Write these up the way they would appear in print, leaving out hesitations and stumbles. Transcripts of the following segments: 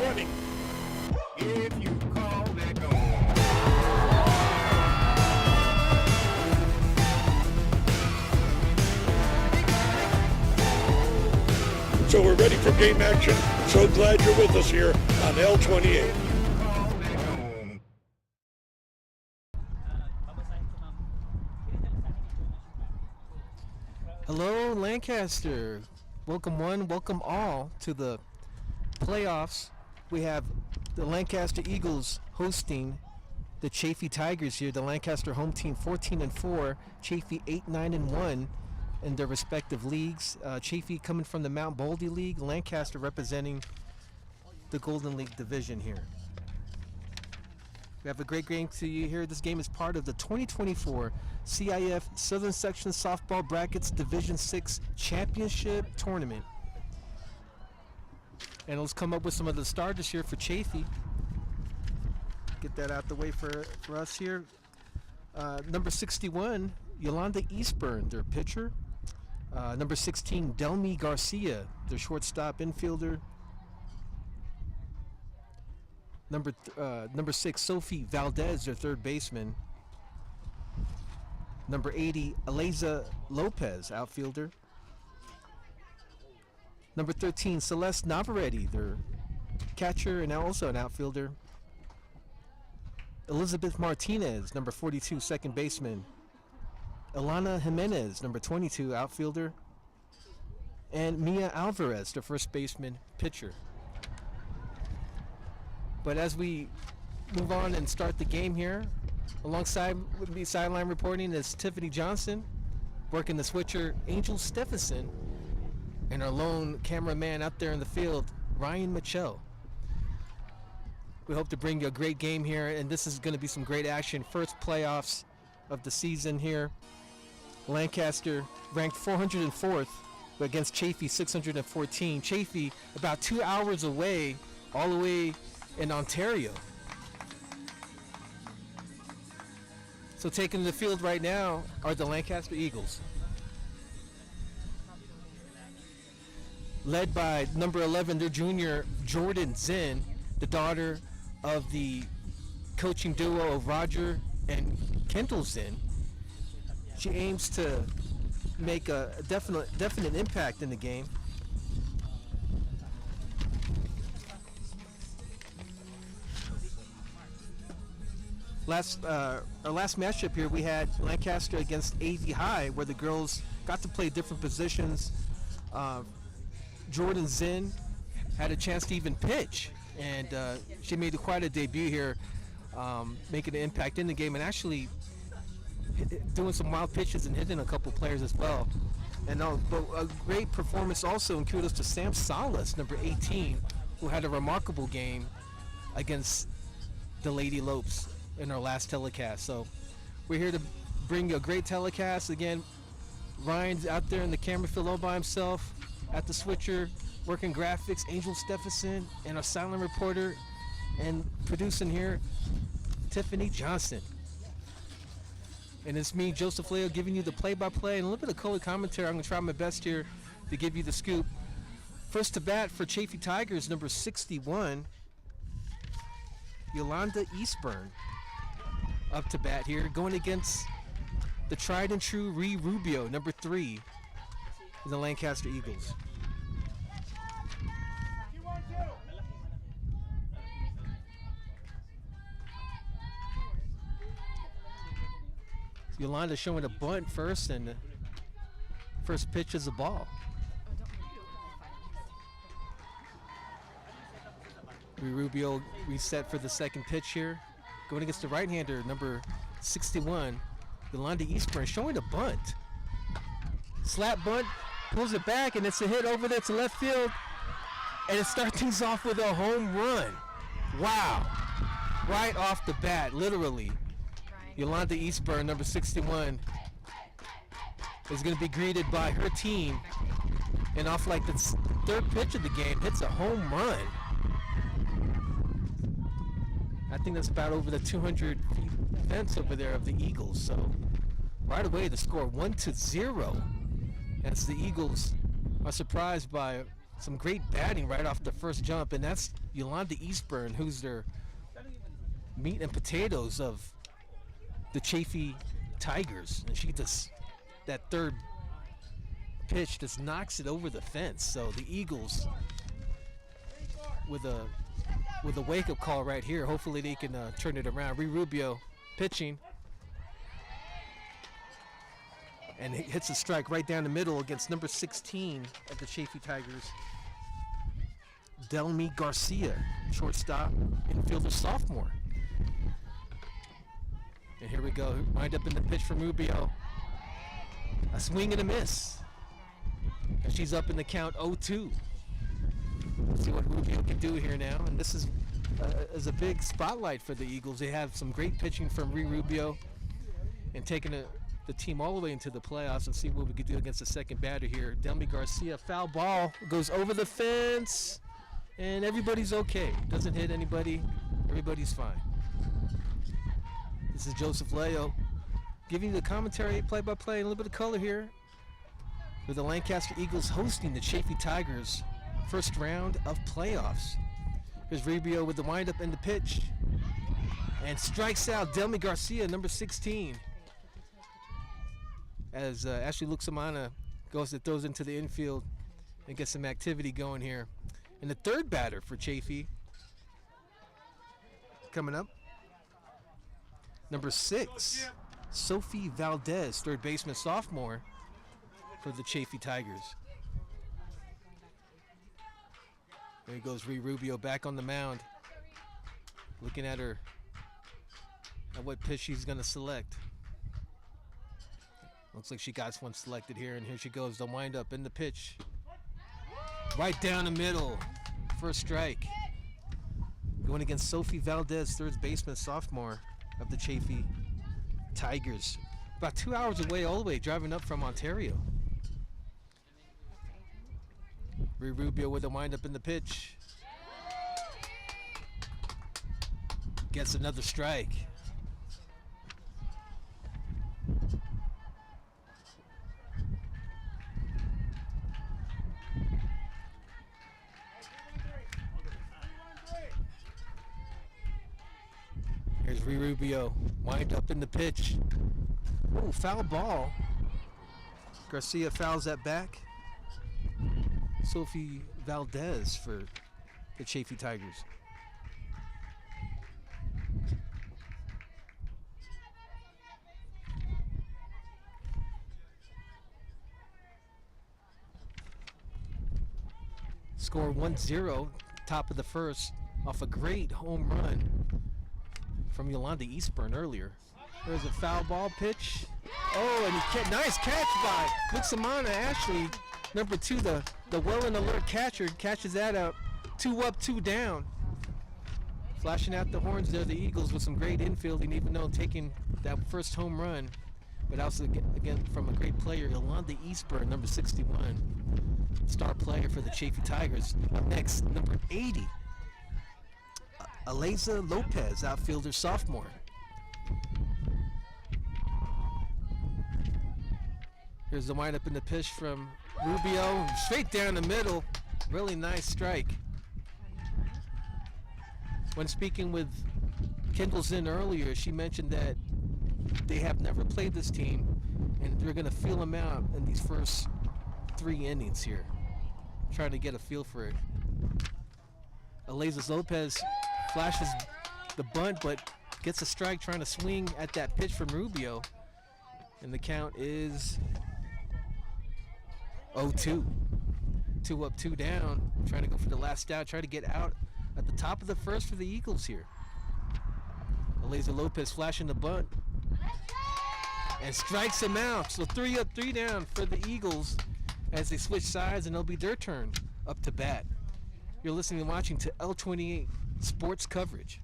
running. If you call that goal. So we're ready for game action. So glad you're with us here on L28. Hello, Lancaster. Welcome one, welcome all to the playoffs. We have the Lancaster Eagles hosting the Chaffey Tigers here. The Lancaster home team 14-4, Chaffey 8-9-1 in their respective leagues. Chaffey coming from the Mount Baldy League, Lancaster representing the Golden League division here. We have a great game to you here. This game is part of the 2024 CIF Southern Section Softball Brackets Division 6 Championship Tournament. And let's come up with some of the starters here for Chaffey. Get that out the way for us here. Number 61, Yolanda Eastburn, their pitcher. Number 16, Delmy Garcia, their shortstop infielder. Number 6, Sophie Valdez, their third baseman. Number 80, Eliza Lopez, outfielder. Number 13, Celeste Navarrete, their catcher and now also an outfielder. Elizabeth Martinez, number 42, second baseman. Ilana Jimenez, number 22, outfielder. And Mia Alvarez, the first baseman, pitcher. But as we move on and start the game here, alongside with me sideline reporting is Tiffany Johnson, working the switcher Angel Stephenson, and our lone cameraman out there in the field, Ryan Mitchell. We hope to bring you a great game here, and this is going to be some great action. First playoffs of the season here. Lancaster ranked 404th against Chaffey 614. Chaffey about 2 hours away, all the way in Ontario. So taking the field right now are the Lancaster Eagles, led by number 11, their junior Jordan Zinn, the daughter of the coaching duo of Roger and Kendall Zinn. She aims to make a definite impact in the game. Our last matchup here, we had Lancaster against AV High, where the girls got to play different positions. Jordan Zinn had a chance to even pitch, and she made quite a debut here, making an impact in the game and actually doing some wild pitches and hitting a couple players as well. And but a great performance also, and kudos to Sam Salas, number 18, who had a remarkable game against the Lady Lopes in our last telecast. So we're here to bring you a great telecast. Again, Ryan's out there in the camera field all by himself at the switcher, working graphics, Angel Stephenson, and our silent reporter and producing here, Tiffany Johnson. And it's me, Joseph Leo, giving you the play-by-play and a little bit of color commentary. I'm going to try my best here to give you the scoop. First to bat for Chaffey Tigers, number 61, Yolanda Eastburn, up to bat here, going against the tried and true Ree Rubio, number 3, in the Lancaster Eagles. Yolanda showing a bunt first, and the first pitch is a ball. Rubio reset for the second pitch here. Going against the right-hander, number 61, Yolanda Eastburn, showing a bunt. Slap bunt, pulls it back, and it's a hit over there to left field. And it starts things off with a home run. Wow. Right off the bat, literally. Yolanda Eastburn, number 61, is going to be greeted by her team. And off like the third pitch of the game, hits a home run. I think that's about over the 200 feet fence over there of the Eagles. So right away the score 1-0 as the Eagles are surprised by some great batting right off the first jump, and that's Yolanda Eastburn, who's their meat and potatoes of the Chaffey Tigers, and she does that third pitch, just knocks it over the fence. So the Eagles with a wake-up call right here. Hopefully they can turn it around. Rubio pitching, and it hits a strike right down the middle against number 16 of the Chaffey Tigers, Delmy Garcia, shortstop, infielder, sophomore. And here we go. Wind up in the pitch from Rubio. A swing and a miss. And she's up in the count 0-2. Let's see what Rubio can do here now. And this is a big spotlight for the Eagles. They have some great pitching from Rubio and taking the team all the way into the playoffs, and see what we can do against the second batter here. Delmy Garcia, foul ball, goes over the fence, and everybody's okay. Doesn't hit anybody. Everybody's fine. This is Joseph Leo giving you the commentary, play-by-play, and a little bit of color here with the Lancaster Eagles hosting the Chaffey Tigers first round of playoffs. Here's Rubio with the windup and the pitch, and strikes out Delmy Garcia, number 16, as Ashley Luxamana throws into the infield and gets some activity going here. And the third batter for Chaffey coming up, number 6, Sophie Valdez, third baseman, sophomore for the Chaffey Tigers. There goes Rubio back on the mound, looking at what pitch she's going to select. Looks like she got one selected here, and here she goes. The windup in the pitch, right down the middle, first strike. Going against Sophie Valdez, third baseman, sophomore of the Chaffey Tigers. About 2 hours away, all the way driving up from Ontario. Rubio with the windup in the pitch. Gets another strike. Here's Rubio, wind up in the pitch. Oh, foul ball. Garcia fouls that back. Sophie Valdez for the Chaffey Tigers. Score 1-0, top of the first, off a great home run from Yolanda Eastburn earlier. There's a foul ball pitch. Oh, and nice catch by Luxamana Ashley. Number 2, the well and alert catcher, catches that out. 2 up, 2 down. Flashing out the horns there, the Eagles, with some great infielding, even though taking that first home run. But also, again, from a great player, Yolanda Eastburn, number 61. Star player for the Chaffey Tigers. Up next, number 80. Aleza Lopez, outfielder, sophomore. Here's the windup in the pitch from Rubio, straight down the middle. Really nice strike. When speaking with Kendall Zinn earlier, she mentioned that they have never played this team, and they're going to feel them out in these first 3 innings here, trying to get a feel for it. Aleza Lopez flashes the bunt, but gets a strike trying to swing at that pitch from Rubio. And the count is 0-2. 2 up, 2 down. Trying to go for the last out, try to get out at the top of the first for the Eagles here. Aleza Lopez flashing the bunt and strikes him out. So 3 up, 3 down for the Eagles as they switch sides, and it'll be their turn up to bat. You're listening and watching to L28 Sports coverage.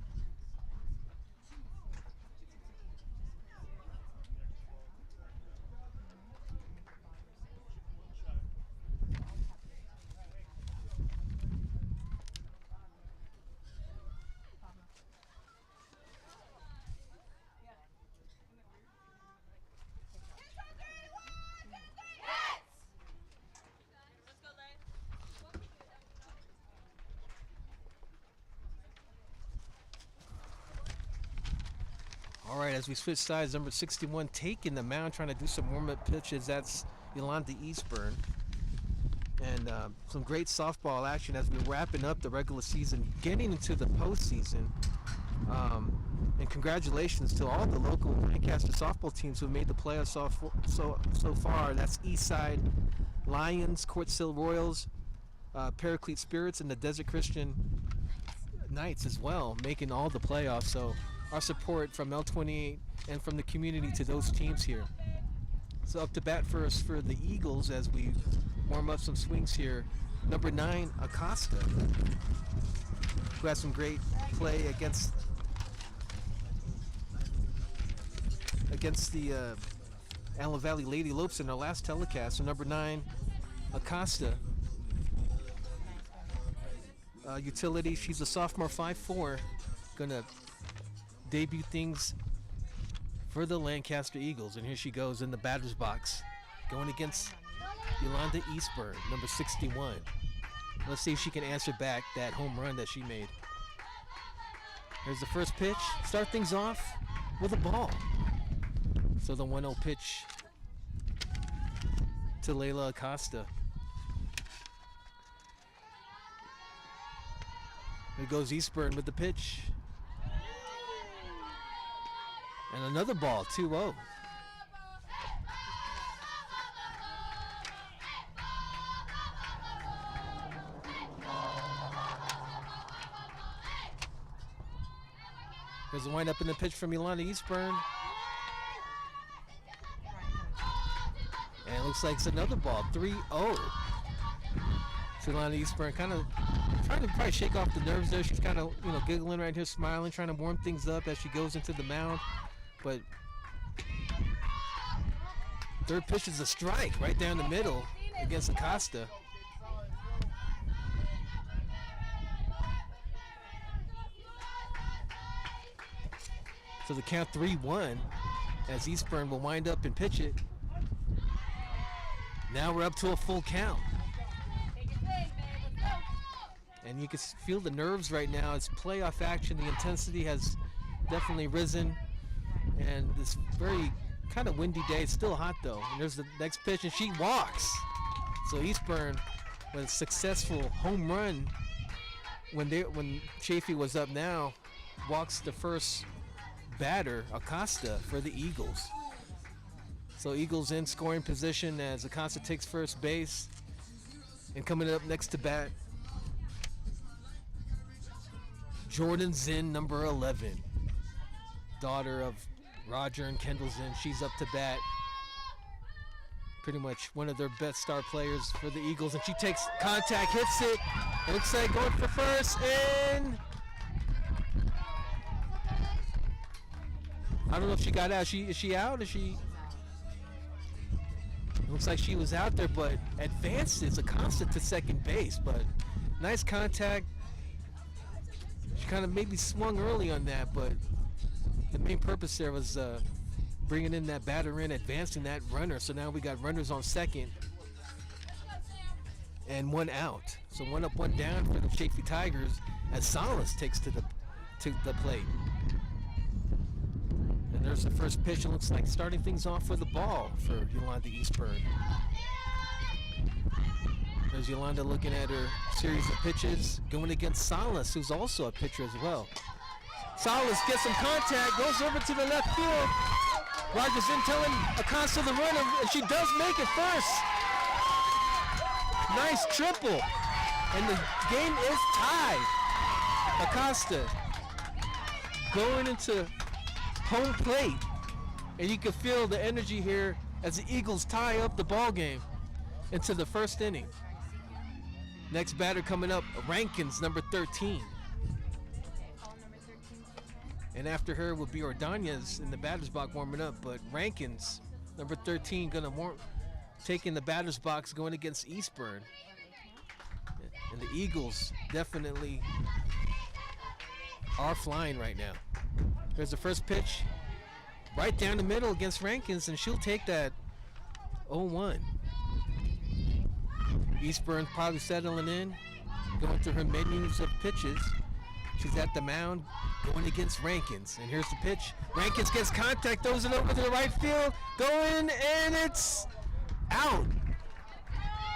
All right, as we switch sides, number 61 taking the mound, trying to do some warm-up pitches. That's Yolanda Eastburn. And some great softball action as we're wrapping up the regular season, getting into the postseason. And congratulations to all the local Lancaster softball teams who have made the playoffs so far. That's Eastside Lions, Courtsill Royals, Paraclete Spirits, and the Desert Christian Knights as well, making all the playoffs. So our support from L28 and from the community to those teams here. So up to bat first for the Eagles as we warm up some swings here. Number 9, Acosta, who had some great play against the Allen Valley Lady Lopes in their last telecast. So number 9, Acosta, utility. She's a sophomore, 5'4", gonna debut things for the Lancaster Eagles. And here she goes in the batter's box, going against Yolanda Eastburn, number 61. Let's see if she can answer back that home run that she made. Here's the first pitch. Start things off with a ball. So the 1-0 pitch to Layla Acosta. Here goes Eastburn with the pitch. And another ball, 2-0. There's a wind up in the pitch from Yolanda Eastburn. And it looks like it's another ball, 3-0. So Yolanda Eastburn kind of trying to probably shake off the nerves there. She's kind of, giggling right here, smiling, trying to warm things up as she goes into the mound. But third pitch is a strike right down the middle against Acosta. So the count 3-1 as Eastburn will wind up and pitch it. Now we're up to a full count. And you can feel the nerves right now. It's playoff action. The intensity has definitely risen. And this very kind of windy day. It's still hot though. And there's the next pitch and she walks. So Eastburn with a successful home run when Chaffey was up now, walks the first batter, Acosta, for the Eagles. So Eagles in scoring position as Acosta takes first base. And coming up next to bat, Jordan Zinn, number 11, daughter of Roger and Kendall Zinn. She's up to bat. Pretty much one of their best star players for the Eagles. And she takes contact, hits it. It looks like going for first, and I don't know if she got out. Is she out? It looks like she was out there, but advances Acosta to second base. But nice contact. She kind of maybe swung early on that, but the main purpose there was bringing in that batter in, advancing that runner. So now we got runners on second and one out. So 1 up, 1 down for the Chaffey Tigers as Salas takes to the plate. And there's the first pitch. It looks like starting things off with a ball for Yolanda Eastburn. There's Yolanda looking at her series of pitches, going against Salas, who's also a pitcher as well. Salas gets some contact, goes over to the left field. Rogers in telling Acosta the runner, and she does make it first. Nice triple, and the game is tied. Acosta going into home plate, and you can feel the energy here as the Eagles tie up the ball game into the first inning. Next batter coming up, Rankins, number 13. And after her will be Ordonez in the batter's box warming up. But Rankins, number 13, taking the batter's box going against Eastburn. And the Eagles definitely are flying right now. There's the first pitch right down the middle against Rankins, and she'll take that 0-1. Eastburn probably settling in, going through her menus of pitches. She's at the mound going against Rankins. And here's the pitch. Rankins gets contact, throws it over to the right field, going, and it's out.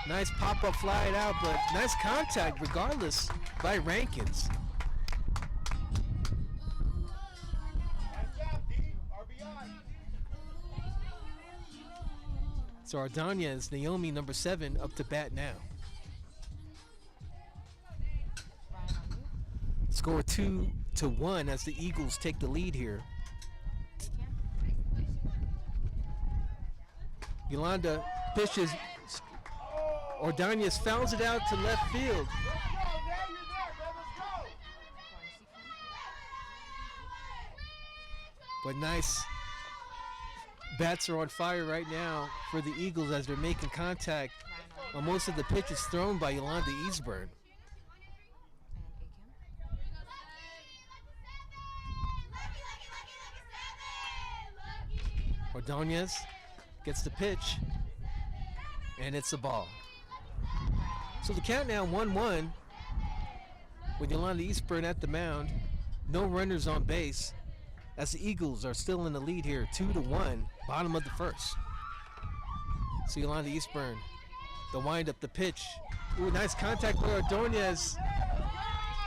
Nice pop-up fly it out, but nice contact regardless by Rankins. So Ordonez, Naomi, number 7, up to bat now. Score 2-1 as the Eagles take the lead here. Yolanda pitches. Ordonez fouls it out to left field. But nice. Bats are on fire right now for the Eagles as they're making contact on most of the pitches thrown by Yolanda Eastburn. Ordonez gets the pitch, and it's a ball. So the count now 1-1 with Yolanda Eastburn at the mound. No runners on base as the Eagles are still in the lead here, 2-1, bottom of the first. So Yolanda Eastburn, the windup, the pitch. Ooh, nice contact with Ordonez,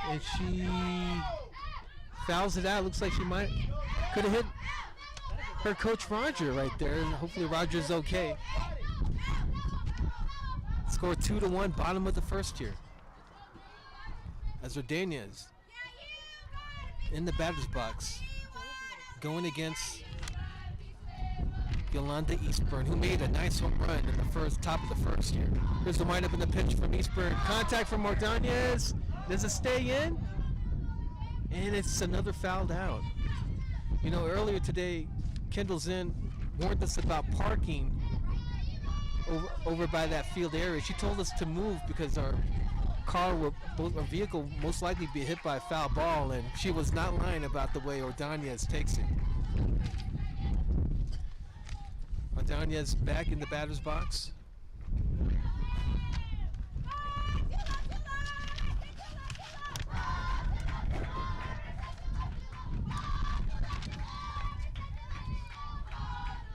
and she fouls it out. Looks like she could have hit her coach Roger right there. Hopefully Roger's okay. Score 2-1, bottom of the first here. As Ordonez in the batter's box, going against Yolanda Eastburn, who made a nice home run in the top of the first here. Here's the windup in the pitch from Eastburn. Contact from Ordonez. Does it stay in? And it's another fouled out. You know, earlier today, Kendall Zinn warned us about parking over by that field area. She told us to move because our vehicle most likely be hit by a foul ball, and she was not lying about the way Ordonez takes it. Ordonez back in the batter's box.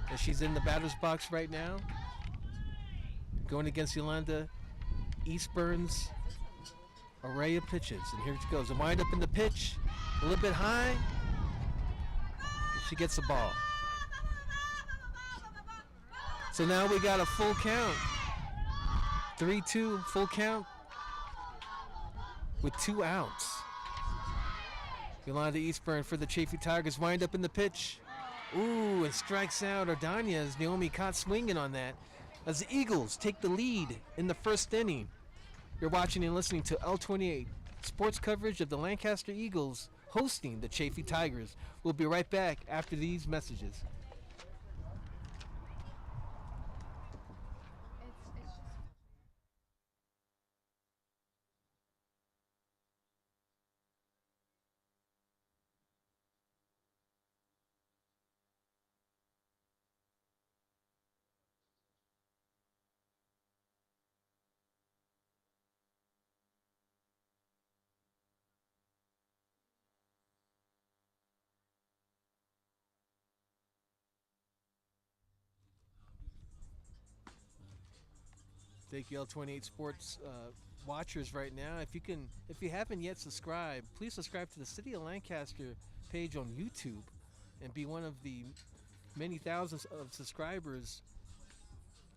And she's in the batter's box right now, going against Yolanda Eastburn's array of pitches. And here she goes. A wind up in the pitch, a little bit high. She gets the ball. So now we got a full count. 3-2, full count with 2 outs. Yolanda Eastburn for the Chaffey Tigers. Wind up in the pitch. Ooh, and strikes out Ordonez. Naomi caught swinging on that as the Eagles take the lead in the first inning. You're watching and listening to L28 Sports coverage of the Lancaster Eagles hosting the Chaffey Tigers. We'll be right back after these messages. Thank you, L28 Sports watchers right now. If you haven't yet subscribed, please subscribe to the City of Lancaster page on YouTube and be one of the many thousands of subscribers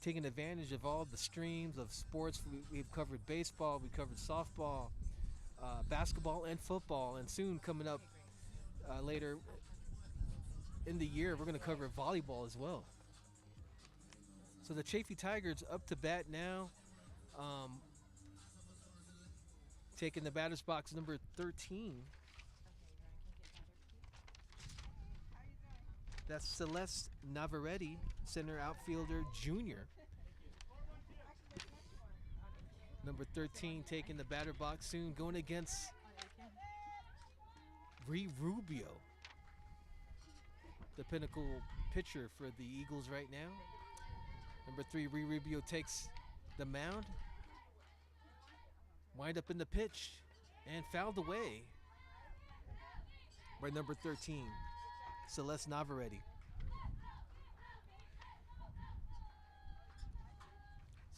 taking advantage of all the streams of sports. We've covered baseball, we've covered softball, basketball, and football, and soon coming up later in the year, we're going to cover volleyball as well. So the Chaffey Tigers up to bat now, taking the batter's box number 13. That's Celeste Navarrete, center outfielder junior. Number 13 taking the batter box soon, going against Ree Rubio, the pinnacle pitcher for the Eagles right now. Number 3, Ree Rubio takes the mound. Wind up in the pitch and fouled away. by number 13, Celeste Navarrete.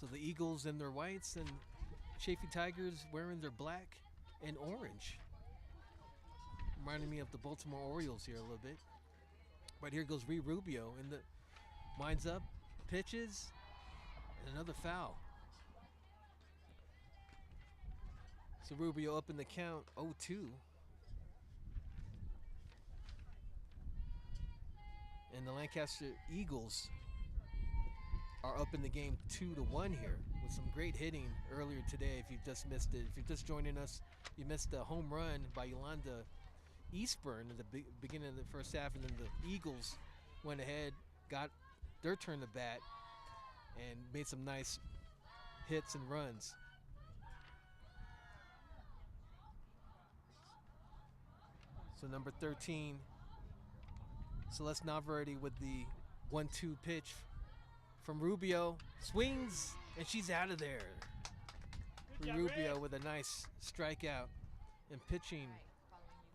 So the Eagles in their whites and Chaffey Tigers wearing their black and orange. Reminding me of the Baltimore Orioles here a little bit. Right here goes Rubio, and the winds up, pitches, and another foul. So Rubio up in the count, 0-2. And the Lancaster Eagles are up in the game 2-1 here with some great hitting earlier today. If you've just missed it, if you're just joining us, you missed a home run by Yolanda Eastburn at the beginning of the first half, and then the Eagles went ahead, got their turn to bat, and made some nice hits and runs. So number 13, Celeste Navarrete with the 1-2 pitch from Rubio. Swings, and she's out of there. Rubio with a nice strikeout and pitching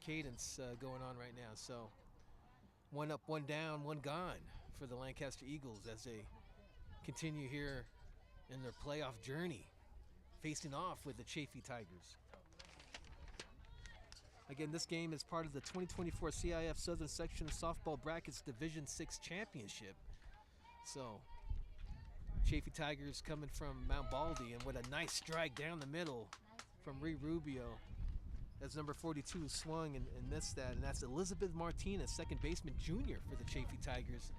cadence going on right now. So 1 up, 1 down, 1 gone for the Lancaster Eagles as they continue here in their playoff journey, facing off with the Chaffey Tigers. Again, this game is part of the 2024 CIF Southern Section Softball Brackets Division 6 Championship. So Chaffey Tigers coming from Mount Baldy, and with a nice strike down the middle from Rubio. As number 42 swung and missed that, and that's Elizabeth Martinez, second baseman junior for the Chaffey Tigers.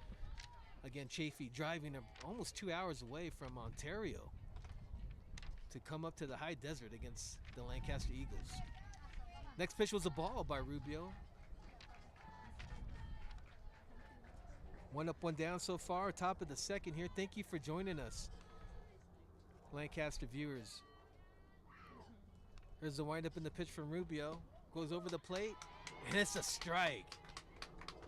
Again, Chaffey driving almost 2 hours away from Ontario to come up to the high desert against the Lancaster Eagles. Next pitch was a ball by Rubio. 1 up, 1 down so far, top of the second here. Thank you for joining us, Lancaster viewers. Here's the windup in the pitch from Rubio. Goes over the plate, and it's a strike.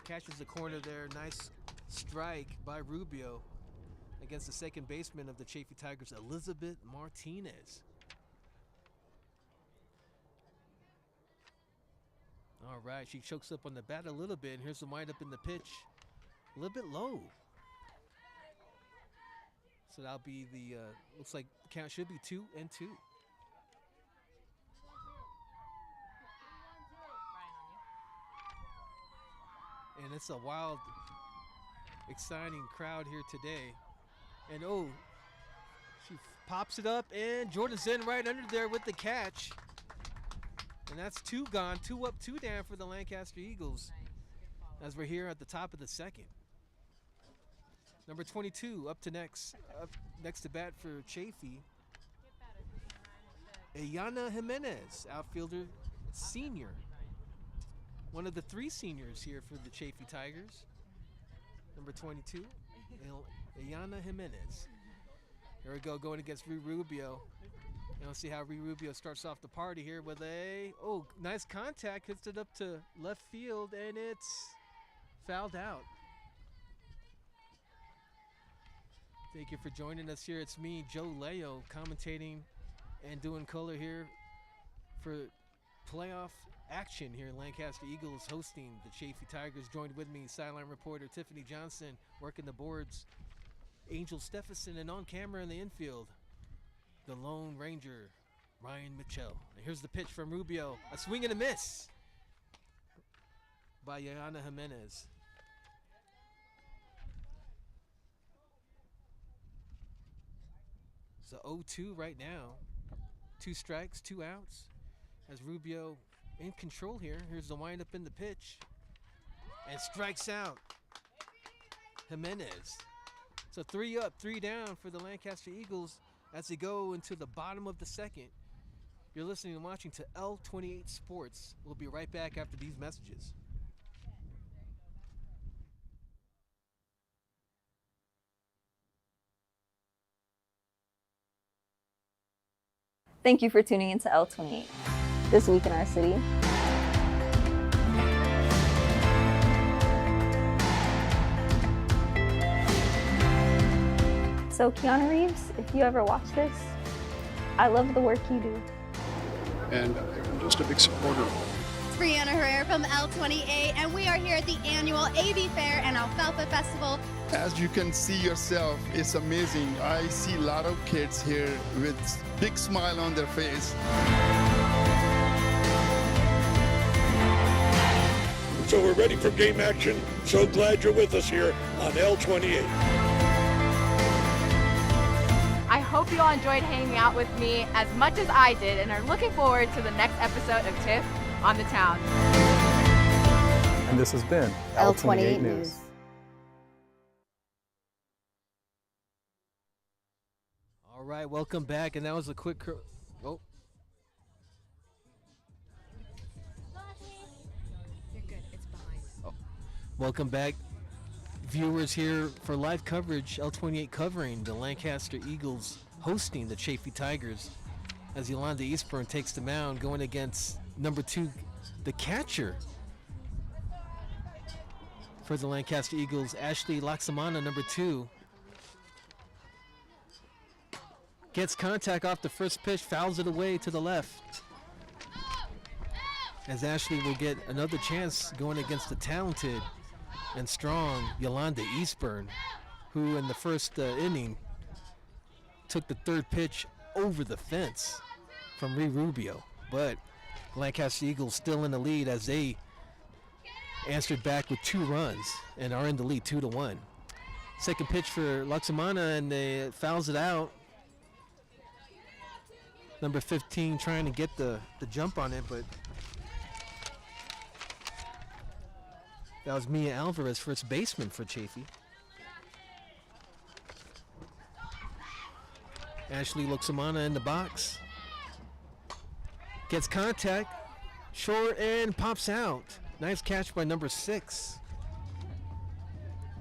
Catches the corner there. Nice strike by Rubio against the second baseman of the Chaffey Tigers, Elizabeth Martinez. All right, she chokes up on the bat a little bit, and here's the windup in the pitch. A little bit low. So that'll be the, looks like the count should be 2-2. And it's a wild, exciting crowd here today. And oh, she pops it up, and Jordan's in right under there with the catch. And that's 2 gone, 2 up, 2 down for the Lancaster Eagles as we're here at the top of the second. Number 22 up next to bat for Chaffey, Ayana Jimenez, outfielder, senior. One of the 3 seniors here for the Chaffey Tigers. Number 22, Ayana Jimenez. Here we go, going against Rubio. And we'll see how Rubio starts off the party here with a, nice contact. Hits it up to left field, and it's fouled out. Thank you for joining us here. It's me, Joe Leo, commentating and doing color here for playoff action here. Lancaster Eagles hosting the Chaffey Tigers. Joined with me, sideline reporter Tiffany Johnson, working the boards, Angel Stephenson, and on camera in the infield, the Lone Ranger, Ryan Mitchell. And here's the pitch from Rubio. A swing and a miss by Ayana Jimenez. So 0-2 right now. 2 strikes, 2 outs. As Rubio in control here. Here's the windup in the pitch. And strikes out Jimenez. So 3 up, 3 down for the Lancaster Eagles as they go into the bottom of the second. You're listening and watching to L28 Sports. We'll be right back after these messages. Thank you for tuning into L28. This week in our city. So Keanu Reeves, if you ever watch this, I love the work you do. And I'm just a big supporter of it. Brianna Herrera from L28, and we are here at the annual AV Fair and Alfalfa Festival. As you can see yourself, it's amazing. I see a lot of kids here with big smile on their face. So we're ready for game action. So glad you're with us here on L28. I hope you all enjoyed hanging out with me as much as I did and are looking forward to the next episode of TIFF on the Town. And this has been L28 News. All right, welcome back. And that was a quick. Oh. You're good. It's behind. Oh. Welcome back, viewers, here for live coverage. L28 covering the Lancaster Eagles hosting the Chaffey Tigers as Yolanda Eastburn takes the mound, going against number 2, the catcher for the Lancaster Eagles, Ashley Laksamana, number 2. Gets contact off the first pitch, fouls it away to the left. As Ashley will get another chance going against the talented and strong Yolanda Eastburn, who in the first inning took the third pitch over the fence from Rubio. But Lancaster Eagles still in the lead as they answered back with 2 runs and are in the lead 2-1. Second pitch for Laksamana, and they fouls it out. Number 15 trying to get the jump on it, but that was Mia Alvarez, first baseman for Chaffey. Ashley Laksamana in the box. Gets contact, short, and pops out. Nice catch by number 6.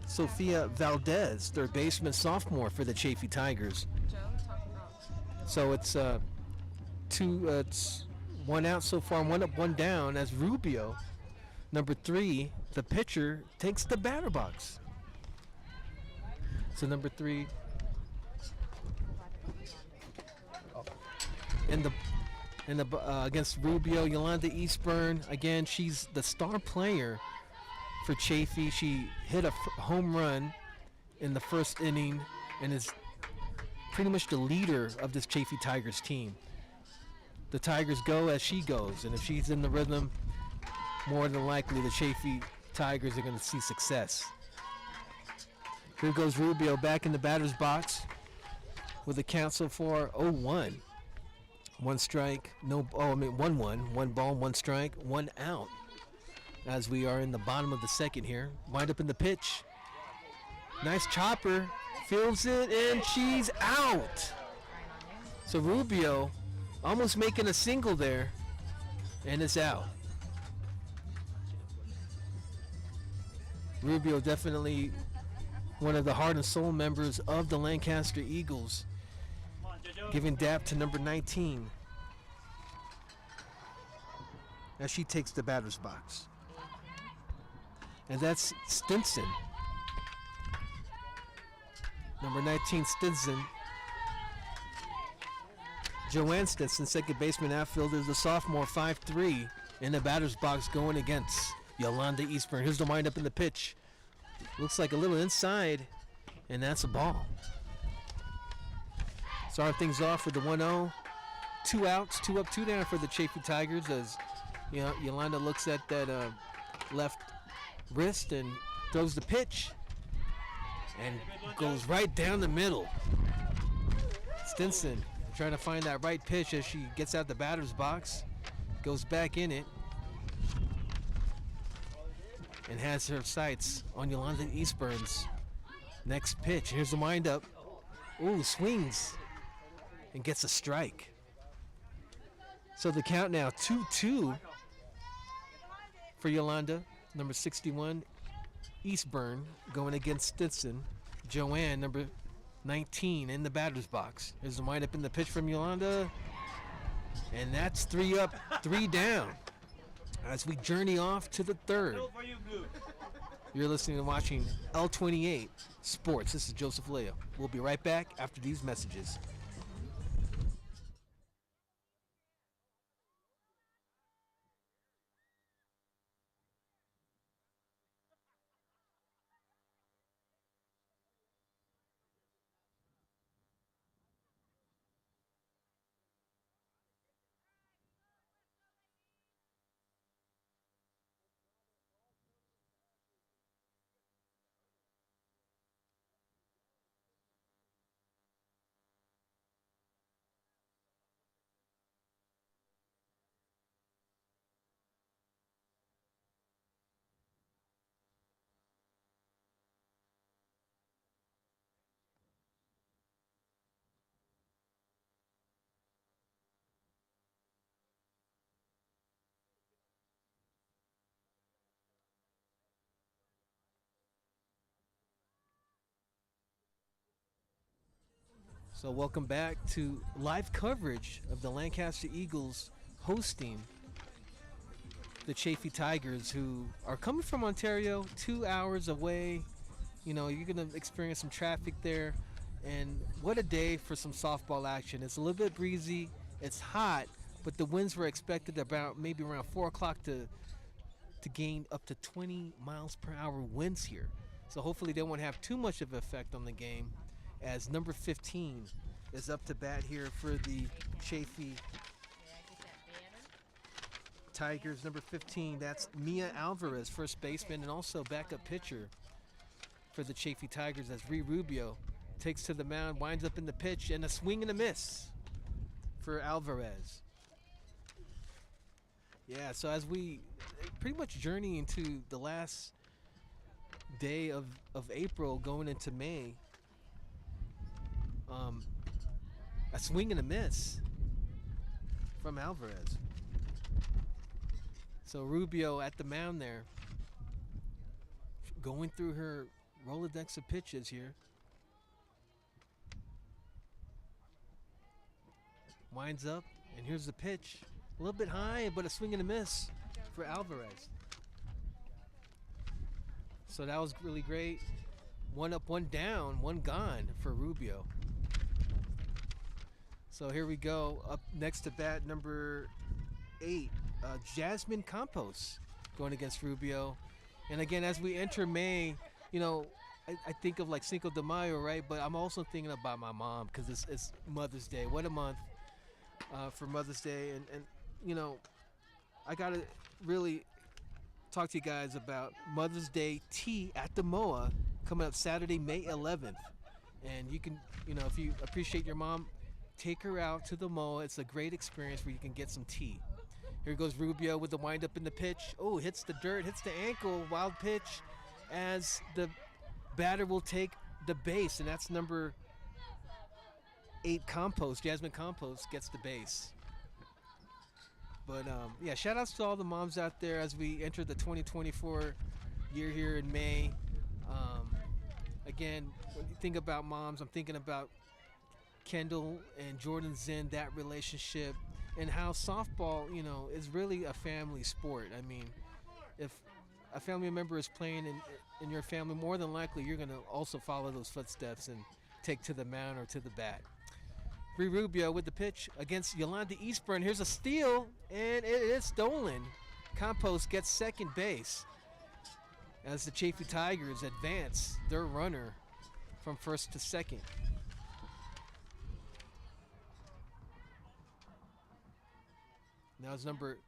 Sophia Valdez, third baseman, sophomore for the Chaffey Tigers. So it's it's 1 out so far, 1 up, 1 down, as Rubio, number 3, the pitcher, takes the batter box. So number 3 in the against Rubio, Yolanda Eastburn. Again, she's the star player for Chaffey. She hit a home run in the first inning and is pretty much the leader of this Chaffey Tigers team. The Tigers go as she goes, and if she's in the rhythm, more than likely the Chaffey Tigers are going to see success. Here goes Rubio back in the batter's box with a count so far 0-1. 1 strike, 1-1, 1 ball, 1 strike, 1 out. As we are in the bottom of the second here. Wind up in the pitch. Nice chopper, fields it, and she's out. So Rubio almost making a single there, and it's out. Rubio definitely one of the heart and soul members of the Lancaster Eagles, giving dap to number 19 as she takes the batter's box. And that's Stinson. Number 19, Stinson. Joanne Stinson, second baseman, outfielder, the sophomore, 5'3", in the batter's box going against Yolanda Eastburn. Here's the windup in the pitch. Looks like a little inside, and that's a ball. Start things off with the 1-0. 2 outs, 2 up, 2 down for the Chaffey Tigers as Yolanda looks at that left wrist and throws the pitch and goes right down the middle. Stinson trying to find that right pitch as she gets out the batter's box, goes back in it, and has her sights on Yolanda Eastburn's next pitch. Here's the windup. Ooh, swings and gets a strike. So the count now 2-2 for Yolanda, number 61, Eastburn, going against Stinson. Joanne, number 19, in the batter's box. Here's the windup in the pitch from Yolanda. And that's 3 up, 3 down as we journey off to the third. You're listening and watching L28 Sports. This is Joseph Leo. We'll be right back after these messages. So welcome back to live coverage of the Lancaster Eagles hosting the Chaffey Tigers, who are coming from Ontario, 2 hours away. You know, you're going to experience some traffic there. And what a day for some softball action. It's a little bit breezy. It's hot, but the winds were expected about maybe around 4 o'clock to gain up to 20 miles per hour winds here. So hopefully they won't have too much of an effect on the game, as number 15 is up to bat here for the Chaffey Tigers. Number 15, that's Mia Alvarez, first baseman and also backup pitcher for the Chaffey Tigers, as Rubio takes to the mound, winds up in the pitch, and a swing and a miss for Alvarez. Yeah, so as we pretty much journey into the last day of April going into May, a swing and a miss from Alvarez. So Rubio at the mound there, going through her Rolodex of pitches here. Winds up, and here's the pitch. A little bit high, but a swing and a miss for Alvarez. So that was really great. One up, one down, one gone for Rubio. So here we go. Up next to bat, number 8, Jasmine Campos, going against Rubio. And again, as we enter May, you know, I think of like Cinco de Mayo, right? But I'm also thinking about my mom, because it's Mother's Day. What a month for Mother's Day. And you know, I got to really talk to you guys about Mother's Day tea at the MOA coming up Saturday, May 11th. And you can, you know, if you appreciate your mom, take her out to the MOA. It's a great experience where you can get some tea. Here goes Rubio with the windup in the pitch. Oh, hits the dirt, hits the ankle, wild pitch, as the batter will take the base, and that's number 8 Campos. Jasmine Campos gets the base. But yeah, shout outs to all the moms out there as we enter the 2024 year here in May. Again, when you think about moms, I'm thinking about Kendall and Jordan Zinn, that relationship, and how softball, you know, is really a family sport. I mean, if a family member is playing in your family, more than likely you're going to also follow those footsteps and take to the mound or to the bat. Rubio with the pitch against Yolanda Eastburn. Here's a steal, and it is stolen. Campos gets second base as the Chaffey Tigers advance their runner from first to second. Now it's number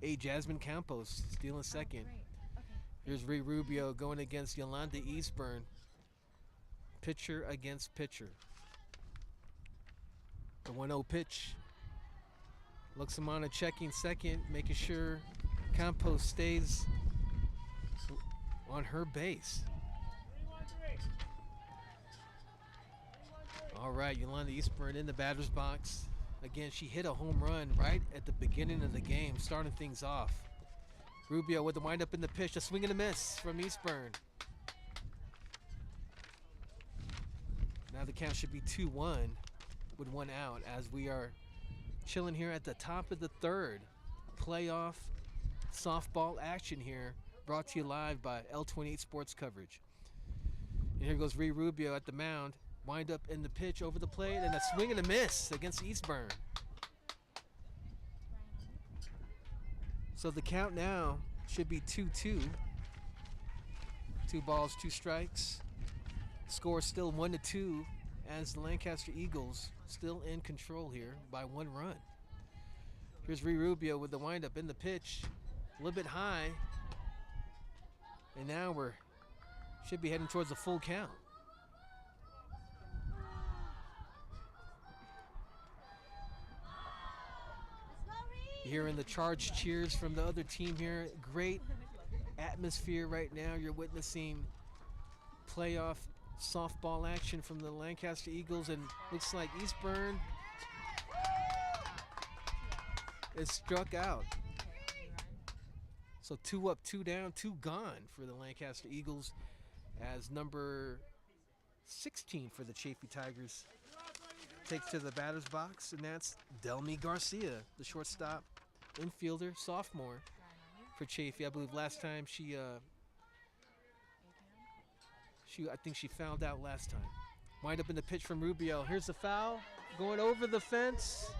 8, Jasmine Campos, stealing second. Here's Rubio going against Yolanda Eastburn. Pitcher against pitcher. The 1-0 pitch. Luxamana checking second, making sure Campos stays on her base. All right, Yolanda Eastburn in the batter's box. Again, she hit a home run right at the beginning of the game, starting things off. Rubio with the windup in the pitch, a swing and a miss from Eastburn. Now the count should be 2-1 with 1 out, as we are chilling here at the top of the third. Playoff softball action here, brought to you live by L28 Sports coverage. And here goes Rubio at the mound. Wind up in the pitch over the plate, and a swing and a miss against Eastburn. So the count now should be 2-2. 2 balls, 2 strikes. Score still 1-2, as the Lancaster Eagles still in control here by 1 run. Here's Rubio with the windup in the pitch, a little bit high, and now we're should be heading towards a full count. Hearing the charged cheers from the other team here. Great atmosphere right now. You're witnessing playoff softball action from the Lancaster Eagles, and looks like Eastburn is struck out. So 2 up, 2 down, 2 gone for the Lancaster Eagles, as number 16 for the Chaffey Tigers takes to the batter's box, and that's Delmy Garcia, the shortstop, infielder, sophomore for Chaffey. I believe last time I think she fouled out last time. Wind up in the pitch from Rubio. Here's the foul, going over the fence,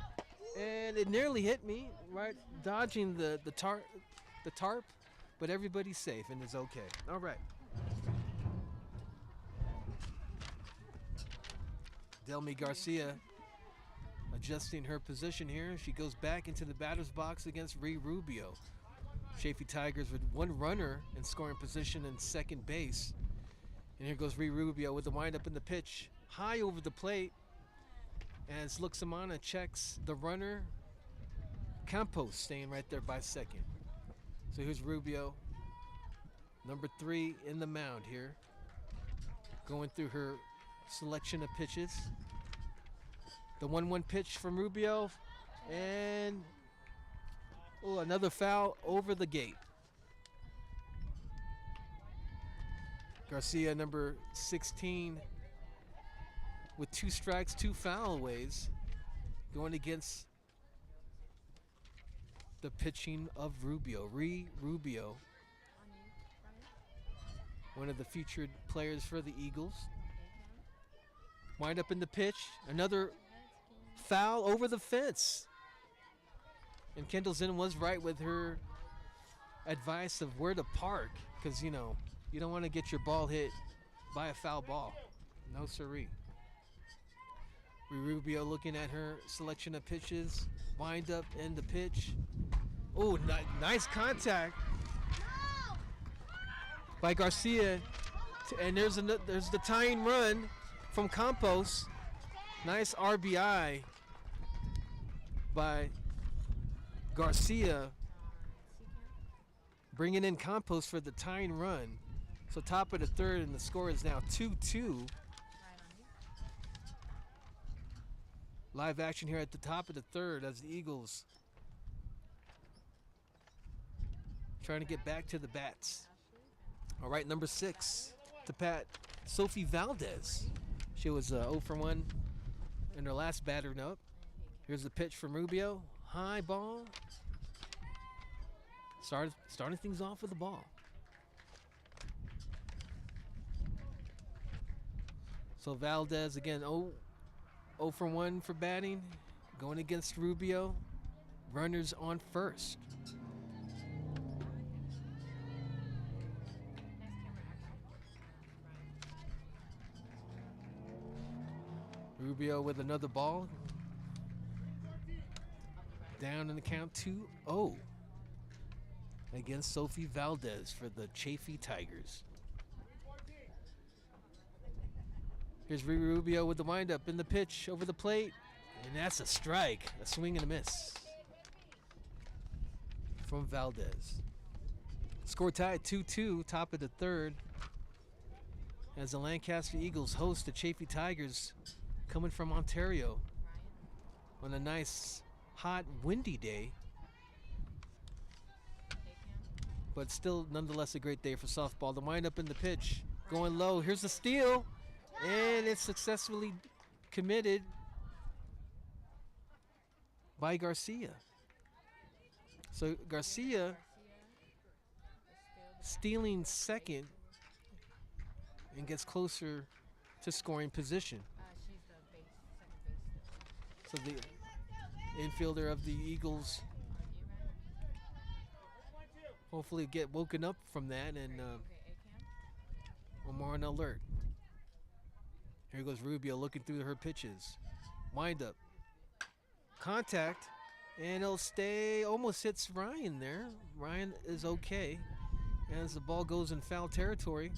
and it nearly hit me, right, dodging the tarp, but everybody's safe and is okay. All right. Delmy Garcia adjusting her position here. She goes back into the batter's box against Rubio. Chaffey Tigers with one runner in scoring position in second base. And here goes Rubio with the windup in the pitch. High over the plate. As Luxamana checks the runner. Campos staying right there by second. So here's Rubio. Number 3 in the mound here. Going through her selection of pitches. The 1-1 pitch from Rubio, and another foul over the gate. Garcia, number 16, with 2 strikes, 2 foulaways, going against the pitching of Rubio. Rubio, one of the featured players for the Eagles. Wind up in the pitch. Another foul over the fence. And Kendall Zinn was right with her advice of where to park, because, you don't want to get your ball hit by a foul ball. No siree. Rubio looking at her selection of pitches. Wind up in the pitch. Oh, nice contact by Garcia. And there's the tying run from Campos. Nice RBI by Garcia, bringing in Campos for the tying run. So top of the third, and the score is now 2-2. Live action here at the top of the third as the Eagles trying to get back to the bats. All right, number 6 to pat, Sophie Valdez. She was 0 for 1 in her last batter up. Here's the pitch from Rubio. High ball. Starting things off with the ball. So Valdez again 0 for 1 for batting. Going against Rubio. Runners on first. Rubio with another ball. Down in the count 2-0 against Sophie Valdez for the Chaffey Tigers. Here's Rubio with the windup in the pitch over the plate. And that's a strike. A swing and a miss from Valdez. Score tied 2-2, top of the third. As the Lancaster Eagles host the Chaffey Tigers, coming from Ontario on a nice, hot, windy day. But still, nonetheless, a great day for softball. The windup in the pitch, going low. Here's the steal, and it's successfully committed by Garcia. So Garcia stealing second and gets closer to scoring position. So the infielder of the Eagles hopefully get woken up from that and more on alert. Here goes Rubio looking through her pitches. Wind up. Contact. And it'll stay. Almost hits Ryan there. Ryan is okay. As the ball goes in foul territory.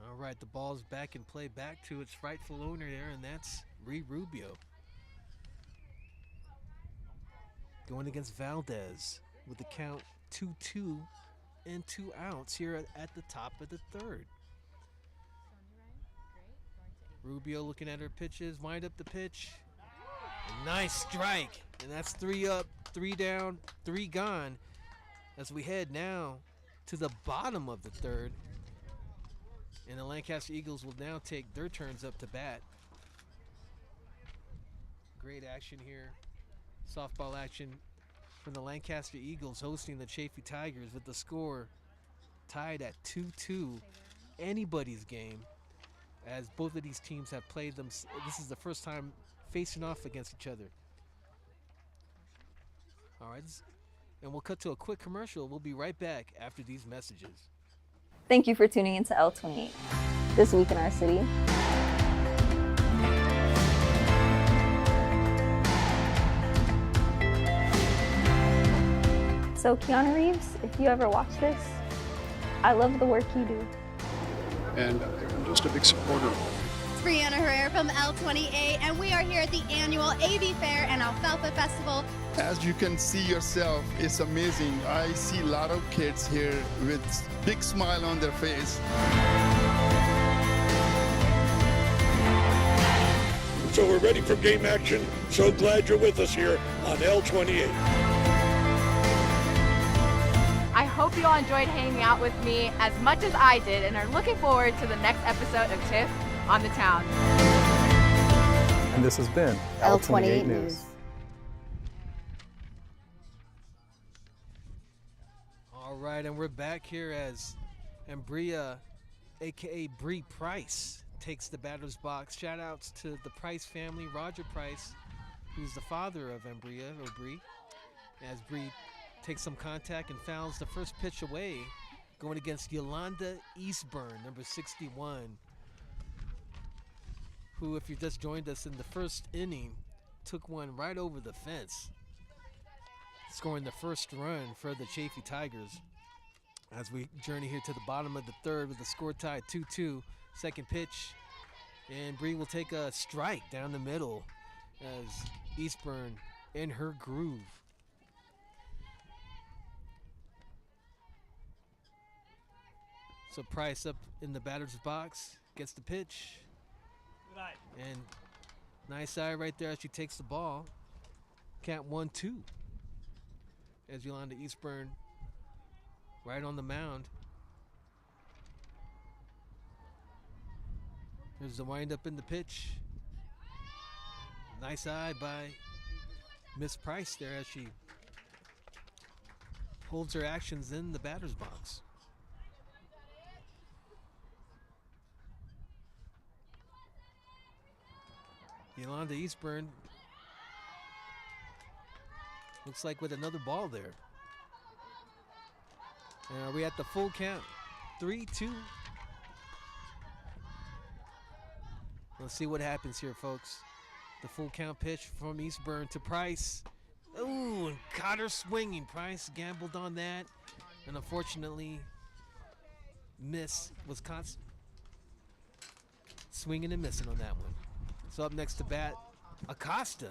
All right, the ball's back in play, back to its rightful owner there, and that's Rubio. Going against Valdez with the count 2-2 and 2 outs here at the top of the third. Rubio looking at her pitches, wind up the pitch. A nice strike, and that's 3 up, 3 down, 3 gone as we head now to the bottom of the third. And the Lancaster Eagles will now take their turns up to bat. Great action here. Softball action from the Lancaster Eagles hosting the Chaffey Tigers with the score tied at 2-2. Anybody's game, as both of these teams have played them. This is the first time facing off against each other. All right, and we'll cut to a quick commercial. We'll be right back after these messages. Thank you for tuning into L28, this week in our city. So Keanu Reeves, if you ever watch this, I love the work you do. And I'm just a big supporter. It's Brianna Herrera from L28, and we are here at the annual AV Fair and Alfalfa Festival. As you can see yourself, it's amazing. I see a lot of kids here with big smile on their face. So we're ready for game action. So glad you're with us here on L28. I hope you all enjoyed hanging out with me as much as I did and are looking forward to the next episode of TIFF on the Town. And this has been L28 News. All right, and we're back here as Embria, aka Bree Price, takes the batter's box. Shout outs to the Price family, Roger Price, who's the father of Embria, or Bree, as Bree takes some contact and fouls the first pitch away, going against Yolanda Eastburn, number 61, who, if you just joined us in the first inning, took one right over the fence, scoring the first run for the Chaffey Tigers. As we journey here to the bottom of the third with the score tied 2-2, second pitch, and Bree will take a strike down the middle as Eastburn in her groove. So Price up in the batter's box, gets the pitch, and nice eye right there as she takes the ball. Count 1-2 as Yolanda Eastburn right on the mound. There's the windup in the pitch. Nice eye by Miss Price there as she holds her actions in the batter's box. Yolanda Eastburn looks like with another ball there. And are we at the full count? 3-2. Let's see what happens here, folks. The full count pitch from Eastburn to Price. Ooh, and caught her swinging. Price gambled on that, and unfortunately, was caught swinging and missing on that one. So up next to bat, Acosta.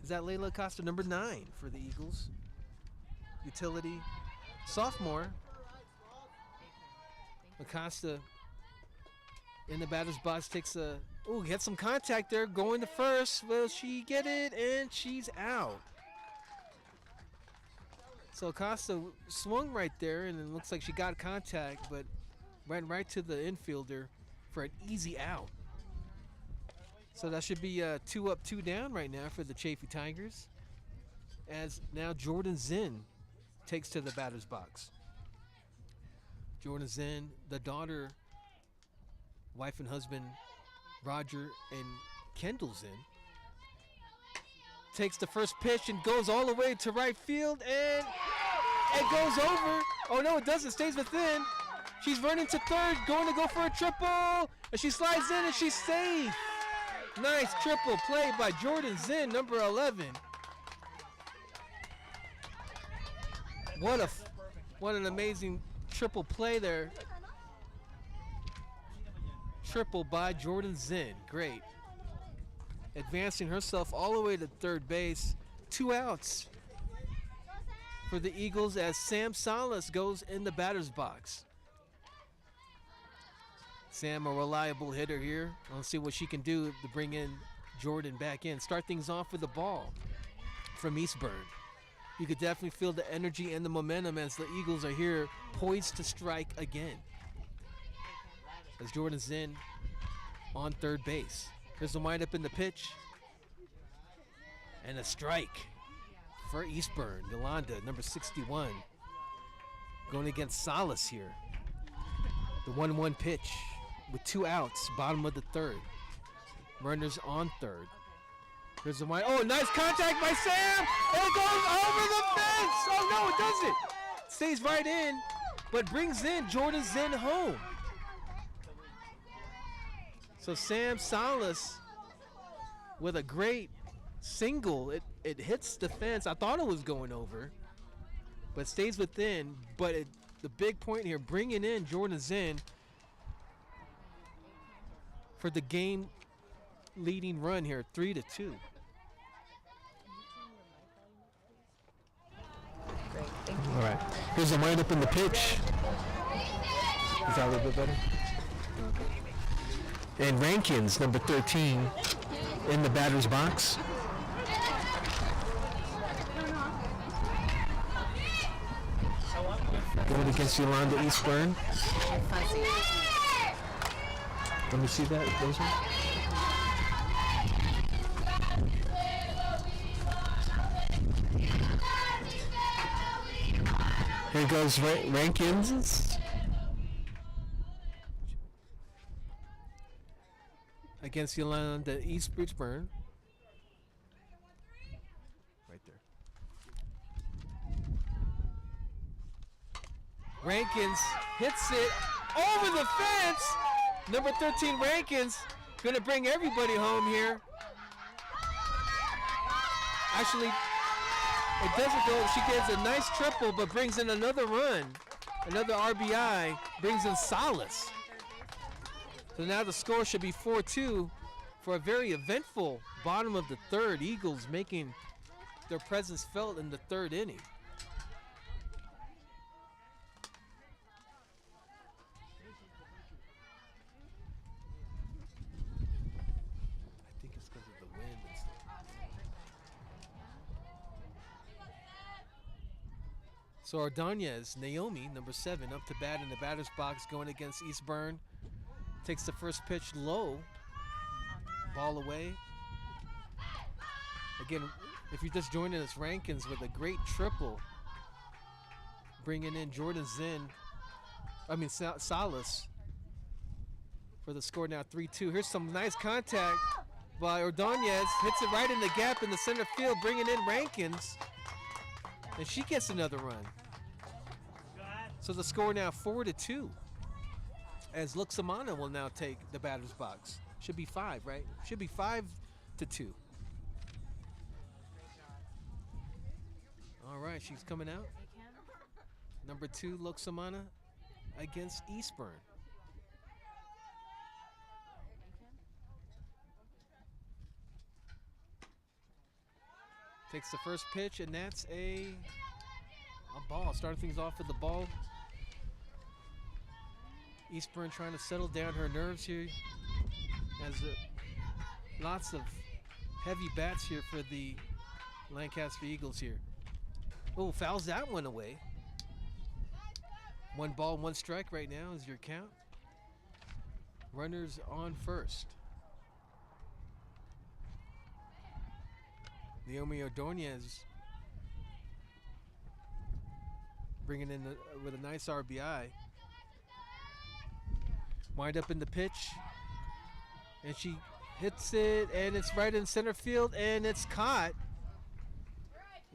Is that Layla Acosta, number 9 for the Eagles? Utility sophomore. Acosta in the batter's box takes a, gets some contact there, going to first. Will she get it? And she's out. So Acosta swung right there, and it looks like she got contact, but went right to the infielder for an easy out. So that should be 2 up, 2 down right now for the Chaffey Tigers, as now Jordan Zinn takes to the batter's box. Jordan Zinn, the daughter, wife and husband, Roger and Kendall Zinn, takes the first pitch and goes all the way to right field, and it goes over. Oh no, it doesn't, stays within. She's running to third, going to go for a triple, and she slides in and she's safe. Nice triple play by Jordan Zinn, number 11. What an amazing triple play there. Triple by Jordan Zinn, great. Advancing herself all the way to third base. 2 outs for the Eagles as Sam Salas goes in the batter's box. Sam, a reliable hitter here. Let's see what she can do to bring in Jordan back in. Start things off with the ball from Eastburn. You could definitely feel the energy and the momentum as the Eagles are here poised to strike again. As Jordan Zinn on third base. Here's the windup in the pitch. And a strike for Eastburn. Yolanda, number 61, going against Salas here. The 1-1 pitch with 2 outs, bottom of the third. Runners on third. Here's the wind. Oh, nice contact by Sam! And it goes over the fence! Oh, no, it doesn't. Stays right in, but brings in Jordan Zinn home. So Sam Salas with a great single. It hits the fence. I thought it was going over, but stays within. But the big point here, bringing in Jordan Zinn for the game-leading run here, 3-2. All right. Here's the windup in the pitch. Is that a little bit better? And Rankins, number 13, in the batter's box. Going against Yolanda Eastburn. Let me see that. Those ones. Here goes Rankins. Against Yolanda Eastburn. Right there. Rankins hits it over the fence. Number 13, Rankins, gonna bring everybody home here. Actually, it doesn't go. She gets a nice triple, but brings in another run, another RBI, brings in Salas. So now the score should be 4-2 for a very eventful bottom of the third. Eagles making their presence felt in the third inning. I think it's because of the wind and stuff. So Ordonez, Naomi, number 7, up to bat in the batter's box going against Eastburn. Takes the first pitch low. Ball away. Again, if you're just joining us, Rankins with a great triple. Bringing in Jordan Zinn. Salas. For the score now 3-2. Here's some nice contact by Ordonez. Hits it right in the gap in the center field. Bringing in Rankins. And she gets another run. So the score now 4-2. As Luxamana will now take the batter's box. Should be 5, right? Should be 5-2. All right, she's coming out. Number 2, Luxamana against Eastburn. Takes the first pitch, and that's a ball. Starting things off with the ball. Eastburn trying to settle down her nerves here, as lots of heavy bats here for the Lancaster Eagles here. Oh, fouls that one away. 1 ball, 1 strike right now is your count. Runners on first. Naomi Ordonez bringing in with a nice RBI. Wind up in the pitch, and she hits it, and it's right in center field, and it's caught.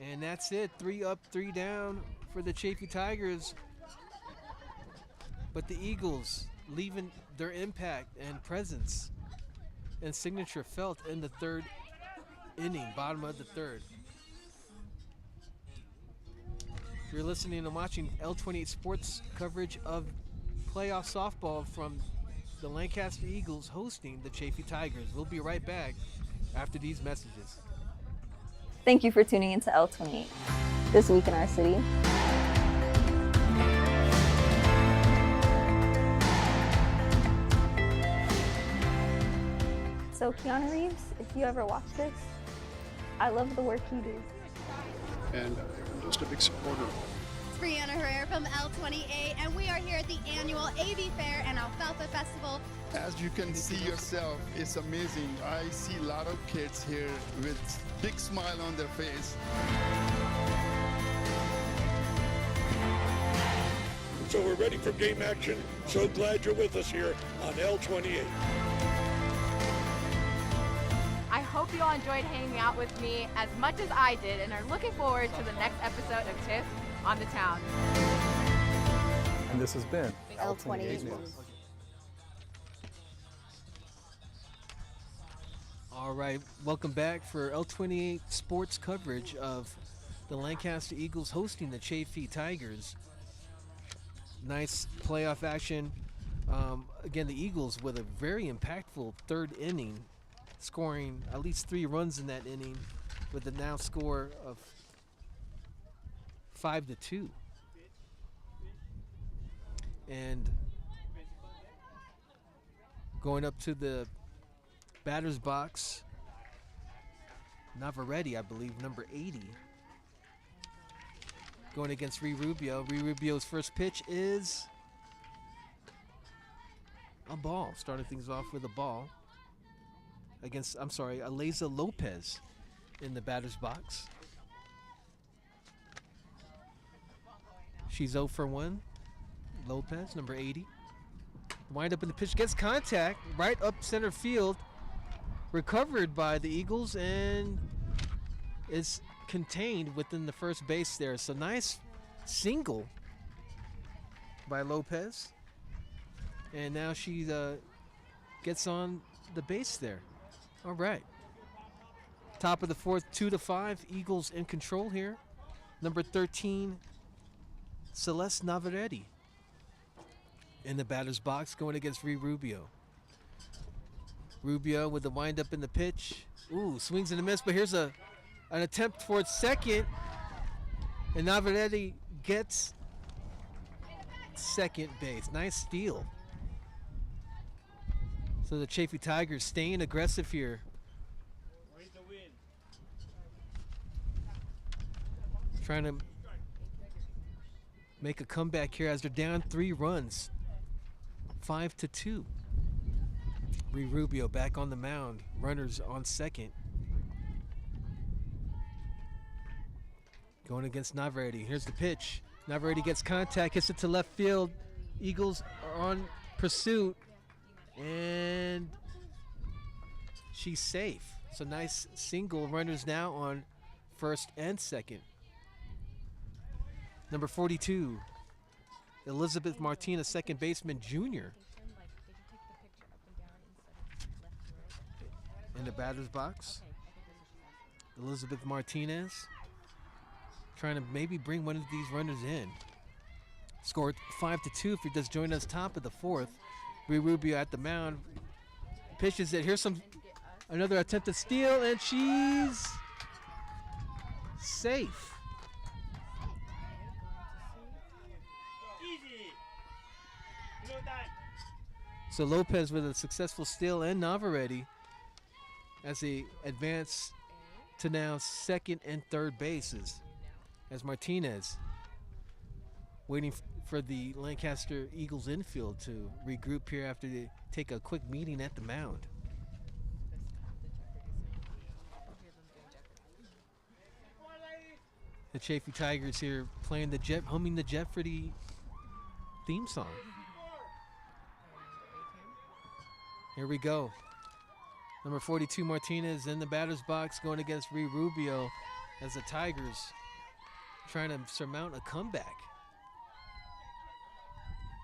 And that's it. 3 up, 3 down for the Chaffey Tigers. But the Eagles leaving their impact and presence and signature felt in the third inning, bottom of the third. You're listening and watching L28 Sports coverage of playoff softball from the Lancaster Eagles hosting the Chaffey Tigers. We'll be right back after these messages. Thank you for tuning into L28, This Week in Our City. So Keanu Reeves, if you ever watch this, I love the work he does. And just a big supporter. It's Brianna Herrera from L28, and we are here at the annual AV Fair and Alfalfa Festival. As you can see yourself, it's amazing. I see a lot of kids here with big smile on their face. So we're ready for game action. So glad you're with us here on L28. I hope you all enjoyed hanging out with me as much as I did and are looking forward to the next episode of Tiff on the Town. And this has been L28 News. All right, welcome back for L28 Sports coverage of the Lancaster Eagles hosting the Chaffey Tigers. Nice playoff action. Again, the Eagles with a very impactful third inning, scoring at least 3 runs in that inning with a now score of 5-2. And going up to the batter's box, Navarrete, I believe, number 80. Going against Rubio. Rubio's first pitch is a ball. Starting things off with a ball against, Aleza Lopez in the batter's box. She's 0 for 1. Lopez, number 80. Wind up in the pitch, gets contact right up center field. Recovered by the Eagles and is contained within the first base there. So nice single by Lopez. And now she gets on the base there. All right. Top of the fourth, 2-5. Eagles in control here. Number 13, Celeste Navarrete in the batter's box going against Rubio. Rubio with the windup in the pitch. Ooh, swings and a miss, but here's an attempt towards second. And Navarrete gets second base. Nice steal. So the Chaffey Tigers staying aggressive here. Trying to make a comeback here as they're down 3 runs. 5-2. Rubio back on the mound. Runners on second. Going against Navarrete. Here's the pitch. Navarrete gets contact, hits it to left field. Eagles are on pursuit. And she's safe. So nice single. Runners now on first and second. Number 42, Elizabeth Martinez, second baseman, junior. In the batter's box, Elizabeth Martinez trying to maybe bring one of these runners in. Scored 5-2 if you're just joining us, top of the fourth. Rubio at the mound. Pitches it. Here's another attempt to steal, and she's safe. So Lopez with a successful steal and Navarrete as they advance to now second and third bases as Martinez waiting for the Lancaster Eagles infield to regroup here after they take a quick meeting at the mound. The Chaffey Tigers here playing humming the Jeopardy theme song. Here we go. Number 42, Martinez in the batter's box going against Rubio as the Tigers trying to surmount a comeback.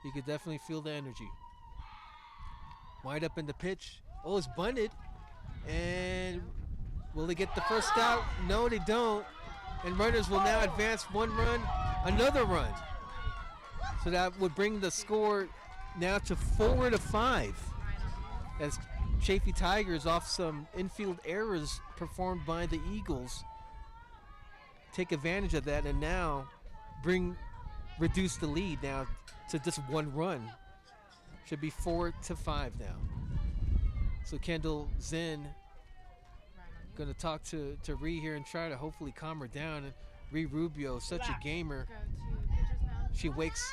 You could definitely feel the energy. Wind up in the pitch. Oh, it's bunted. And will they get the first out? No, they don't. And runners will now advance 1 run, another run. So that would bring the score now to 4-5. As Chaffey Tigers, off some infield errors performed by the Eagles, take advantage of that and now reduce the lead now to just 1 run. Should be 4-5 now. So Kendall Zinn going to talk to Ree here and try to hopefully calm her down. And Ree Rubio, such a gamer. Go to pitcher's mound. She wakes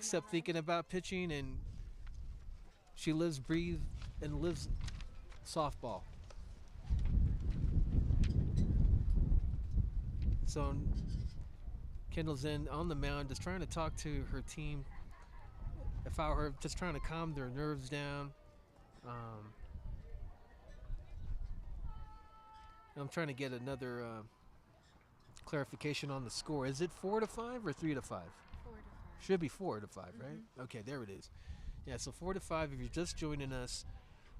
Awesome. up thinking about pitching, and she lives, breathes, and lives softball. So Kendall's in on the mound, just trying to talk to her team. If I were her, just trying to calm their nerves down. I'm trying to get another clarification on the score. Is it 4-5 or 3-5? 4 to 5. Should be 4-5, right? Okay, there it is. Yeah, so 4-5. If you're just joining us,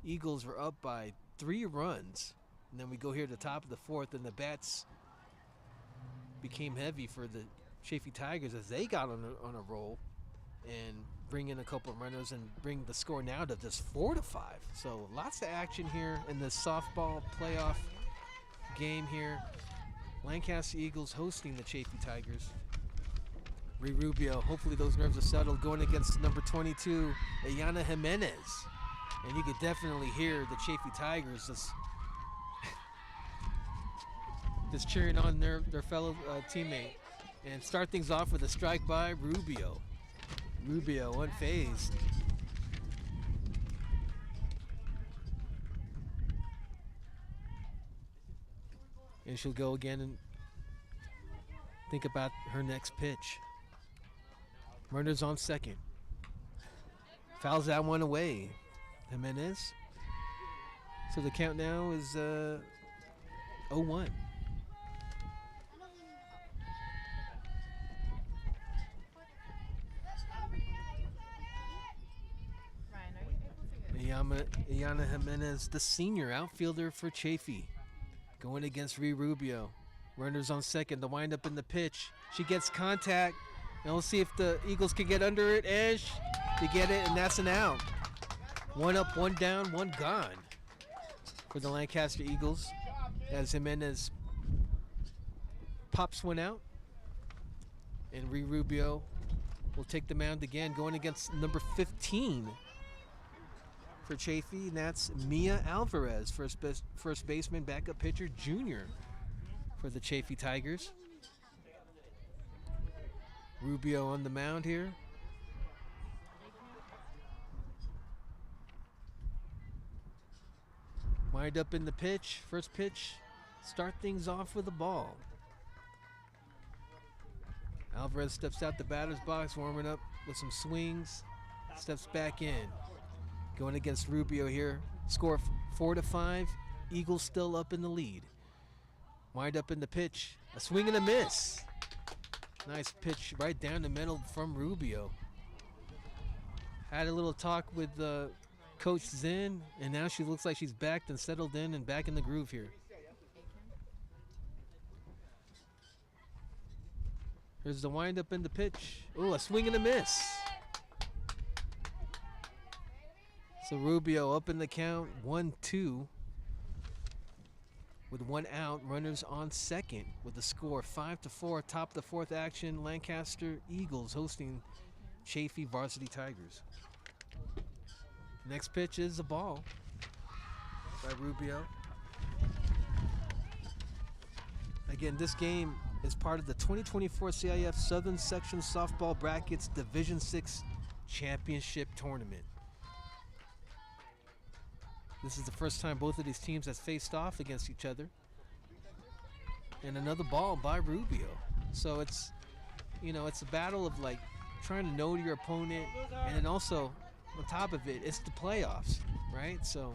Eagles were up by 3 runs, and then we go here to the top of the 4th, and the bats became heavy for the Chaffey Tigers as they got on a roll and bring in a couple of runners and bring the score now to just 4-5. So lots of action here in this softball playoff game here. Lancaster Eagles hosting the Chaffey Tigers. Ree Rubio, hopefully those nerves are settled, going against number 22, Ayana Jimenez. And you could definitely hear the Chaffey Tigers just cheering on their fellow teammate. And start things off with a strike by Rubio. Rubio unfazed. And she'll go again and think about her next pitch. Runners on second. Fouls that one away. Jimenez. So the count now is 0-1. Ryan, are you able to get Ayana Jimenez, the senior outfielder for Chaffey, going against Ree Rubio. Runners on second. The windup in the pitch. She gets contact. And we'll see if the Eagles can get under it. And they get it, and that's an out. 1 up, 1 down, 1 gone for the Lancaster Eagles as Jimenez pops one out. And Ree Rubio will take the mound again, going against number 15 for Chaffey, and that's Mia Alvarez, first baseman, backup pitcher, junior for the Chaffey Tigers. Rubio on the mound here. Wind up in the pitch. First pitch. Start things off with a ball. Alvarez steps out the batter's box, warming up with some swings. Steps back in. Going against Rubio here. Score 4-5. Eagles still up in the lead. Wind up in the pitch. A swing and a miss. Nice pitch right down the middle from Rubio. Had a little talk with Coach Zinn, and now she looks like she's backed and settled in and back in the groove here. Here's the windup in the pitch. Oh, a swing and a miss. So Rubio up in the count, 1-2. With 1 out, runners on second with the score 5-4. Top of the 4th action, Lancaster Eagles hosting Chaffey Varsity Tigers. Next pitch is a ball by Rubio. Again, this game is part of the 2024 CIF Southern Section Softball Brackets Division 6 Championship Tournament. This is the first time both of these teams have faced off against each other. And another ball by Rubio. So it's, it's a battle of like trying to know your opponent, and then also on top of it, it's the playoffs, right? So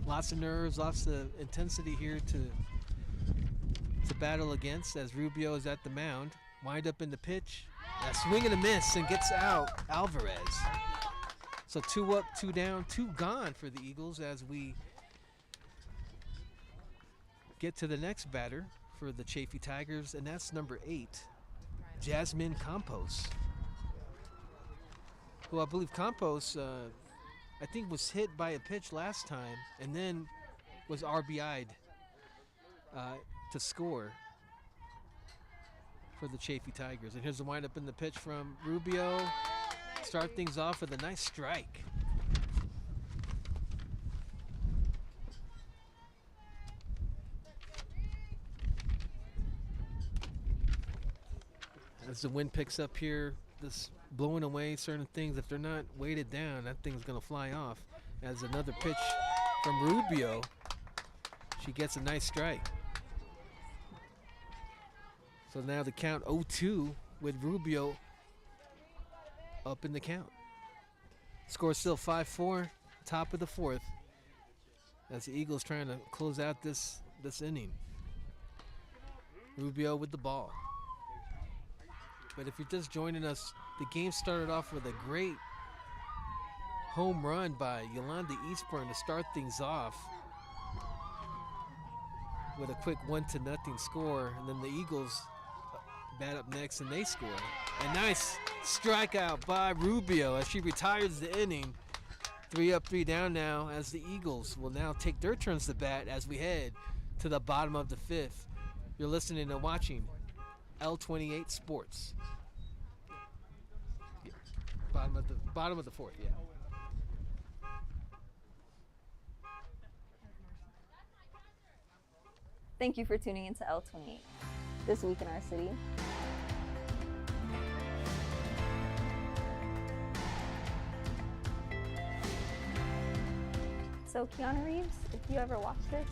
lots of nerves, lots of intensity here to battle against as Rubio is at the mound. Wind up in the pitch. A swing and a miss, and gets out Alvarez. So 2 up, 2 down, 2 gone for the Eagles as we get to the next batter for the Chaffey Tigers, and that's number 8, Jasmine Campos. Who I believe Campos, I think was hit by a pitch last time and then was RBI'd to score for the Chaffey Tigers. And here's the windup in the pitch from Rubio. Start things off with a nice strike. As the wind picks up here, this blowing away certain things. If they're not weighted down, that thing's going to fly off. As another pitch from Rubio, she gets a nice strike. So now the count 0-2 with Rubio up in the count. Score still 5-4, top of the fourth, as the Eagles trying to close out this inning. Rubio with the ball. But if you're just joining us, the game started off with a great home run by Yolanda Eastburn to start things off with a quick 1-0 score, and then the Eagles bat up next and they score. A nice strikeout by Rubio as she retires the inning. 3 up, 3 down now, as the Eagles will now take their turns to bat as we head to the bottom of the fifth. You're listening and watching L28 Sports. Yeah. Bottom of the fourth, yeah. Thank you for tuning into L28 this week in our city. So Keanu Reeves, if you ever watch this,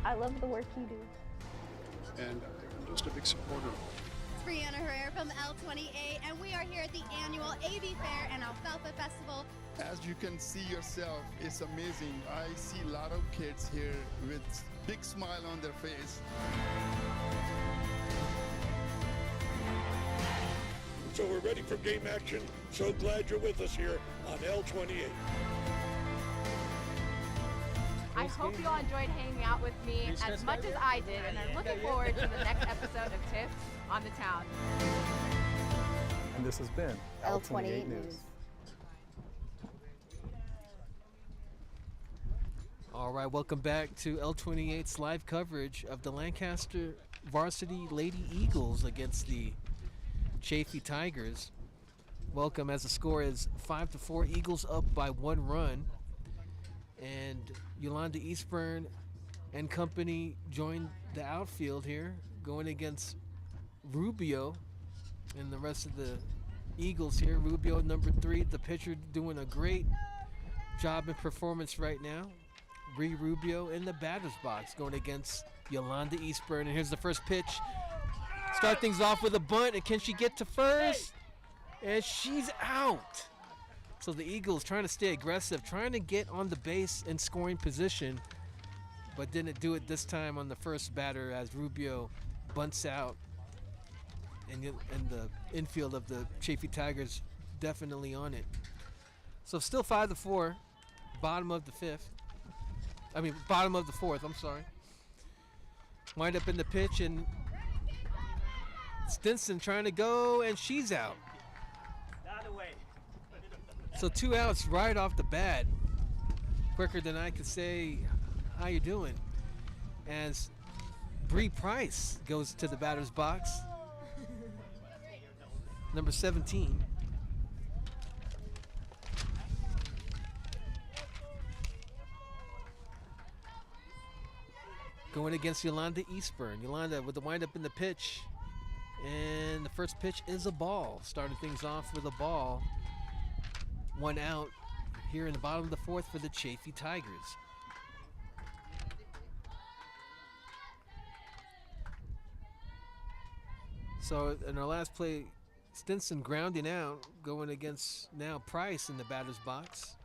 I love the work you do. And I'm just a big supporter. It's Brianna Herrera from L28, and we are here at the annual AV Fair and Alfalfa Festival. As you can see yourself, it's amazing. I see a lot of kids here with big smile on their face. So we're ready for game action. So glad you're with us here on L28. I hope you all enjoyed hanging out with me as much as I did, and are looking forward to the next episode of Tiff on the Town. And this has been L28 News. All right, welcome back to L28's live coverage of the Lancaster varsity Lady Eagles against the Chaffey Tigers. Welcome, as the score is 5-4, Eagles up by 1 run. And Yolanda Eastburn and company joined the outfield here, going against Rubio and the rest of the Eagles here. Rubio, number 3, the pitcher, doing a great job and performance right now. Rubio in the batter's box going against Yolanda Eastburn. And here's the first pitch. Start things off with a bunt, and can she get to first? And she's out. So the Eagles trying to stay aggressive, trying to get on the base in scoring position, but didn't do it this time on the first batter as Rubio bunts out. And the infield of the Chaffey Tigers definitely on it. So still 5-4, bottom of the fourth, I'm sorry. Wind up in the pitch, and Stinson trying to go, and she's out. So 2 outs right off the bat, quicker than I could say how you doing, as Bree Price goes to the batter's box, number 17. Going against Yolanda Eastburn. Yolanda with the windup in the pitch, and the first pitch is a ball. Starting things off with a ball. 1 out here in the bottom of the fourth for the Chaffey Tigers. So in our last play, Stinson grounding out, going against now Price in the batter's box.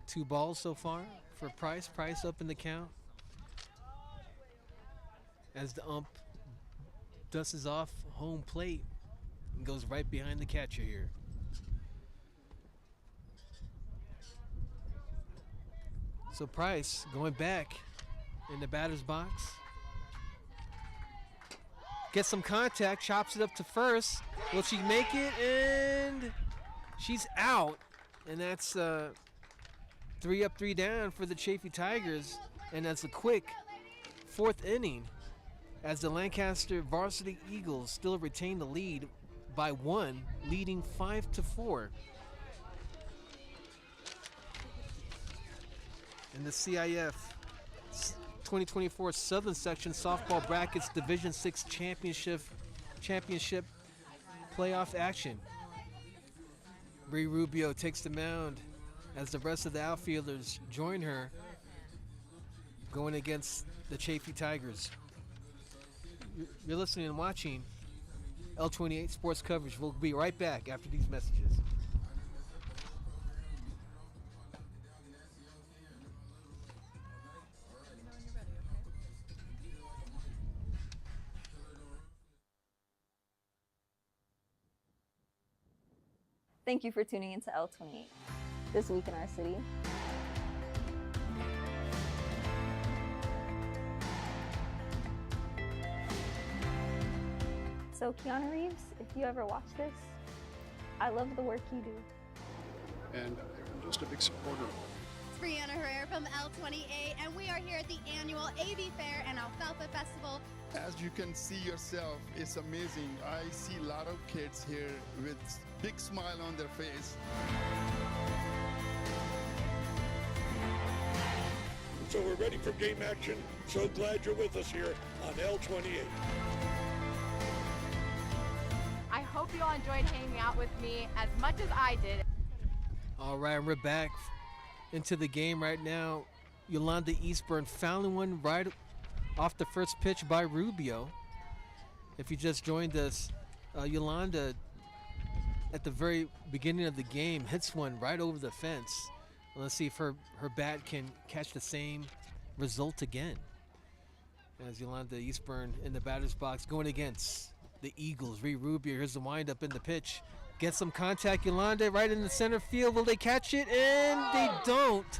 Two balls so far for Price. Price up in the count, as the ump dusts off home plate and goes right behind the catcher here. So Price going back in the batter's box. Gets some contact, chops it up to first. Will she make it? And she's out. And that's 3 up, 3 down for the Chaffey Tigers. And that's a quick 4th inning, as the Lancaster varsity Eagles still retain the lead by 1, leading 5-4. in the CIF 2024 Southern Section Softball Brackets Division 6 Championship playoff action. Bree Rubio takes the mound as the rest of the outfielders join her going against the Chaffey Tigers. You're listening and watching L28 Sports coverage. We'll be right back after these messages. Thank you for tuning into L28 this week in our city. So Keanu Reeves, if you ever watch this, I love the work you do. And I'm just a big supporter of it. It's Brianna Herrera from L28, and we are here at the annual AV Fair and Alfalfa Festival. As you can see yourself, it's amazing. I see a lot of kids here with big smile on their face. So we're ready for game action. So glad you're with us here on L28. I hope you all enjoyed hanging out with me as much as I did. All right, we're back into the game right now. Yolanda Eastburn fouling one right off the first pitch by Rubio. If you just joined us, Yolanda at the very beginning of the game hits one right over the fence. Let's see if her bat can catch the same result again. As Yolanda Eastburn in the batter's box going against the Eagles. Rubio, here's the windup in the pitch. Get some contact, Yolanda right in the center field. Will they catch it? And they don't.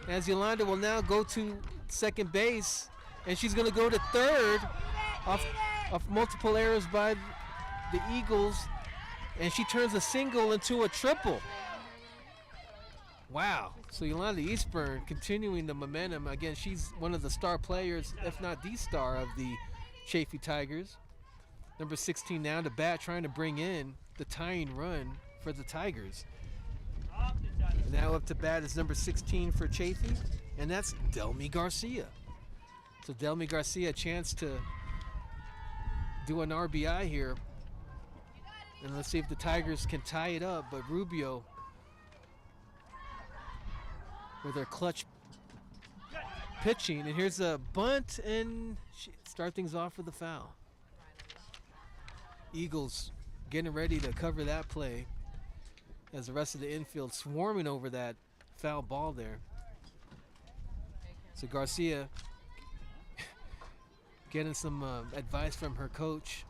As Yolanda will now go to second base, and she's going to go to third off multiple errors by the Eagles, and she turns a single into a triple. Wow. So Yolanda Eastburn continuing the momentum. Again, she's one of the star players, if not the star, of the Chaffey Tigers. Number 16 now to bat, trying to bring in the tying run for the Tigers. Now up to bat is number 16 for Chaffey, and that's Delmy Garcia. So Delmy Garcia, a chance to do an RBI here. And let's see if the Tigers can tie it up. But Rubio with her clutch pitching. And here's a bunt, and start things off with a foul. Eagles getting ready to cover that play as the rest of the infield swarming over that foul ball there. So Garcia getting some advice from her coach,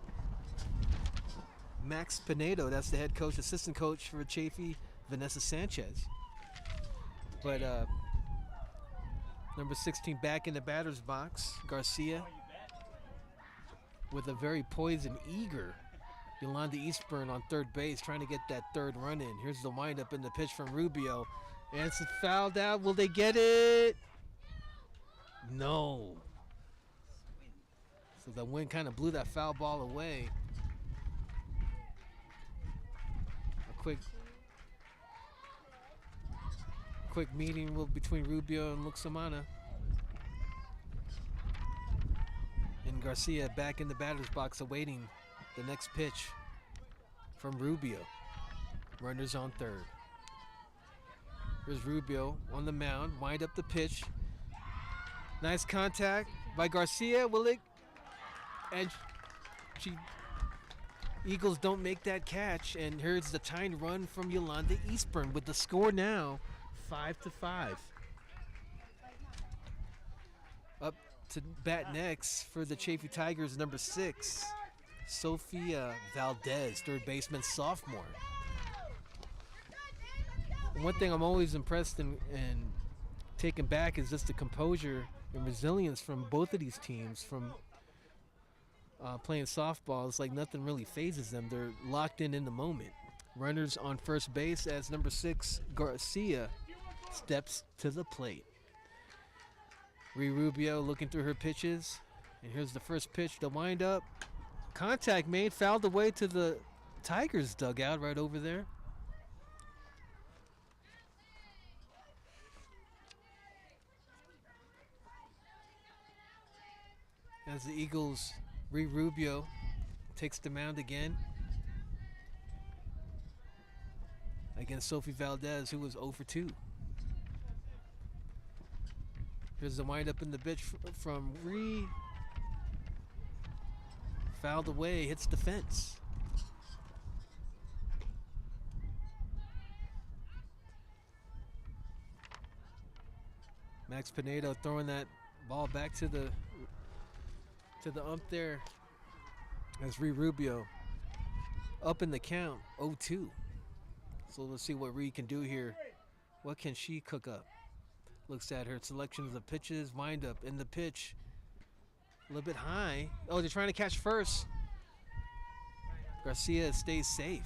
Max Pinedo. That's the head coach, assistant coach for Chaffey, Vanessa Sanchez. But number 16 back in the batter's box, Garcia with a very poised and eager Yolanda Eastburn on third base, trying to get that third run in. Here's the windup in the pitch from Rubio, and it's fouled out. Will they get it? No. So the wind kind of blew that foul ball away. A quick meeting between Rubio and Luxamana. And Garcia back in the batter's box awaiting the next pitch from Rubio. Runners on third. Here's Rubio on the mound. Wind up the pitch. Nice contact by Garcia. Will it? And Eagles don't make that catch. And here's the tying run from Yolanda Eastburn with the score now 5-5. Up to bat next for the Chaffey Tigers, number 6, Sophia Valdez, third baseman, sophomore. And one thing I'm always impressed and taken back is just the composure and resilience from both of these teams from playing softball. It's like nothing really phases them. They're locked in the moment. Runners on first base as number 6, Garcia, steps to the plate. Rubio looking through her pitches. And here's the first pitch, the windup. Contact made, fouled away to the Tigers dugout right over there. as the Eagles, Rubio takes the mound again against Sophie Valdez, who was 0 for 2. Here's the windup in the pitch from Ree. Fouled away, hits the fence. Max Pinedo throwing that ball back to the ump there as Rubio up in the count, 0-2. So let's see what Ree can do here. What can she cook up? Looks at her selections of pitches, wind up in the pitch. A little bit high. Oh, they're trying to catch first. Garcia stays safe.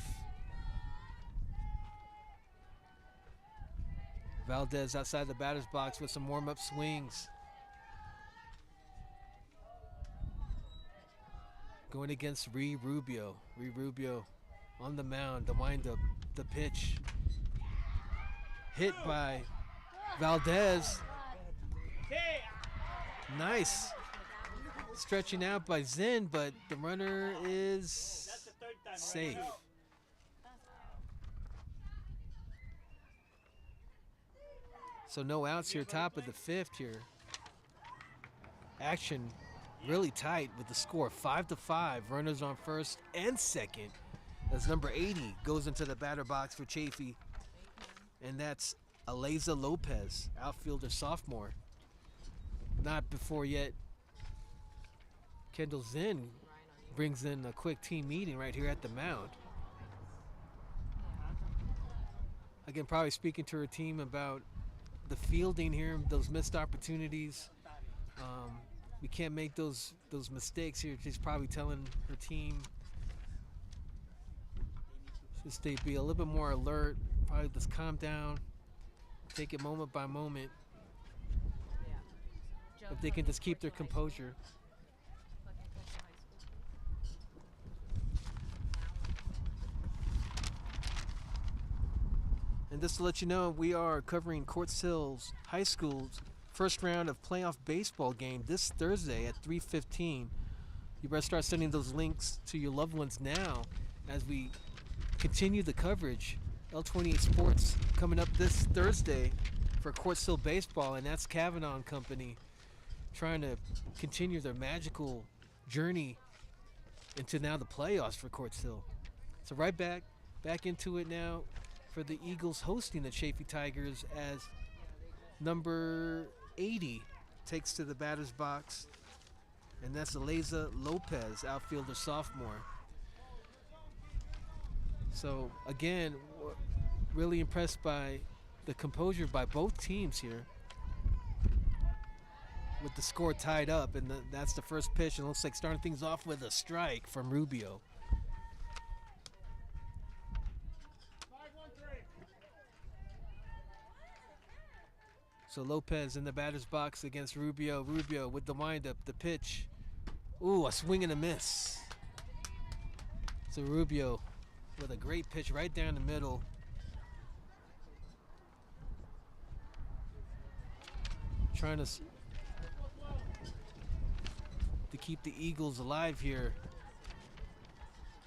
Valdez outside the batter's box with some warm-up swings. Going against Rubio. Rubio on the mound, the windup, the pitch. Hit by Valdez. Nice. Stretching out by Zinn, but the runner is safe. So no outs here, top of the 5th here. Action really tight with the score 5-5. Runners on first and second as number 80 goes into the batter box for Chaffey. And that's Aleza Lopez, outfielder sophomore. Not before yet. Kendall Zinn brings in a quick team meeting right here at the mound. Again, probably speaking to her team about the fielding here, those missed opportunities. We can't make those mistakes here. She's probably telling her team just to be a little bit more alert, probably just calm down, take it moment by moment. If they can just keep their composure. And just to let you know, we are covering Quartz Hills High School's first round of playoff baseball game this Thursday at 3:15. You better start sending those links to your loved ones now as we continue the coverage. L28 Sports coming up this Thursday for Quartz Hill Baseball, and that's Kavanaugh and Company trying to continue their magical journey into now the playoffs for Quartz Hill. So right back into it now for the Eagles hosting the Chaffey Tigers as number 80 takes to the batter's box, and that's Aleza Lopez, outfielder sophomore. So again, really impressed by the composure by both teams here with the score tied up, and that's the first pitch, and it looks like starting things off with a strike from Rubio. So Lopez in the batter's box against Rubio. Rubio with the windup, the pitch. Ooh, a swing and a miss. So Rubio with a great pitch right down the middle. Trying to keep the Eagles alive here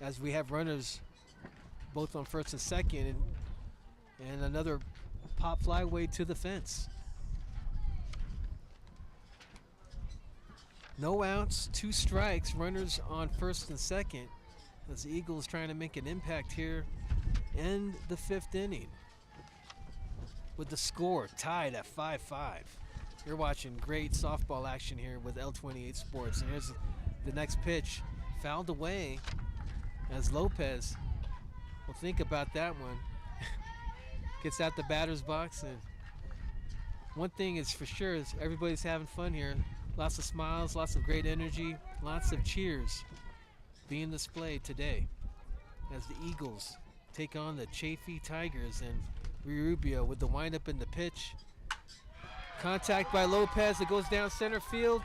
as we have runners both on first and second, and another pop fly way to the fence. No outs, 2 strikes, runners on first and second as the Eagles trying to make an impact here in the 5th inning with the score tied at 5-5. You're watching great softball action here with L28 Sports, and here's the next pitch, fouled away as Lopez will think about that one. Gets out the batter's box, and one thing is for sure is everybody's having fun here. Lots of smiles, lots of great energy, lots of cheers being displayed today as the Eagles take on the Chaffey Tigers, and Rubio with the windup in the pitch. Contact by Lopez, it goes down center field,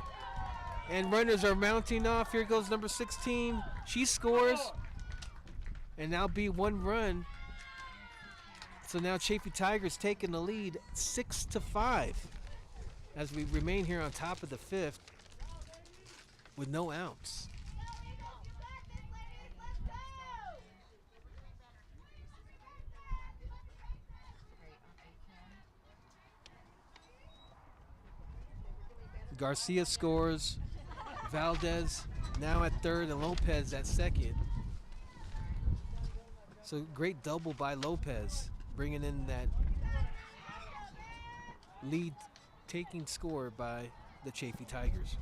and runners are mounting off. Here goes number 16. She scores, and now be 1 run. So now Chaffey Tigers taking the lead 6-5 as we remain here on top of the 5th. with no outs. Garcia scores. Valdez now at third and Lopez at second. So great double by Lopez, bringing in that lead taking score by the Chaffey Tigers.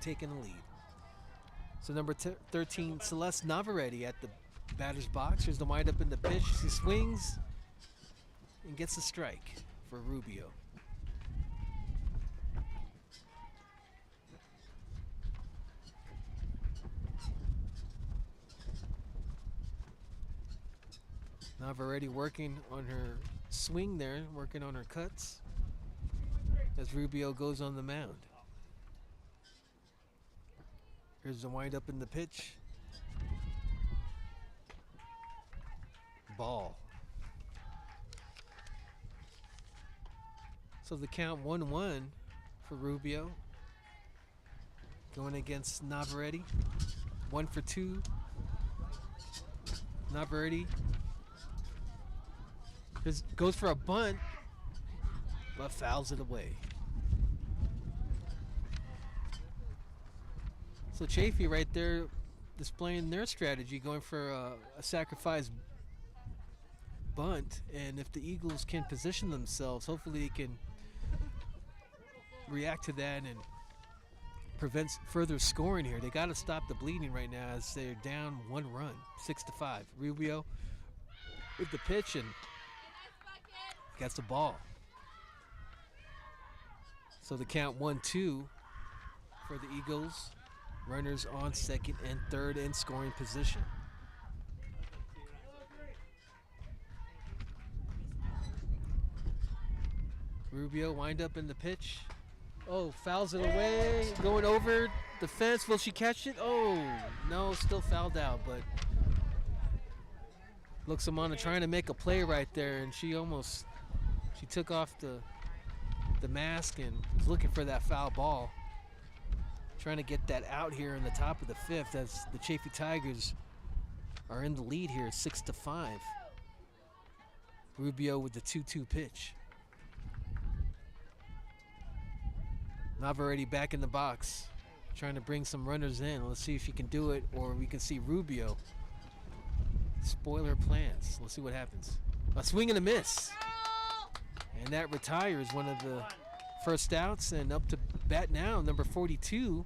Taking the lead. So number 13, Celeste Navarrete at the batter's box. Here's the windup in the pitch. She swings and gets a strike for Rubio. Navarrete working on her swing there, working on her cuts as Rubio goes on the mound. Here's the windup in the pitch. Ball. So the count 1-1 for Rubio. Going against Navarrete. 1 for 2. Navarrete goes for a bunt, but fouls it away. So Chaffey right there displaying their strategy, going for a sacrifice bunt, and if the Eagles can position themselves, hopefully they can react to that and prevent further scoring here. They got to stop the bleeding right now as they're down 1 run, 6-5. Rubio with the pitch and gets the ball. So the count 1-2 for the Eagles. Runners on second and third in scoring position. Rubio wind up in the pitch. Oh, fouls it away. Going over the fence. Will she catch it? Oh, no, still fouled out, but looks Amanda trying to make a play right there, and she took off the mask and was looking for that foul ball. Trying to get that out here in the top of the 5th as the Chaffey Tigers are in the lead here, 6-5. Rubio with the 2-2 pitch. Navarrete back in the box, trying to bring some runners in. Let's see if she can do it, or we can see Rubio spoil her plans. Let's see what happens. A swing and a miss. And that retires one of the first outs, and up to bat now, number 42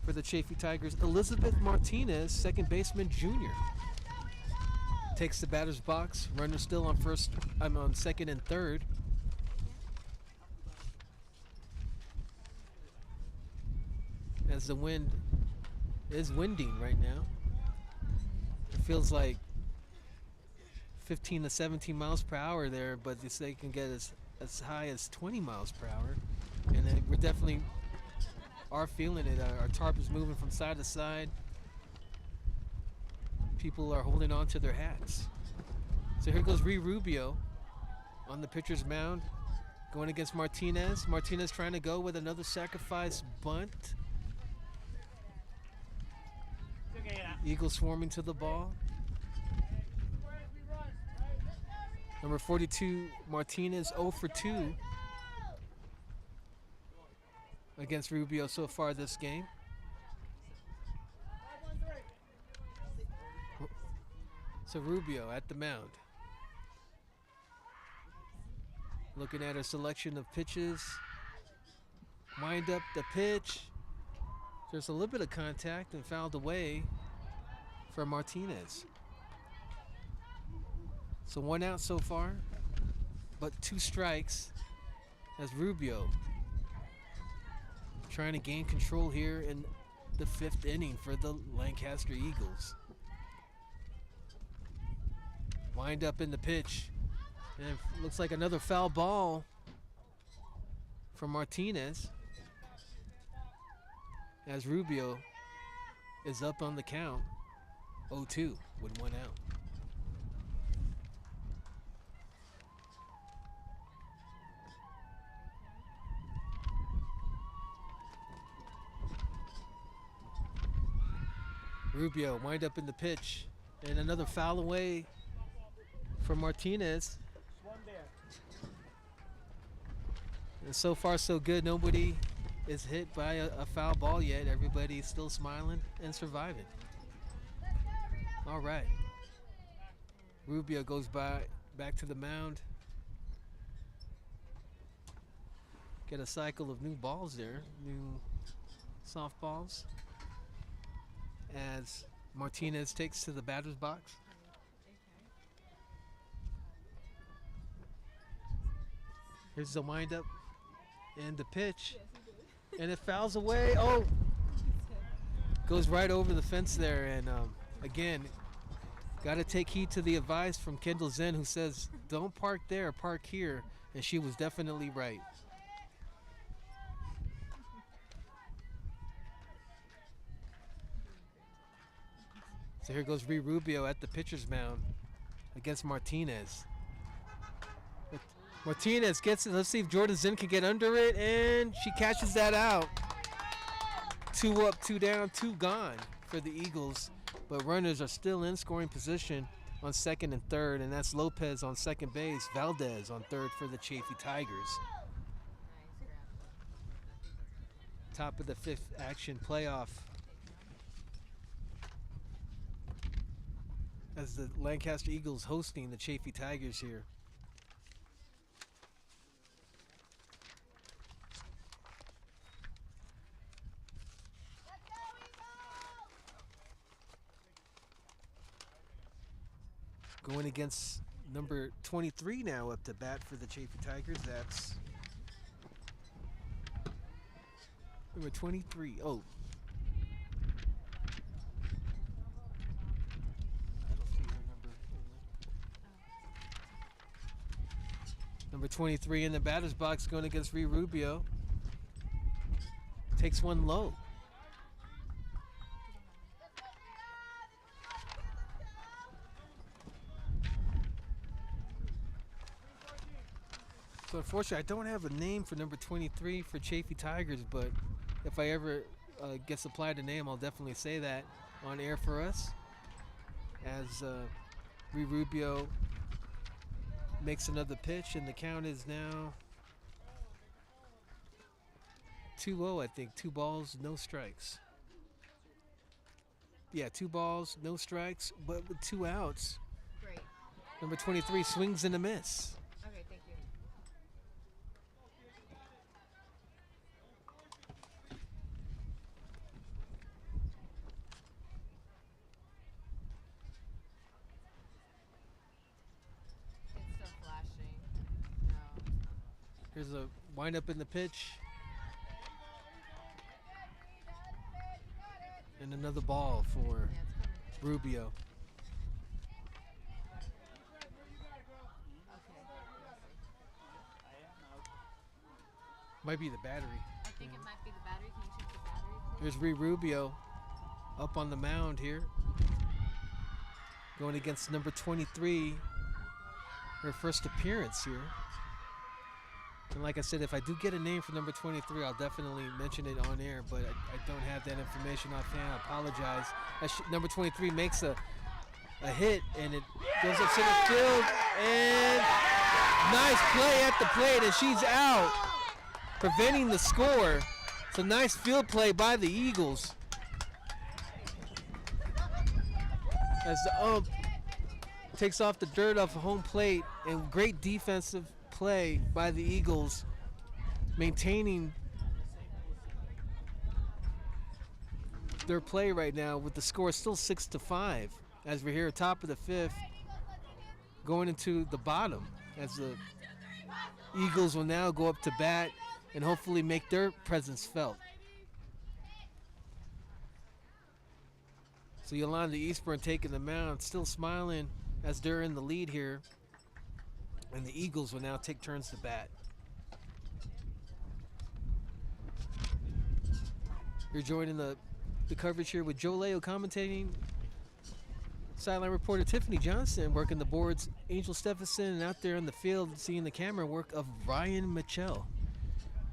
for the Chaffey Tigers, Elizabeth Martinez, second baseman junior. Takes the batter's box. Runner still on second and third. As the wind is winding right now. It feels like 15 to 17 miles per hour there, but they can get as high as 20 miles per hour. And we definitely are feeling it. Our tarp is moving from side to side. People are holding on to their hats. So here goes Rubio on the pitcher's mound, going against Martinez. Martinez trying to go with another sacrifice bunt. Eagles swarming to the ball. Number 42, Martinez, 0 for 2 against Rubio so far this game. So Rubio at the mound. Looking at her selection of pitches. Wind up the pitch. There's a little bit of contact and fouled away for Martinez. So 1 out so far, but 2 strikes as Rubio trying to gain control here in the 5th inning for the Lancaster Eagles. Wind up in the pitch, and it looks like another foul ball for Martinez as Rubio is up on the count, 0-2 with 1 out. Rubio wind up in the pitch, and another foul away for Martinez. And so far so good. Nobody is hit by a foul ball yet. Everybody's still smiling and surviving. All right. Rubio goes back to the mound. Get a cycle of new balls there, new softballs, as Martinez takes to the batter's box. Here's the windup and the pitch, and it fouls away. Oh, goes right over the fence there, and again, got to take heed to the advice from Kendall Zen, who says, don't park there, park here, and she was definitely right. So here goes Rubio at the pitcher's mound against Martinez. Martinez gets it. Let's see if Jordan Zinn can get under it, and she catches that out. 2 up, 2 down, 2 gone for the Eagles, but runners are still in scoring position on second and third, and that's Lopez on second base, Valdez on third for the Chaffey Tigers. Top of the 5th action playoff as the Lancaster Eagles hosting the Chaffey Tigers here. Going against number 23 now up to bat for the Chaffey Tigers. That's number 23. Oh. I don't see her number. Number 23 in the batter's box going against Rubio. Takes one low. So unfortunately, I don't have a name for number 23 for Chaffey Tigers, but if I ever get supplied a name, I'll definitely say that on air for us. As Rubio makes another pitch, and the count is now 2-0, I think. 2 balls, no strikes. Yeah, 2 balls, no strikes, but with 2 outs. Great. Number 23 swings and a miss. Okay, thank you. It's still flashing. No. Here's a windup in the pitch. And another ball for Yeah, it's coming. Rubio. Okay. Might be the battery. I think it might be the battery. Can you check the battery, please? Here's Rubio up on the mound here. Going against number 23. Her first appearance here. And like I said, if I do get a name for number 23, I'll definitely mention it on air, but I don't have that information offhand. I apologize. Number 23 makes a hit, and it goes up center field, and nice play at the plate, and she's out, preventing the score. It's a nice field play by the Eagles. As the ump takes off the dirt off of home plate, and great defensive play by the Eagles, maintaining their play right now with the score still 6-5 as we're here top of the 5th, going into the bottom, as the Eagles will now go up to bat and hopefully make their presence felt. So Yolanda Eastburn taking the mound, still smiling as they're in the lead here. And the Eagles will now take turns to bat. You're joining the coverage here with Joe Leo commentating. Sideline reporter Tiffany Johnson working the boards. Angel Stephenson, and out there on the field seeing the camera work of Ryan Mitchell.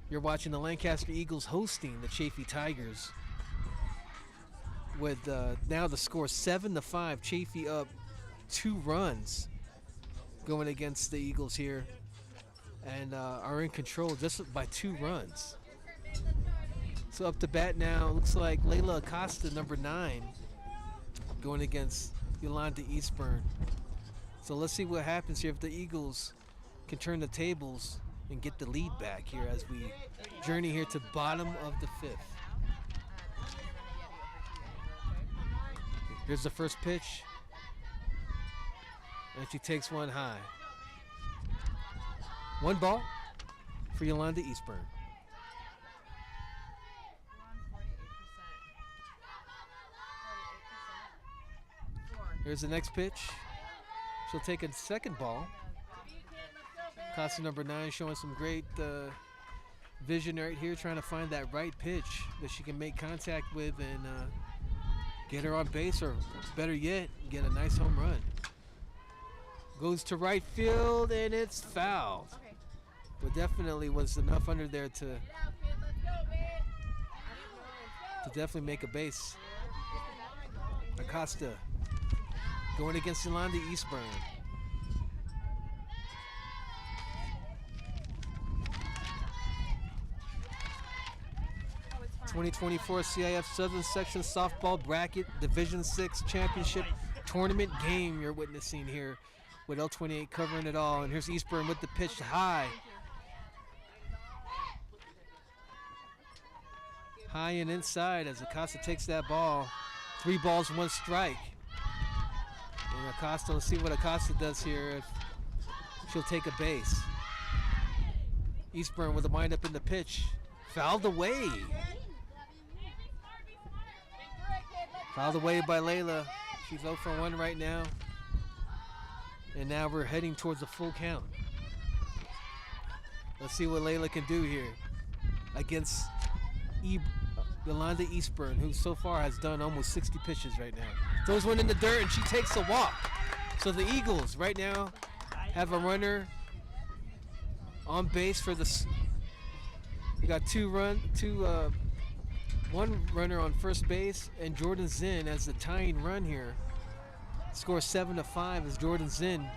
You're watching the Lancaster Eagles hosting the Chaffey Tigers. with now the score 7-5. Chaffey up 2 runs going against the Eagles here, and are in control just by 2 runs. So up to bat now, looks like Layla Acosta, number 9, going against Yolanda Eastburn. So let's see what happens here if the Eagles can turn the tables and get the lead back here as we journey here to bottom of the 5th. Here's the first pitch, and she takes one high. 1 ball for Yolanda Eastburn. Here's the next pitch. She'll take a second ball. Acosta, number 9, showing some great vision right here, trying to find that right pitch that she can make contact with and get her on base, or better yet, get a nice home run. Goes to right field, and it's fouled. But definitely was enough under there to definitely make a base. Acosta going against Yolanda Eastburn. '24 CIF Southern Section Softball Bracket Division 6 Championship Tournament game you're witnessing here, with L28 covering it all. And here's Eastburn with the pitch high. High and inside as Acosta takes that ball. 3 balls, 1 strike. And Acosta, let's see what Acosta does here. If she'll take a base. Eastburn with a wind up in the pitch. Fouled away. Fouled away by Layla. She's 0 for 1 right now. And now we're heading towards a full count. Let's see what Layla can do here against Yolanda Eastburn, who so far has done almost 60 pitches right now. Throws one in the dirt, and she takes a walk. So the Eagles right now have a runner on base for the. We got 1 runner on first base, and Jordan Zinn as the tying run here. Score 7-5 as Jordan Zinn,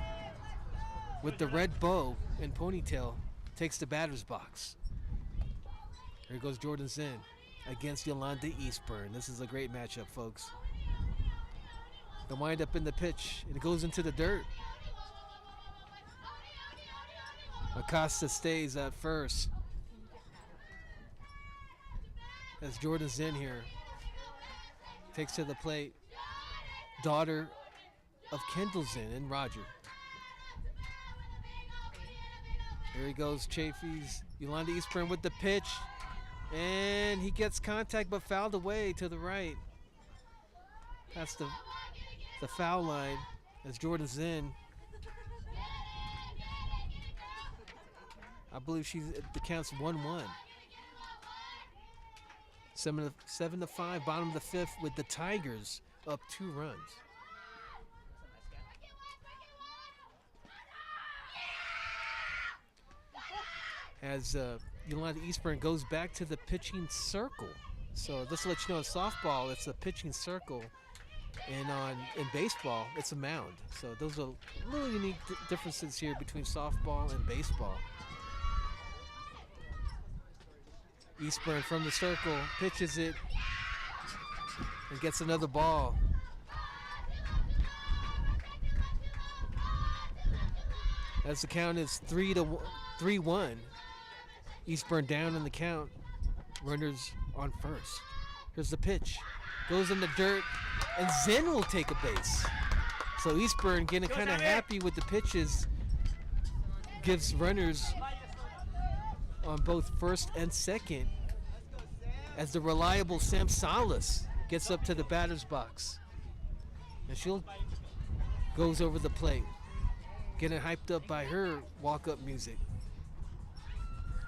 with the red bow and ponytail, takes the batter's box. Here goes Jordan Zinn against Yolanda Eastburn. This is a great matchup, folks. The wind up in the pitch, and it goes into the dirt. Acosta stays at first as Jordan Zinn here takes to the plate. Daughter of Kendall Zinn and Roger. Here he goes, Chaffey's Yolanda Eastburn with the pitch. And he gets contact but fouled away to the right. That's the foul line as Jordan Zinn. I believe the count's 1-1. 7-5, bottom of the 5th, with the Tigers up 2 runs. As Yolanda Eastburn goes back to the pitching circle. So this will let you know in softball it's a pitching circle, and in baseball it's a mound. So those are little unique differences here between softball and baseball. Eastburn from the circle pitches it and gets another ball. As the count is 3-1. Eastburn down in the count. Runners on first. Here's the pitch. Goes in the dirt, and Zinn will take a base. So Eastburn getting kind of happy with the pitches. Gives runners on both first and second as the reliable Sam Salas gets up to the batter's box. And she'll goes over the plate, getting hyped up by her walk-up music.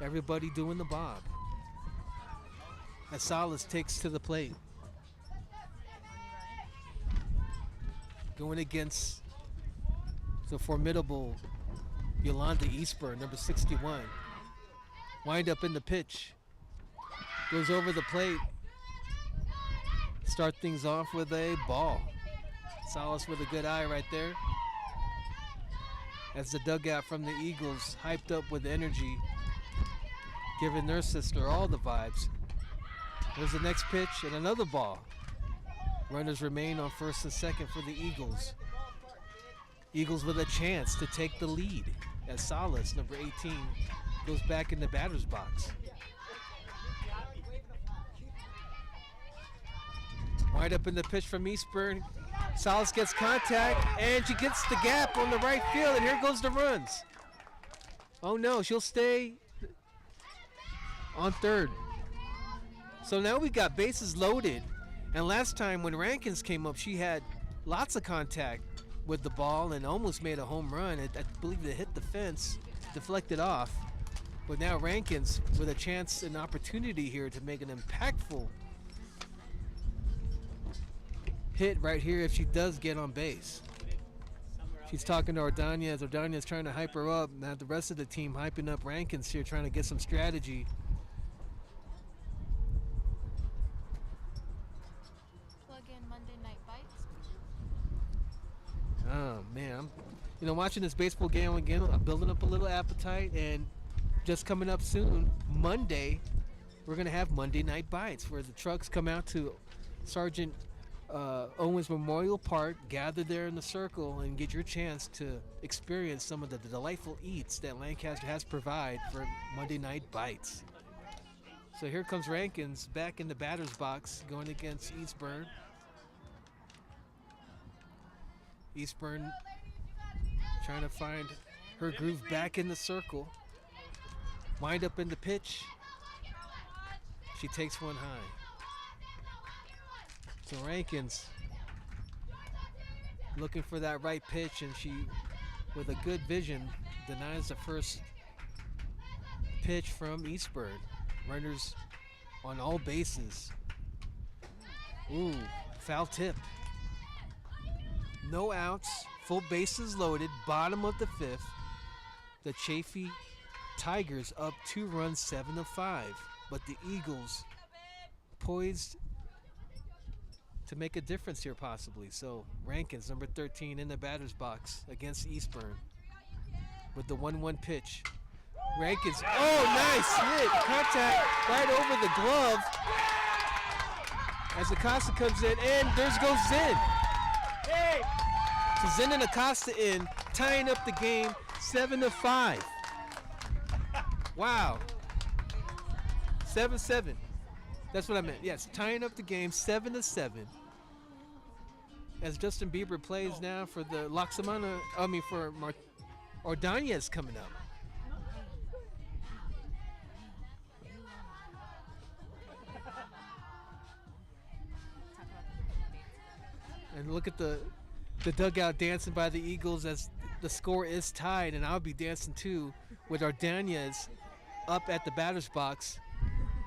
Everybody doing the bob as Salas takes to the plate. Going against the formidable Yolanda Eastburn, number 61. Wind up in the pitch. Goes over the plate. start things off with a ball. Salas with a good eye right there. As the dugout from the Eagles hyped up with energy, giving their sister all the vibes. There's the next pitch and another ball. Runners remain on first and second for the Eagles. Eagles with a chance to take the lead as Salas, number 18, goes back in the batter's box. Wind up in the pitch from Eastburn. Salas gets contact, and she gets the gap on the right field, and here goes the runs. Oh no, she'll stay on third. So now we got bases loaded, and last time when Rankins came up, she had lots of contact with the ball and almost made a home run. I believe it hit the fence, deflected off. But now Rankins with a chance and opportunity here to make an impactful hit right here if she does get on base. She's talking to Ordonez. Ordonez trying to hype her up. Now the rest of the team hyping up Rankins here, trying to get some strategy. Plug in Monday Night Bites. Oh man, I'm watching this baseball game again. I'm building up a little appetite, and just coming up soon, Monday, we're gonna have Monday Night Bites, where the trucks come out to Sergeant Owens Memorial Park, gather there in the circle, and get your chance to experience some of the delightful eats that Lancaster has provided for Monday Night Bites. So here comes Rankins back in the batter's box, going against Eastburn. Eastburn trying to find her groove back in the circle. Wind up in the pitch. She takes one high. So Rankins looking for that right pitch, and she, with a good vision, denies the first pitch from Eastburn. Runners on all bases. Ooh, foul tip. No outs, full bases loaded, bottom of the fifth. The Chaffey Tigers up 2 runs, 7-5. But the Eagles poised to make a difference here possibly. So Rankins, number 13, in the batter's box against Eastburn with the 1-1 pitch. Rankins, oh, nice hit, contact right over the glove as Acosta comes in, and there goes Zinn. So Zinn and Acosta in, tying up the game 7-5. Wow. 7-7. That's what I meant. Yes, tying up the game 7-7. As Justin Bieber plays now for the for Ordonez coming up. And look at the dugout dancing by the Eagles as the score is tied, and I'll be dancing too with Ordonez up at the batter's box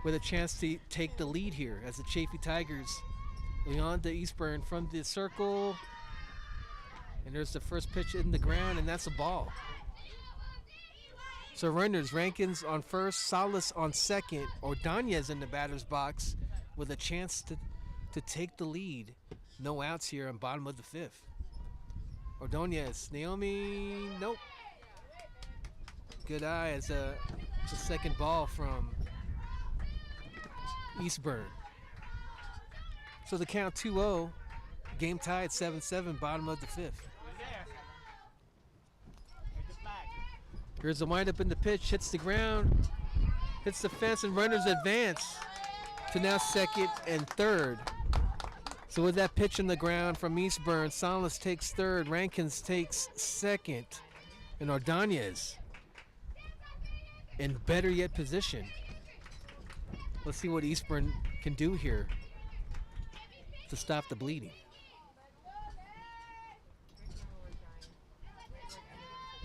with a chance to take the lead here as the Chaffey Tigers beyond the Eastburn from the circle. And there's the first pitch in the ground, and that's a ball. So runners, Rankins on first, Salas on second, Ordonez in the batter's box with a chance to take the lead. No outs here on bottom of the fifth. Ordonez, Naomi, nope. Good eye as a second ball from Eastburn. So the count 2-0, game tied 7-7, bottom of the fifth. Here's the windup in the pitch, hits the ground, hits the fence, and runners advance to now second and third. So with that pitch in the ground from Eastburn, Salas takes third, Rankins takes second, and Ordonez in better yet position. Let's see what Eastburn can do here to stop the bleeding.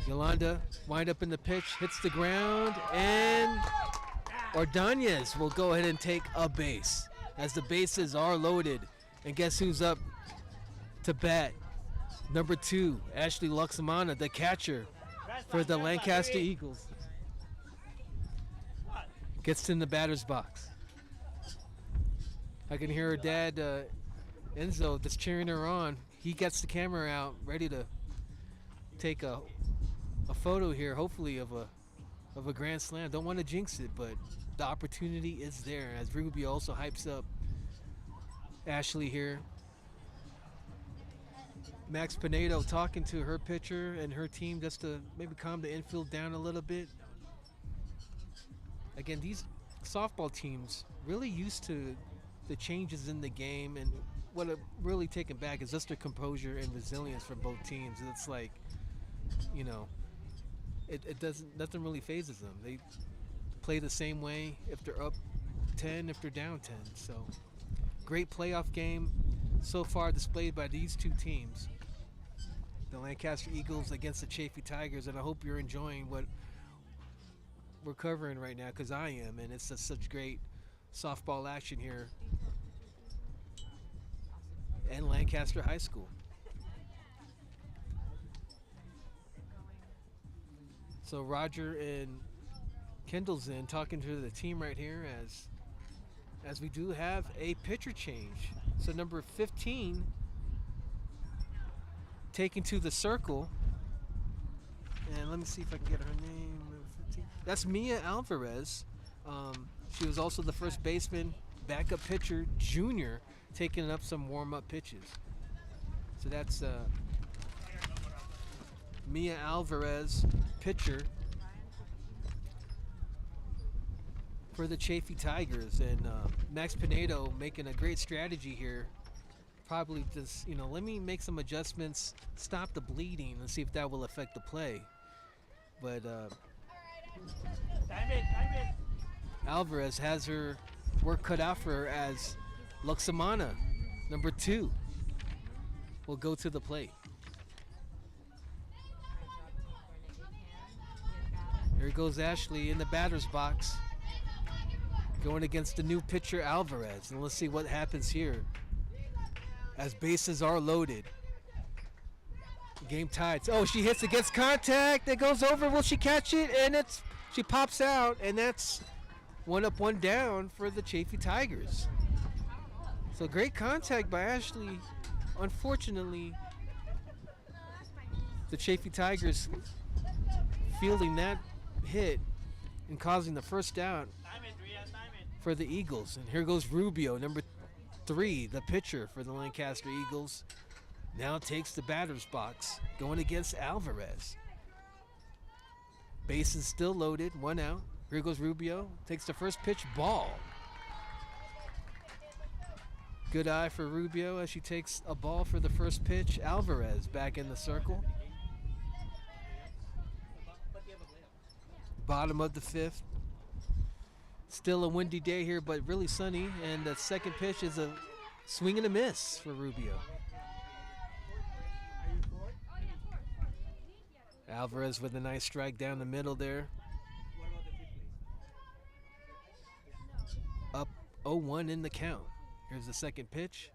Yolanda wind up in the pitch, hits the ground, and Ordonez will go ahead and take a base as the bases are loaded. And guess who's up to bat? Number 2, Ashley Luxamana, the catcher for the Lancaster Eagles. Gets in the batter's box. I can hear her dad Enzo just cheering her on. He gets the camera out, ready to take a photo here, hopefully of a grand slam. Don't want to jinx it, but the opportunity is there as Rubio also hypes up Ashley here. Max Pinedo talking to her pitcher and her team just to maybe calm the infield down a little bit. Again, these softball teams really used to the changes in the game, and what I'm really taken back is just their composure and resilience from both teams. It's like, you know, it doesn't, nothing really phases them. They play the same way if they're up 10, if they're down 10. So great playoff game so far displayed by these two teams, the Lancaster Eagles against the Chaffey Tigers, and I hope you're enjoying what we're covering right now, because I am, and it's just such great softball action here in Lancaster High School. So Roger and Kendall's in talking to the team right here as we do have a pitcher change. So number 15 taken to the circle, and let me see if I can get her name. Number 15. That's Mia Alvarez. She was also the first baseman, backup pitcher, junior, taking up some warm-up pitches. So that's Mia Alvarez, pitcher for the Chaffey Tigers, and Max Pinedo making a great strategy here. Probably just, you know, let me make some adjustments, stop the bleeding, and see if that will affect the play. But Alvarez has her work cut out for her as Luxamana, number 2, will go to the plate. Here goes Ashley in the batter's box, going against the new pitcher Alvarez. And let's see what happens here as bases are loaded. Game tied. Oh, she hits against contact. It goes over. Will she catch it? And she pops out, and that's 1 up, 1 down for the Chaffey Tigers. So great contact by Ashley. Unfortunately, the Chaffey Tigers fielding that hit and causing the first out for the Eagles. And here goes Rubio, number 3, the pitcher for the Lancaster Eagles. Now takes the batter's box, going against Alvarez. Bases still loaded, 1 out. Here goes Rubio, takes the first pitch, ball. Good eye for Rubio as she takes a ball for the first pitch. Alvarez back in the circle. Bottom of the 5th. Still a windy day here, but really sunny. And the second pitch is a swing and a miss for Rubio. Alvarez with a nice strike down the middle there. Up 0-1 in the count. Here's the second pitch.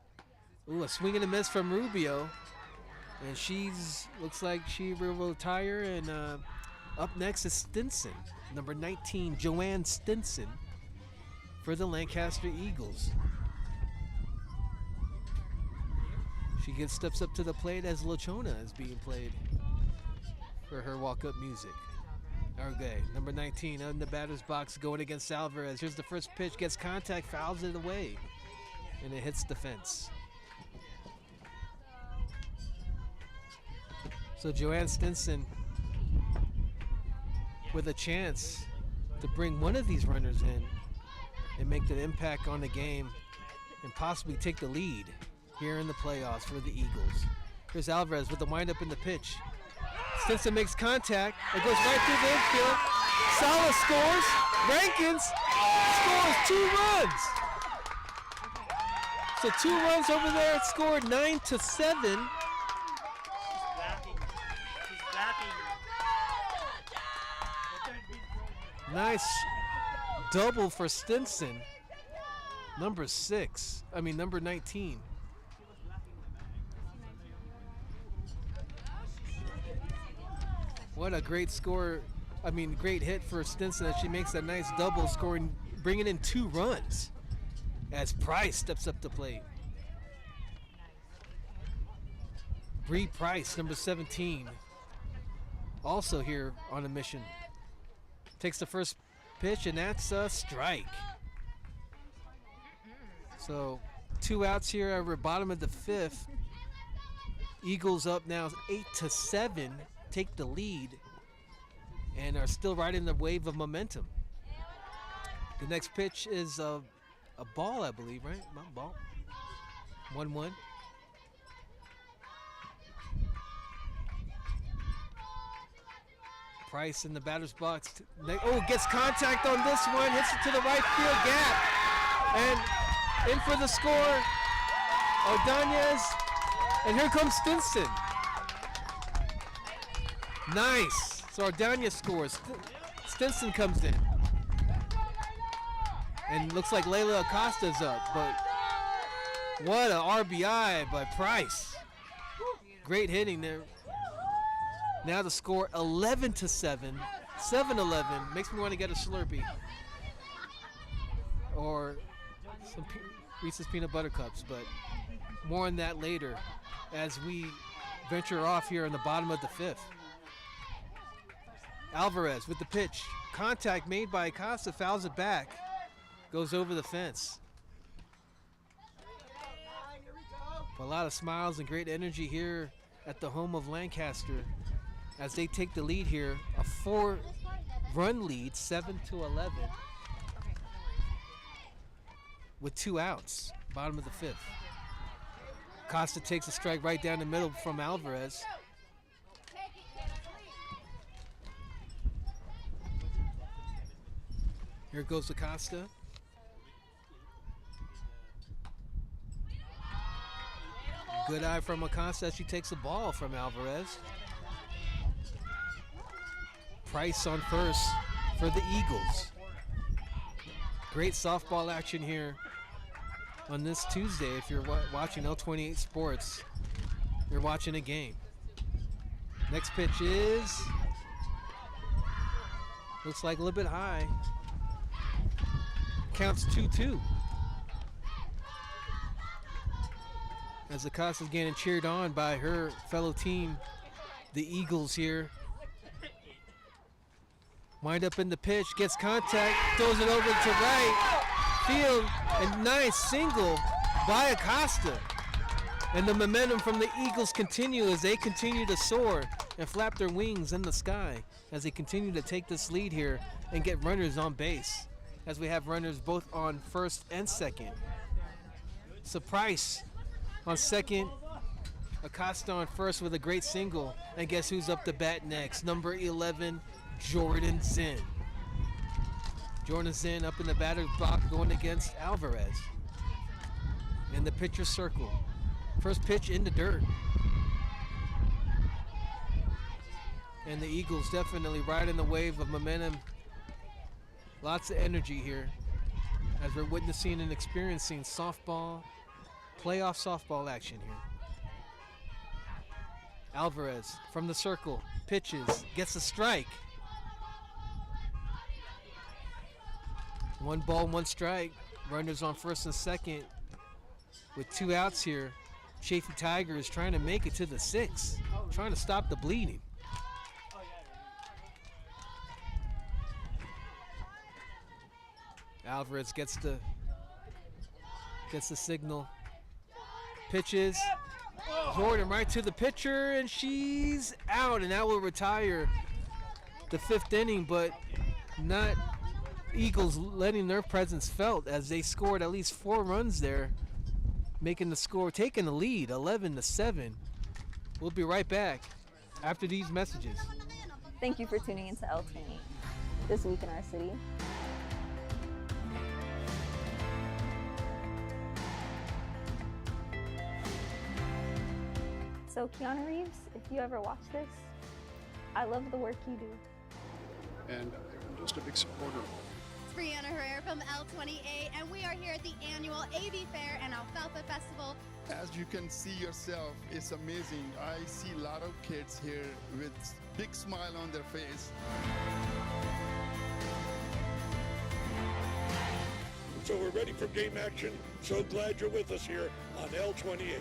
Ooh, a swing and a miss from Rubio. And looks like she will retire. And up next is Stinson, number 19, Joanne Stinson for the Lancaster Eagles. She steps up to the plate as Lochona is being played for her walk-up music. Okay, number 19 in the batter's box going against Alvarez. Here's the first pitch, gets contact, fouls it away, and it hits the fence. So Joanne Stinson with a chance to bring one of these runners in and make the impact on the game and possibly take the lead here in the playoffs for the Eagles. Here's Alvarez with the windup in the pitch. Stinson makes contact. It goes right through the infield. Sala scores. Rankins scores 2 runs. So 2 runs over there. It scored 9-7. Nice double for Stinson. Number 19. What a great score. Great hit for Stinson as she makes a nice double, bringing in 2 runs as Price steps up to plate. Bree Price, number 17, also here on a mission. Takes the first pitch, and that's a strike. So 2 outs here over bottom of the 5th. Eagles up now 8-7, take the lead, and are still riding the wave of momentum. The next pitch is a ball, I believe, right? Not ball. 1-1. Price in the batter's box. Gets contact on this one. Hits it to the right field gap. And in for the score, Ordonez. And here comes Stinson. Nice. So Ordonez scores. Stinson comes in. And looks like Layla Acosta's up. But what a RBI by Price. Great hitting there. Now the score 11-7, 7-11. Makes me want to get a Slurpee or some Reese's Peanut Butter Cups, but more on that later as we venture off here in the bottom of the 5th. Alvarez with the pitch. Contact made by Acosta, fouls it back, goes over the fence. A lot of smiles and great energy here at the home of Lancaster as they take the lead here, a 4-run lead, 7-11, with 2 outs, bottom of the 5th. Costa takes a strike right down the middle from Alvarez. Here goes Acosta. Good eye from Acosta as she takes the ball from Alvarez. Price on first for the Eagles. Great softball action here on this Tuesday. If you're watching L28 Sports, you're watching a game. Next pitch is, looks like a little bit high. Counts 2-2. As Acosta's getting cheered on by her fellow team, the Eagles here. Wind up in the pitch, gets contact, throws it over to right field, and nice single by Acosta. And the momentum from the Eagles continue as they continue to soar and flap their wings in the sky as they continue to take this lead here and get runners on base, as we have runners both on first and second. So Price on second, Acosta on first with a great single, and guess who's up to bat next? Number 11, Jordan Zinn. Jordan Zinn up in the batter's box going against Alvarez in the pitcher's circle. First pitch in the dirt. And the Eagles definitely riding the wave of momentum. Lots of energy here as we're witnessing and experiencing softball, playoff softball action here. Alvarez from the circle, pitches, gets a strike. 1 ball, 1 strike. Runners on first and second with 2 outs here. Chaffey Tigers trying to make it to the 6th, trying to stop the bleeding. Alvarez gets the signal. Pitches. Jordan right to the pitcher, and she's out, and that will retire the 5th inning, but not Eagles letting their presence felt as they scored at least 4 runs there, making the score, taking the lead 11-7. We'll be right back after these messages. Thank you for tuning into L28 This Week in Our City. So Keanu Reeves, if you ever watch this, I love the work you do. And I'm just a big supporter of it. It's Brianna Herrera from L28, and we are here at the annual AV Fair and Alfalfa Festival. As you can see yourself, it's amazing. I see a lot of kids here with big smile on their face. So we're ready for game action. So glad you're with us here on L28.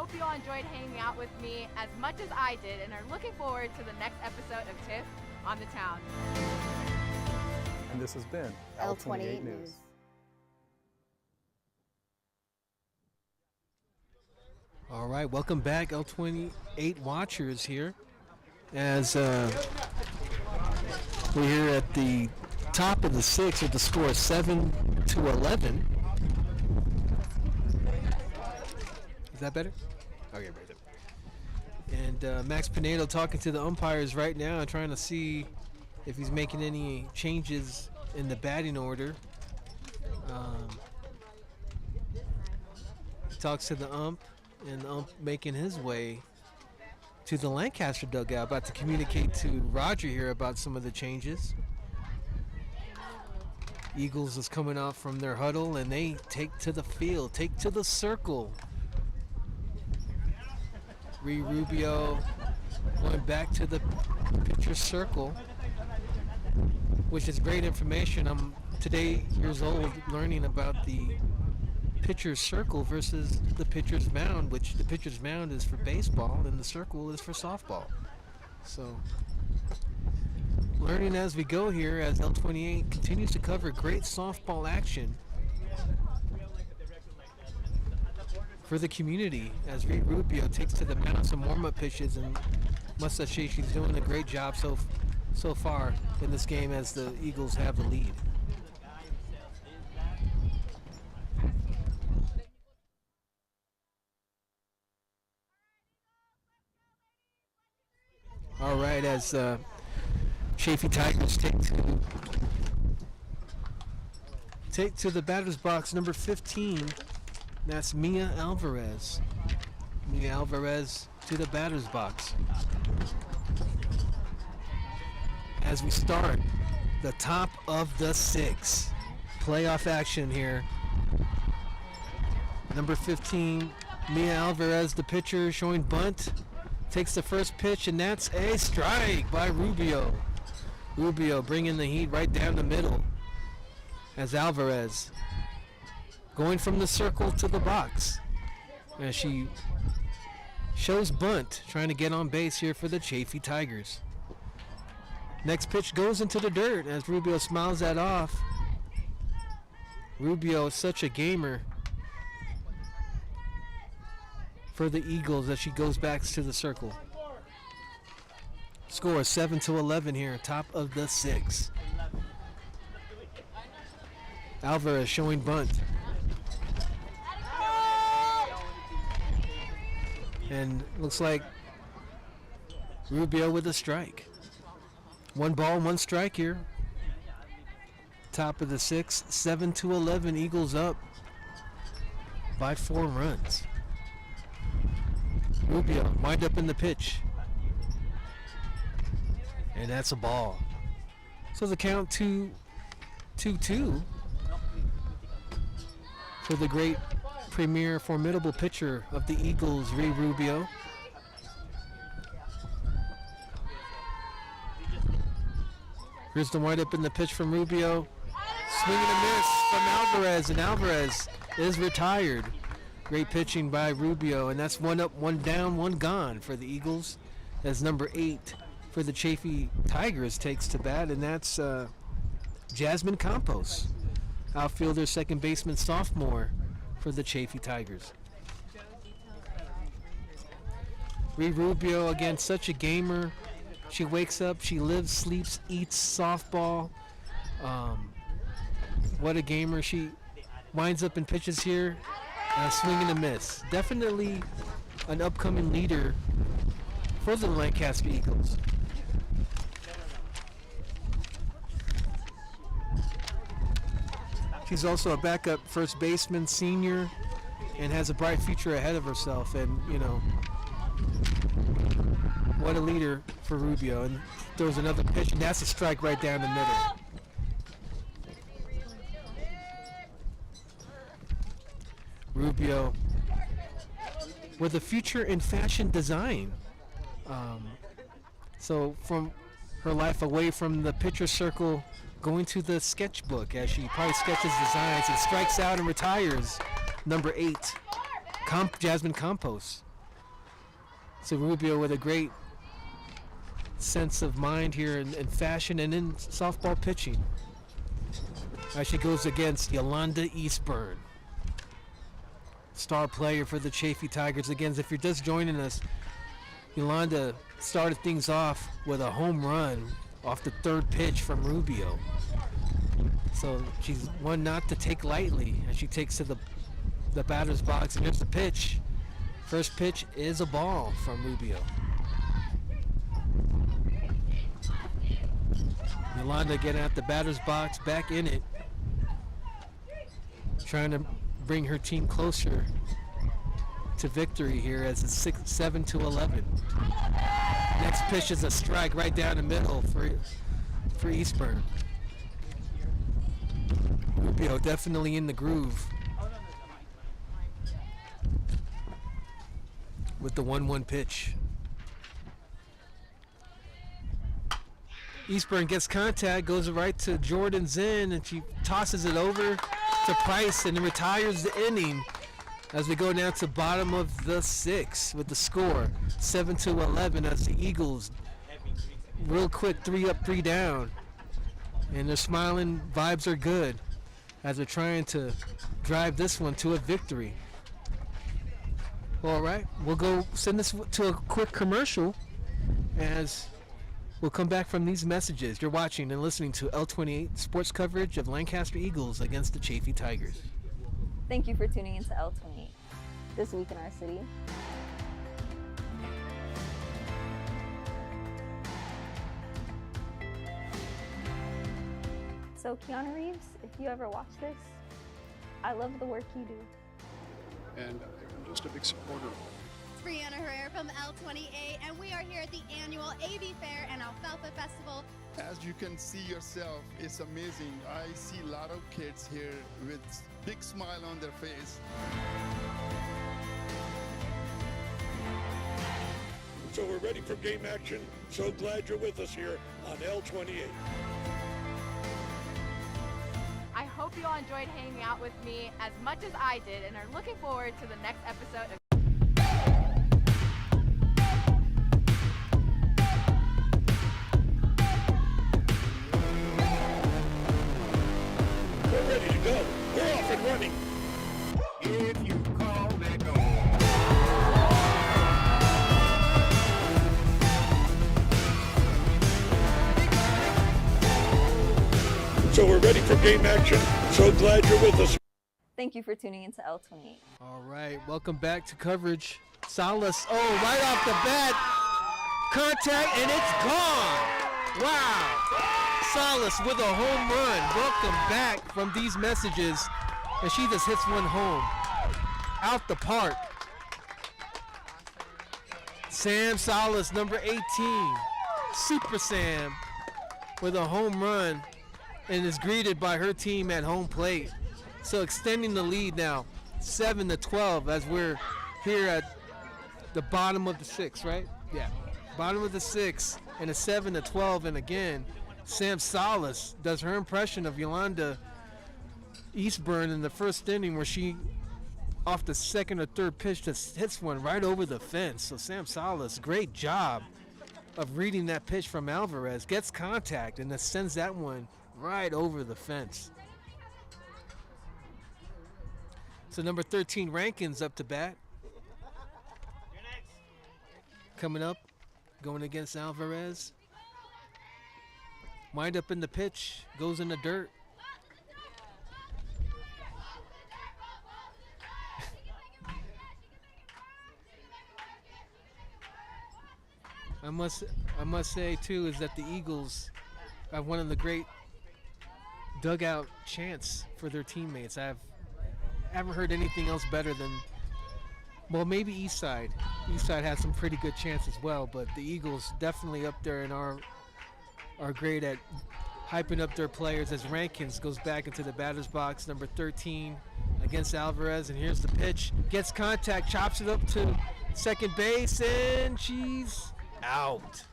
hope you all enjoyed hanging out with me as much as I did and are looking forward to the next episode of Tiff on the Town. And this has been L28 News. All right, welcome back, L28 watchers here. As we're here at the top of the 6 with the score 7-11. Is that better? Okay, right there. And Max Pinedo talking to the umpires right now and trying to see if he's making any changes in the batting order. Talks to the ump, and the ump making his way to the Lancaster dugout, about to communicate to Roger here about some of the changes. Eagles is coming out from their huddle, and they take to the field, take to the circle. Rubio going back to the pitcher's circle, which is great information. I'm today years old learning about the pitcher's circle versus the pitcher's mound, which the pitcher's mound is for baseball and the circle is for softball. So learning as we go here, as L28 continues to cover great softball action for the community, as Rubio takes to the mound some warm-up pitches, and must say she's doing a great job so far in this game as the Eagles have the lead. All right, as Chaffey Tigers take to the batter's box, number 15. That's Mia Alvarez. Mia Alvarez to the batter's box. As we start the top of the 6. Playoff action here. Number 15, Mia Alvarez, the pitcher, showing bunt. Takes the first pitch, and that's a strike by Rubio. Rubio bringing the heat right down the middle as Alvarez going from the circle to the box. As she shows bunt, trying to get on base here for the Chaffey Tigers. Next pitch goes into the dirt as Rubio smiles that off. Rubio is such a gamer for the Eagles as she goes back to the circle. Score 7-11 here, top of the 6. Alvarez showing bunt. And looks like Rubio with a strike. 1 ball, 1 strike here. Top of the 6, 7-11, Eagles up by 4 runs. Rubio wind up in the pitch. And that's a ball. So the count 2-2 for the great premier formidable pitcher of the Eagles, Rubio. Here's the wind up in the pitch from Rubio. Swing and a miss from Alvarez, and Alvarez is retired. Great pitching by Rubio, and that's 1 up, 1 down, 1 gone for the Eagles, as number 8 for the Chaffey Tigers takes to bat, and that's Jasmine Campos, outfielder, second baseman, sophomore for the Chaffey Tigers. Rubio, again, such a gamer. She wakes up, she lives, sleeps, eats softball. What a gamer. She winds up in pitches here. Swing and a miss. Definitely an upcoming leader for the Lancaster Eagles. She's also a backup first baseman, senior, and has a bright future ahead of herself. And, you know, what a leader for Rubio. And throws another pitch, and that's a strike right down the middle. Rubio with a future in fashion design. So from her life away from the pitcher circle, going to the sketchbook as she probably sketches designs and strikes out and retires. Number 8, Jasmine Campos. So Rubio with a great sense of mind here in fashion and in softball pitching. As she goes against Yolanda Eastburn, star player for the Chaffey Tigers. Again, if you're just joining us, Yolanda started things off with a home run off the third pitch from Rubio. So she's one not to take lightly as she takes to the batter's box. And here's the pitch. First pitch is a ball from Rubio. Yolanda getting out the batter's box, back in it, trying to bring her team closer to victory here as it's 7-11. Next pitch is a strike right down the middle for Eastburn. Rubio definitely in the groove with the 1-1 pitch. Eastburn gets contact, goes right to Jordan Zinn, and she tosses it over to Price and retires the inning as we go down to bottom of the 6th with the score 7-11 as the Eagles real quick 3 up 3 down, and they're smiling, vibes are good as they're trying to drive this one to a victory. All right, we'll go send this to a quick commercial as we'll come back from these messages. You're watching and listening to L28 Sports coverage of Lancaster Eagles against the Chaffey Tigers. Thank you for tuning into L28. This week in our city. So Keanu Reeves, if you ever watch this, I love the work you do. And I'm just a big supporter of it. It's Brianna Herrera from L28, and we are here at the annual AV Fair and Alfalfa Festival. As you can see yourself, it's amazing. I see a lot of kids here with big smile on their face. So we're ready for game action. So glad you're with us here on L28. I hope you all enjoyed hanging out with me as much as I did and are looking forward to the next episode of We're ready to go. We're off and running. If you call that go. So we're ready for game action. So glad you're with us. Thank you for tuning into L28. All right, welcome back to coverage. Salas, right off the bat, contact, and it's gone. Wow. Salas with a home run. Welcome back from these messages, and she just hits one home. Out the park. Sam Salas, number 18. Super Sam with a home run, and is greeted by her team at home plate. So extending the lead now, 7-12, as we're here at the bottom of the 6th, right? Yeah, bottom of the 6th, and a 7-12. And again, Sam Salas does her impression of Yolanda Eastburn in the first inning, where she, off the second or third pitch, just hits one right over the fence. So Sam Salas, great job of reading that pitch from Alvarez, gets contact, and then sends that one right over the fence. So number 13, Rankins, up to bat. Coming up, going against Alvarez. Wind up in the pitch, goes in the dirt. I must say too is that the Eagles have one of the great dugout chants for their teammates. I haven't heard anything else better than, well, maybe Eastside. Eastside has some pretty good chants as well, but the Eagles definitely up there and are great at hyping up their players as Rankins goes back into the batter's box, number 13 against Alvarez, and here's the pitch. Gets contact, chops it up to second base, and she's out.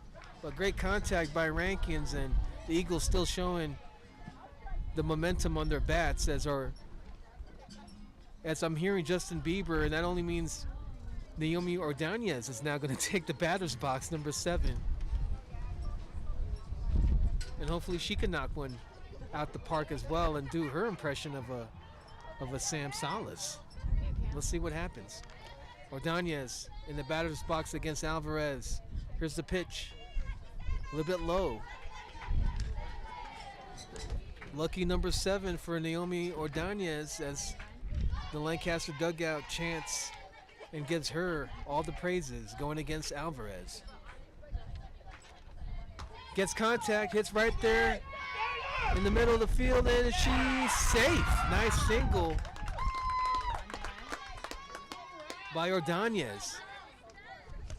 But great contact by Rankins, and the Eagles still showing the momentum on their bats as I'm hearing Justin Bieber, and that only means Naomi Ordonez is now going to take the batter's box, number 7. And hopefully she can knock one out the park as well and do her impression of a Sam Salas. Let's see what happens. Ordonez in the batter's box against Alvarez. Here's the pitch. A little bit low. Lucky number 7 for Naomi Ordonez as the Lancaster dugout chants and gives her all the praises going against Alvarez. Gets contact, hits right there in the middle of the field, and she's safe. Nice single by Ordonez.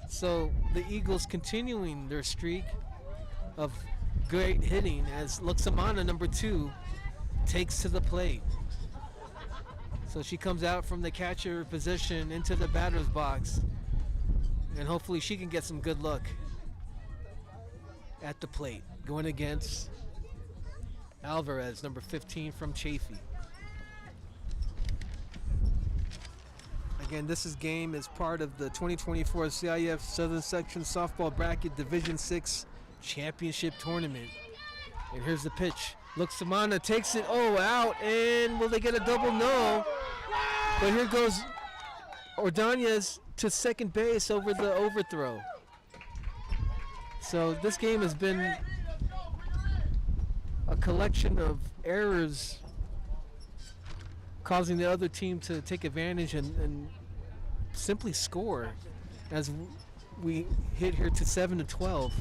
So the Eagles continuing their streak of great hitting as Luxamana, number 2, takes to the plate. So she comes out from the catcher position into the batter's box, and hopefully she can get some good luck at the plate going against Alvarez, number 15 from Chaffey. Again, this game is part of the 2024 CIF Southern Section Softball Bracket Division 6 Championship Tournament. And here's the pitch. Luxamana takes it, out, and will they get a double? No. But here goes Ordonez to second base over the overthrow. So this game has been a collection of errors causing the other team to take advantage and simply score as we hit here to 7-12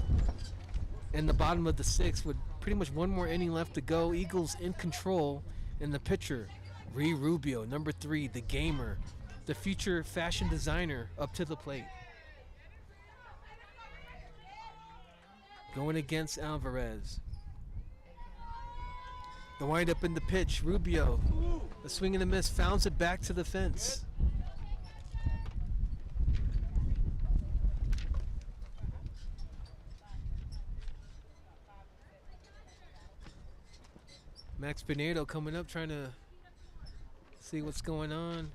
in the bottom of the 6th with pretty much one more inning left to go. Eagles in control, and the pitcher Ree Rubio, number 3, the gamer, the future fashion designer, up to the plate. Going against Alvarez. The windup in the pitch. Rubio, a swing and a miss, fouls it back to the fence. Max Pinedo coming up, trying to see what's going on.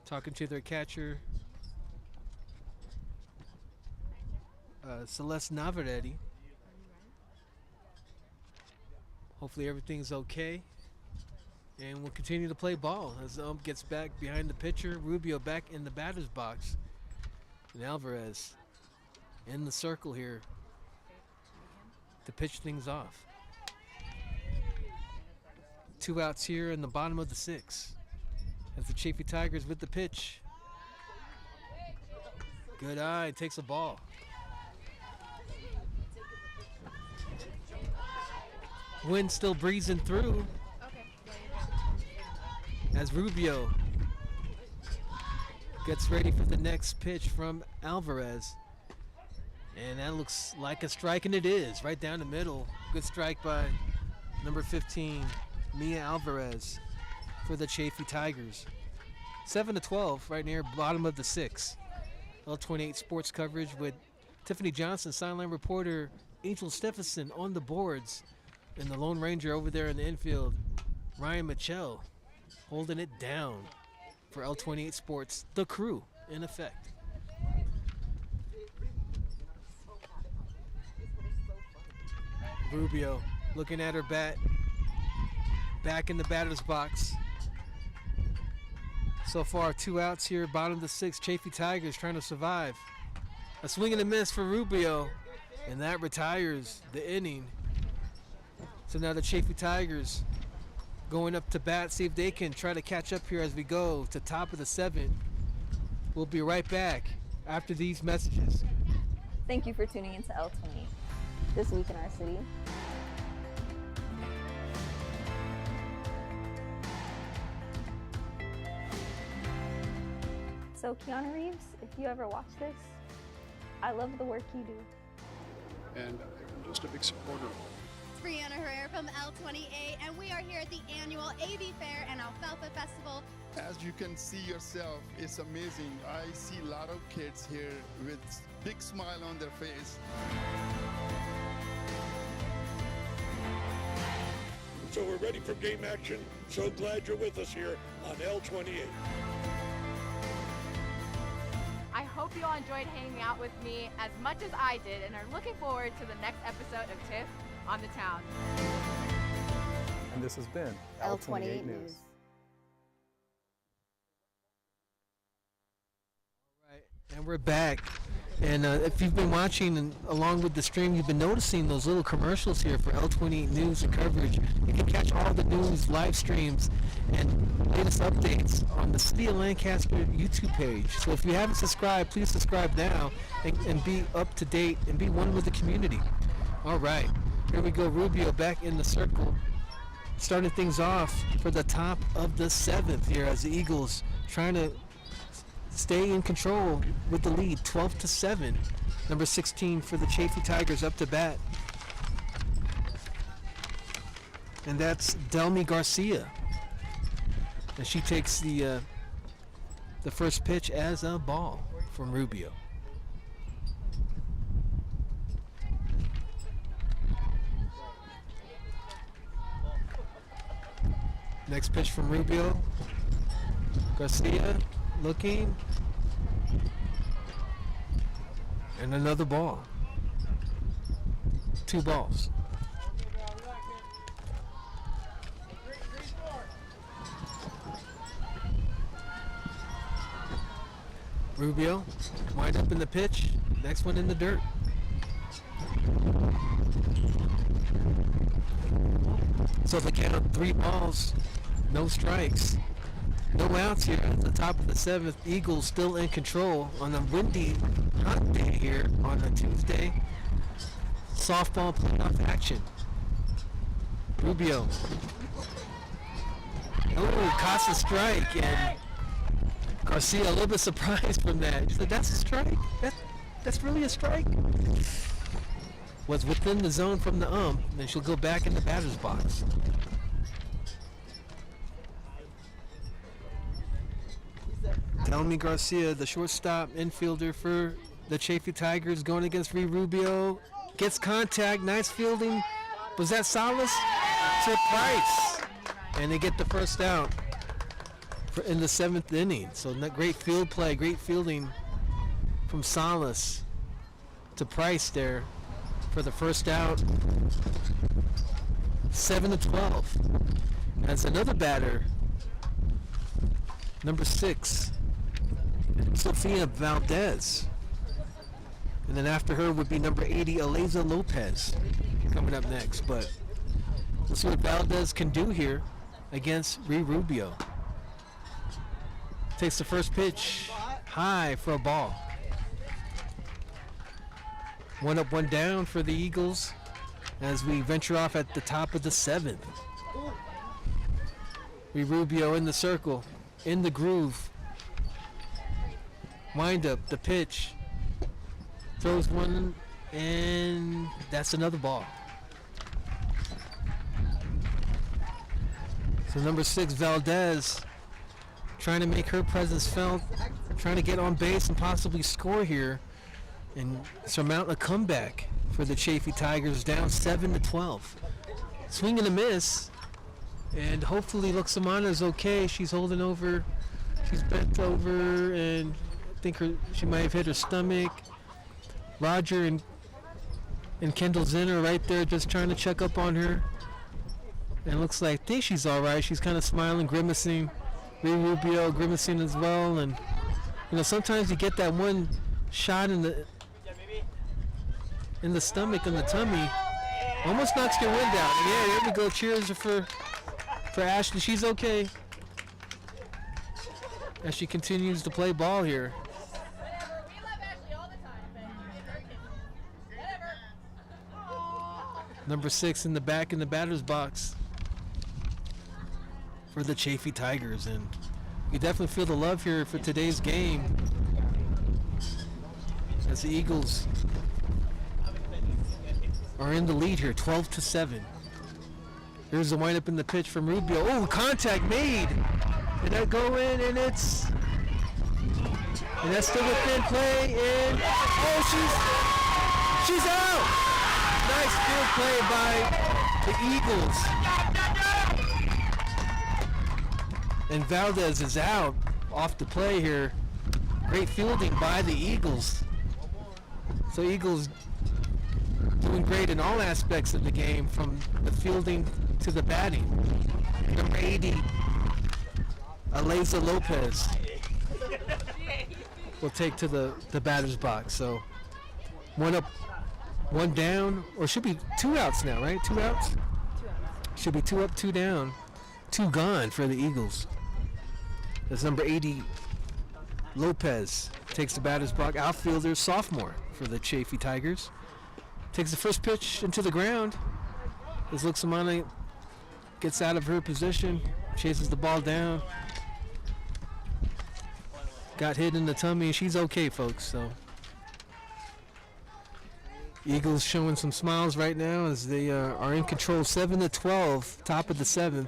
Talking to their catcher, Celeste Navarrete. Hopefully everything's okay, and we'll continue to play ball as the ump gets back behind the pitcher. Rubio back in the batter's box, and Alvarez in the circle here to pitch things off. 2 outs here in the bottom of the 6th as the Chaffey Tigers with the pitch. Good eye, takes a ball. Wind still breezing through as Rubio gets ready for the next pitch from Alvarez. And that looks like a strike, and it is, right down the middle. Good strike by number 15, Mia Alvarez, for the Chaffey Tigers. 7-12, right near bottom of the 6th. L28 Sports coverage with Tiffany Johnson, sideline reporter Angel Stephenson on the boards, and the Lone Ranger over there in the infield, Ryan Mitchell, holding it down for L28 Sports, the crew in effect. Rubio looking at her bat, back in the batter's box. So far, 2 outs here, bottom of the 6th. Chaffey Tigers trying to survive. A swing and a miss for Rubio, and that retires the inning. So now the Chaffey Tigers going up to bat, see if they can try to catch up here as we go to top of the 7th. We'll be right back after these messages. Thank you for tuning into L28. This week in our city. So Keanu Reeves, if you ever watch this, I love the work you do. And I'm just a big supporter of it. It's Brianna Herrera from L28, and we are here at the annual AV Fair and Alfalfa Festival. As you can see yourself, it's amazing. I see a lot of kids here with big smile on their face. So we're ready for game action. So glad you're with us here on L28. hope you all enjoyed hanging out with me as much as I did and are looking forward to the next episode of Tiff on the Town. And this has been L28 News. Right, and we're back. And if you've been watching and along with the stream, you've been noticing those little commercials here for L28 News and coverage. You can catch all the news, live streams, and latest updates on the City of Lancaster YouTube page. So if you haven't subscribed, please subscribe now and be up to date and be one with the community. All right, here we go. Rubio back in the circle, starting things off for the top of the 7th here as the Eagles trying to stay in control with the lead, 12-7. Number 16 for the Chaffey Tigers up to bat. And that's Delmy Garcia. And she takes the first pitch as a ball from Rubio. Next pitch from Rubio. Garcia looking, and another ball. 2 balls. Rubio wind up in the pitch, next one in the dirt. So the count, 3 balls, no strikes. No outs here at the top of the 7th. Eagles still in control on a windy, hot day here on a Tuesday. Softball playoff action. Rubio. Oh, caught a strike, and Garcia a little bit surprised from that. He said, "That's a strike? That's really a strike?" Was within the zone from the then she'll go back in the batter's box. Delmy Garcia, the shortstop infielder for the Chaffey Tigers, going against Rubio. Gets contact, nice fielding. Was that Salas? To Price. And they get the first out in the 7th inning. So great field play, great fielding from Salas to Price there for the first out. 7-12. That's another batter. Number 6. Sophia Valdez. And then after her would be number 80, Eliza Lopez, coming up next. But let's see what Valdez can do here against Rubio. Takes the first pitch high for a ball. 1 up, 1 down for the Eagles as we venture off at the top of the 7th. Rubio in the circle, in the groove. Wind up, the pitch. Throws one, and that's another ball. So number 6, Valdez, trying to make her presence felt, trying to get on base and possibly score here and surmount a comeback for the Chaffey Tigers, down 7-12. Swing and a miss, and hopefully Luxamana okay. She's holding over, she's bent over, and I think she might have hit her stomach. Roger and Kendall Zinner right there just trying to check up on her. And looks like, I think she's all right. She's kind of smiling, grimacing. Rubio grimacing as well. And, sometimes you get that one shot in the stomach, in the tummy. Almost knocks your wind out. Yeah, there we go. Cheers for Ashley. She's okay as she continues to play ball here. Number 6 in the back in the batter's box for the Chaffey Tigers, and you definitely feel the love here for today's game as the Eagles are in the lead here, 12-7. Here's the windup in the pitch from Rubio. Oh, contact made, and that go in, and that's still within play, and she's out. Nice field play by the Eagles. And Valdez is out off the play here. Great fielding by the Eagles. So Eagles doing great in all aspects of the game, from the fielding to the batting. Number 80, Aleza Lopez will take to the batter's box. So 1 up, 1 down, or should be 2 outs now, right? 2 outs? 2 outs. Should be 2 up, 2 down, 2 gone for the Eagles. That's number 80, Lopez, takes the batter's box. Outfielder, sophomore for the Chaffey Tigers. Takes the first pitch into the ground. As Luxamana gets out of her position, chases the ball down. Got hit in the tummy. She's okay, folks. So Eagles showing some smiles right now as they are in control, 7-12, top of the 7th.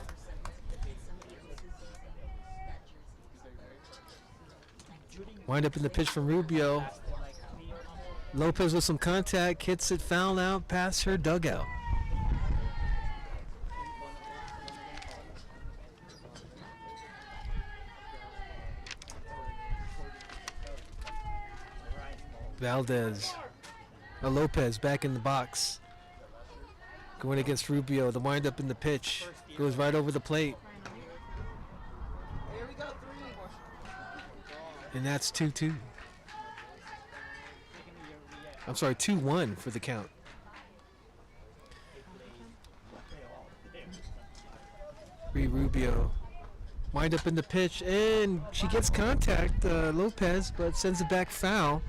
Wind up in the pitch from Rubio. Lopez with some contact, hits it foul out past her dugout. Lopez back in the box. Going against Rubio. The wind up in the pitch goes right over the plate. And that's 2-2. I'm sorry, 2-1 for the count. Rubio. Wind up in the pitch, and she gets contact, Lopez, but sends it back foul.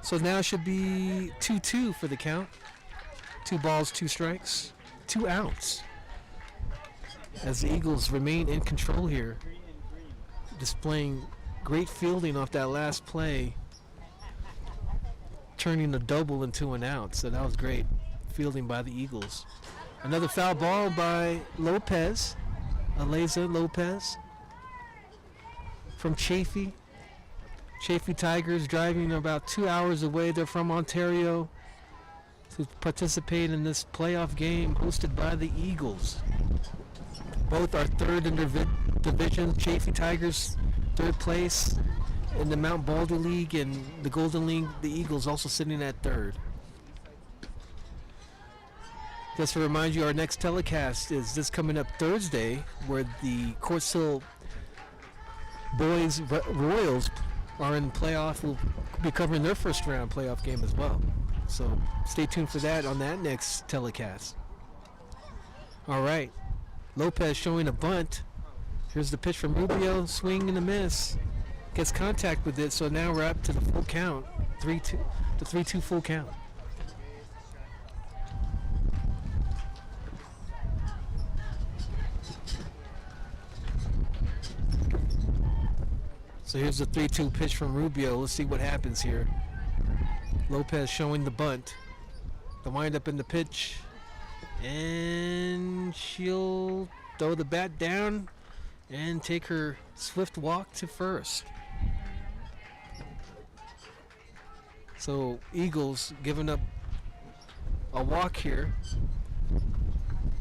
So now it should be 2-2 for the count. 2 balls, 2 strikes, 2 outs. As the Eagles remain in control here, displaying great fielding off that last play, turning the double into an out. So that was great fielding by the Eagles. Another foul ball by Lopez, Aleza Lopez from Chaffey. Chaffey Tigers driving about 2 hours away. They're from Ontario to participate in this playoff game hosted by the Eagles. Both are third in their division. Chaffey Tigers third place in the Mount Baldy League, and the Golden League, the Eagles also sitting at third. Just to remind you, our next telecast is this coming up Thursday, where the Courts Hill Boys Royals are in playoff. We'll be covering their first round playoff game as well. So stay tuned for that on that next telecast. All right. Lopez showing a bunt. Here's the pitch from Rubio. Swing and a miss. Gets contact with it, so now we're up to the full count. 3-2. The 3-2 full count. So here's the 3-2 pitch from Rubio. Let's see what happens here. Lopez showing the bunt. The windup in the pitch. And she'll throw the bat down and take her swift walk to first. So Eagles giving up a walk here.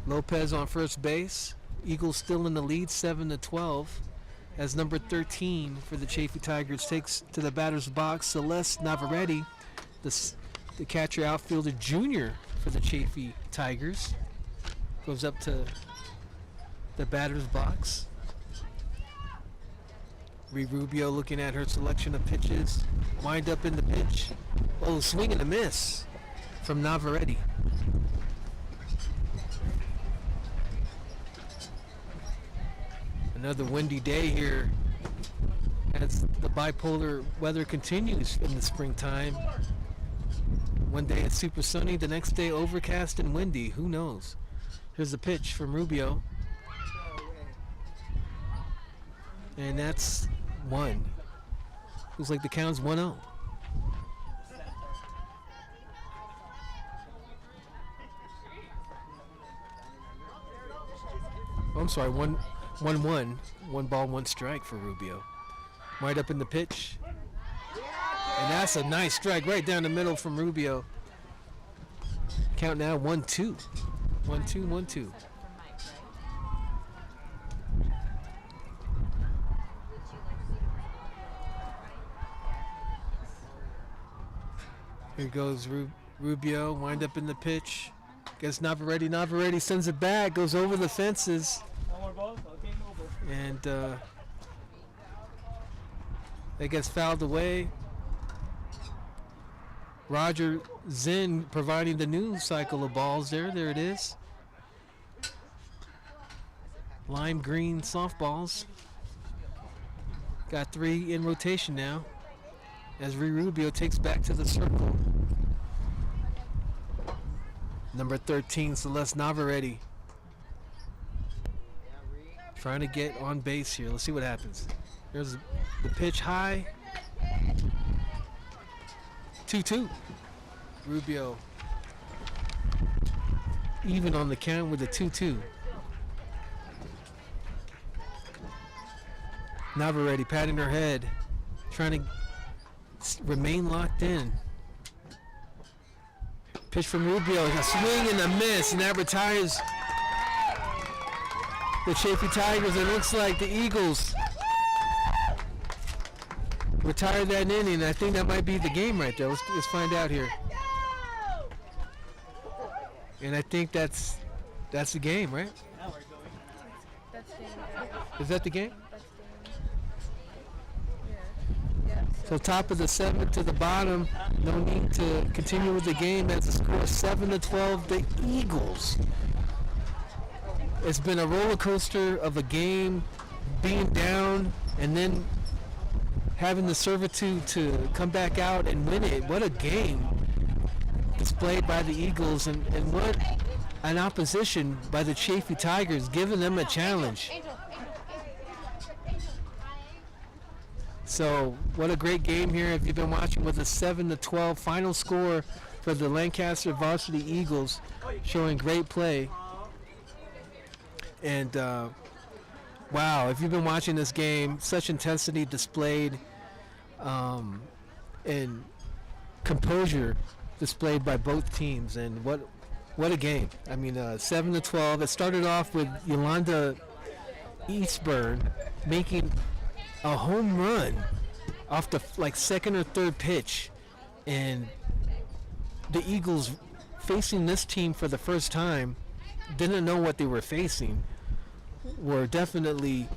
Lopez on first base. Eagles still in the lead, 7-12. As number 13 for the Chaffey Tigers takes to the batter's box, Celeste Navarrete, the catcher outfielder junior for the Chaffey Tigers, goes up to the batter's box. Rubio looking at her selection of pitches. Wind up in the pitch. Oh, swing and a miss from Navarrete. Another windy day here as the bipolar weather continues in the springtime. One day it's super sunny, the next day overcast and windy. Who knows? Here's the pitch from Rubio. And that's 1. Looks like the count's 1-0. Oh, I'm sorry, 1-1. 1 ball, 1 strike for Rubio. Right up in the pitch. And that's a nice strike right down the middle from Rubio. Count now 1-2. 1-2, 1-2. Here goes Rubio, wind up in the pitch. Gets Navarrete sends it back, goes over the fences. And it gets fouled away. Roger Zinn providing the new cycle of balls there. There it is. Lime green softballs. Got 3 in rotation now as Rubio takes back to the circle. Number 13, Celeste Navarrete. Trying to get on base here. Let's see what happens. There's the pitch high. 2-2. Rubio even on the count with a 2-2. Navarrete patting her head, trying to remain locked in. Pitch from Rubio, a swing and a miss, and that retires the Chaffey Tigers. It looks like the Eagles retired that inning. I think that might be the game right there. Let's find out here. And I think that's the game, right? Is that the game? So top of the 7th to the bottom. No need to continue with the game as the score is 7-12. The Eagles. It's been a roller coaster of a game, being down and then having the certitude to come back out and win it. What a game displayed by the Eagles, and what an opposition by the Chaffey Tigers, giving them a challenge. So what a great game here. If you've been watching, with a 7-12 final score for the Lancaster Varsity Eagles, showing great play. And wow, if you've been watching this game, such intensity displayed and composure displayed by both teams, and what a game. I mean, 7-12. It started off with Yolanda Eastburn making a home run off the second or third pitch, and the Eagles, facing this team for the first time, didn't know what they were facing, were definitely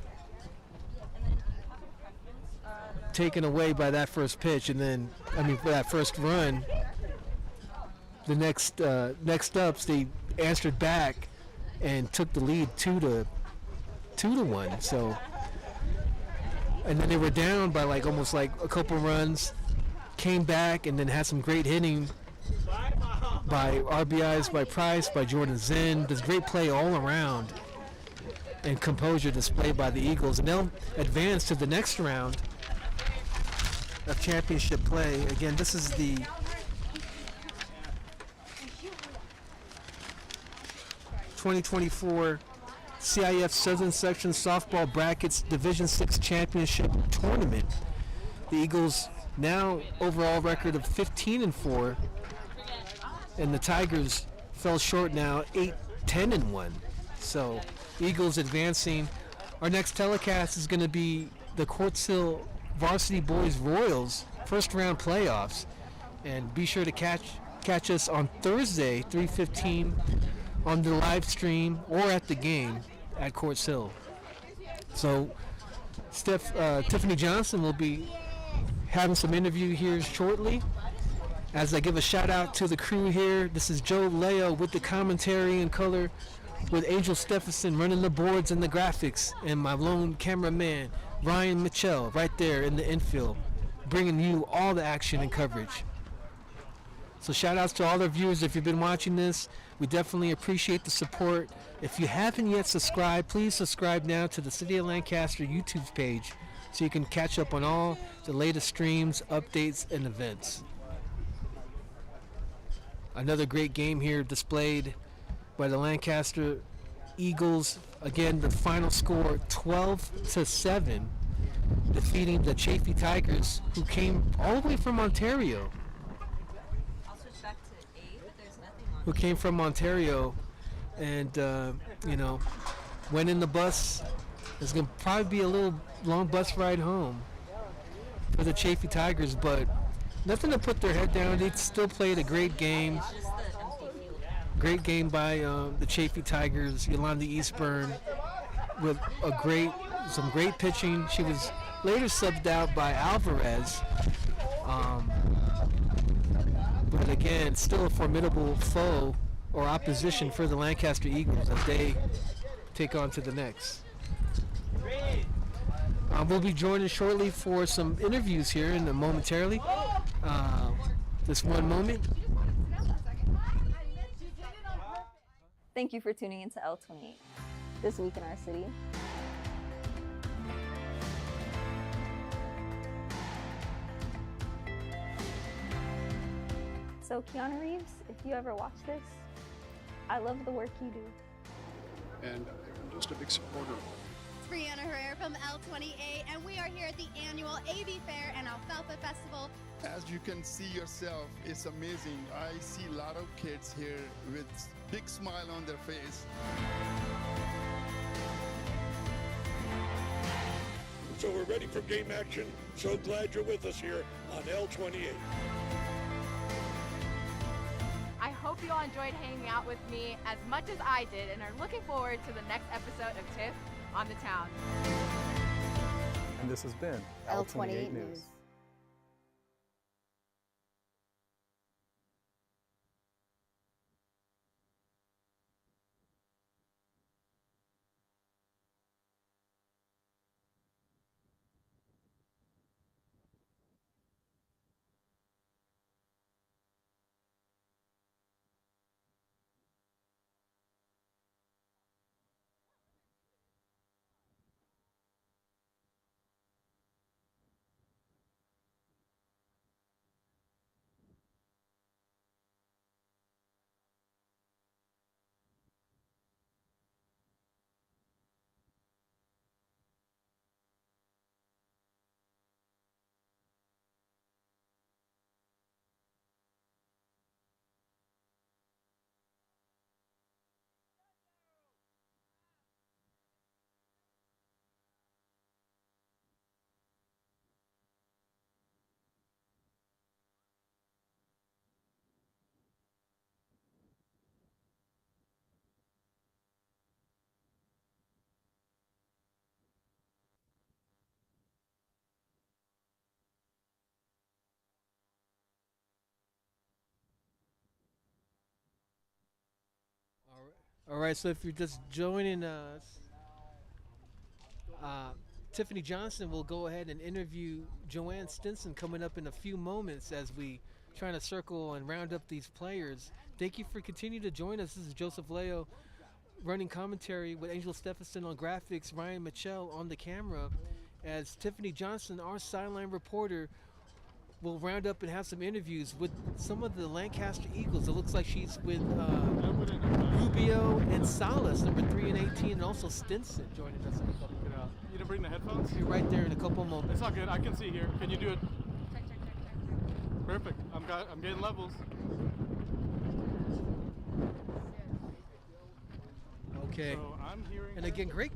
taken away by that first pitch, and then for that first run. The next ups, they answered back and took the lead 2-1. So, and then they were down by almost a couple runs, came back, and then had some great hitting by RBIs by Price, by Jordan Zinn. There's great play all around and composure displayed by the Eagles, and they'll advance to the next round of championship play. Again, this is the '24 CIF Southern Section Softball Brackets Division 6 Championship Tournament. The Eagles now overall record of 15-4, and the Tigers fell short now 8-10-1. So Eagles advancing. Our next telecast is going to be the Quartz Hill Varsity Boys Royals first round playoffs, and be sure to catch us on Thursday 3:15 on the live stream or at the game at Quartz Hill. So Tiffany Johnson will be having some interview here shortly. As I give a shout out to the crew here, this is Joe Leo with the commentary in color, with Angel Stephenson running the boards and the graphics, and my lone cameraman Ryan Mitchell right there in the infield, bringing you all the action and coverage. So shout outs to all our viewers. If you've been watching this, we definitely appreciate the support. If you haven't yet subscribed, please subscribe now to the City of Lancaster YouTube page so you can catch up on all the latest streams, updates, and events. Another great game here displayed by the Lancaster Eagles. Again, the final score 12-7, defeating the Chaffey Tigers, who came all the way from Ontario. And went in the bus. It's going to probably be a little long bus ride home for the Chaffey Tigers, but nothing to put their head down. They still played a great game. Great game by the Chaffey Tigers. Yolanda Eastburn with some great pitching. She was later subbed out by Alvarez. But again, still a formidable foe or opposition for the Lancaster Eagles as they take on to the next. We'll be joining shortly for some interviews here momentarily. This one moment. Thank you for tuning into L28 this week in our city. So Keanu Reeves, if you ever watch this, I love the work you do. And I'm just a big supporter of it. It's Brianna Herrera from L28, and we are here at the annual AV Fair and Alfalfa Festival. As you can see yourself, it's amazing. I see a lot of kids here with big smile on their face. So we're ready for game action. So glad you're with us here on L28. I hope you all enjoyed hanging out with me as much as I did and are looking forward to the next episode of Tiff on the Town. And this has been L28 News. All right, so if you're just joining us, Tiffany Johnson will go ahead and interview Joanne Stinson coming up in a few moments as we try to circle and round up these players. Thank you for continuing to join us. This is Joseph Leo running commentary with Angel Stephenson on graphics, Ryan Mitchell on the camera, as Tiffany Johnson, our sideline reporter, will round up and have some interviews with some of the Lancaster Eagles. It looks like she's with Rubio and Salas, number 3 and 18, and also Stinson joining us. You didn't bring the headphones? You're right there in a couple moments. It's all good. I can see here. Can you do it? Check. Perfect. I'm getting levels. Okay. So I'm hearing. And again, great.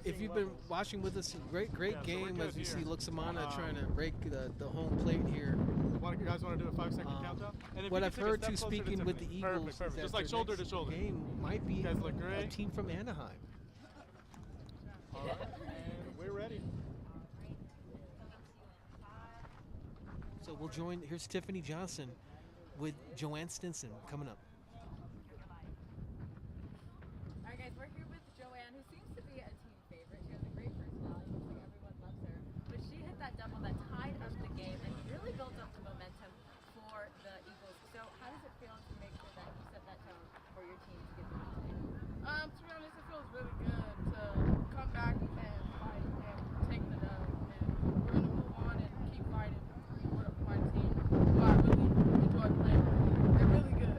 If you've been levels. watching with us, great Yeah, so game we're as you good see here. Luxemana trying to break the home plate here. You guys want to do a 5-second countdown? And if What you I've could take a heard step too, closer to speaking with the Tiffany. Eagles, Perfect. is that Just like their shoulder next to shoulder. game might be You guys look a great. team from Anaheim. All right, and we're ready. So we'll join. Here's Tiffany Johnson with Joanne Stinson coming up. All right, guys, we're here with Joanne, who seems to be a team favorite. She has a great personality. Looks like everyone loves her. But she hit that double that tied up the game and really built up the momentum for the Eagles. So how does it feel to make sure that you set that tone for your team to get the win today? To be honest, it feels really good to come back and fight and take the dub. And we're going to move on and keep fighting with my team, who I really enjoy playing with. They're really good.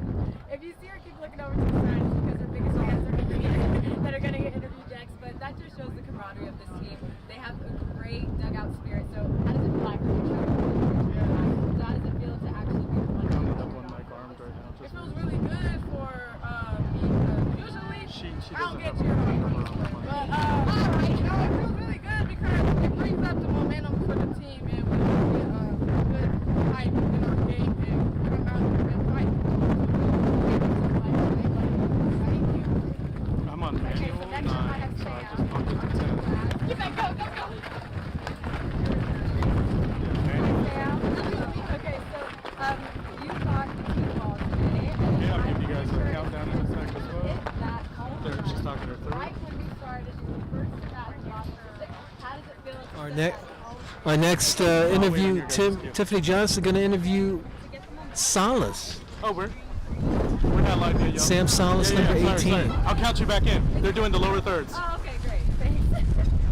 If you see her keep looking over to the side, it's because her biggest fans are that are going to get interviewed next. But that just shows the camaraderie of this team. They have a great dugout spirit. So how does it feel like for you? So how does it feel to actually be the one? I only have one mic armed right now. It feels really good for me. Usually, She I don't doesn't get have a cheered mic on. armed. But it feels really good because it brings up the momentum for the team and we get good hype in our I'll get the 10. Get back, go, go, go. Okay, so you got the team ball today. Yeah, I'll give you guys a countdown in a sec as well. That home There, she's talking her through. right when we started, your first stat block. How does it feel? to Our next interview, Tiffany Johnson going to interview get the moment? Salas. Oh, we're not live yet, y'all. Sam Salas, number 18. Sorry. I'll count you back in. They're doing the lower thirds. Oh, okay, great. Thanks.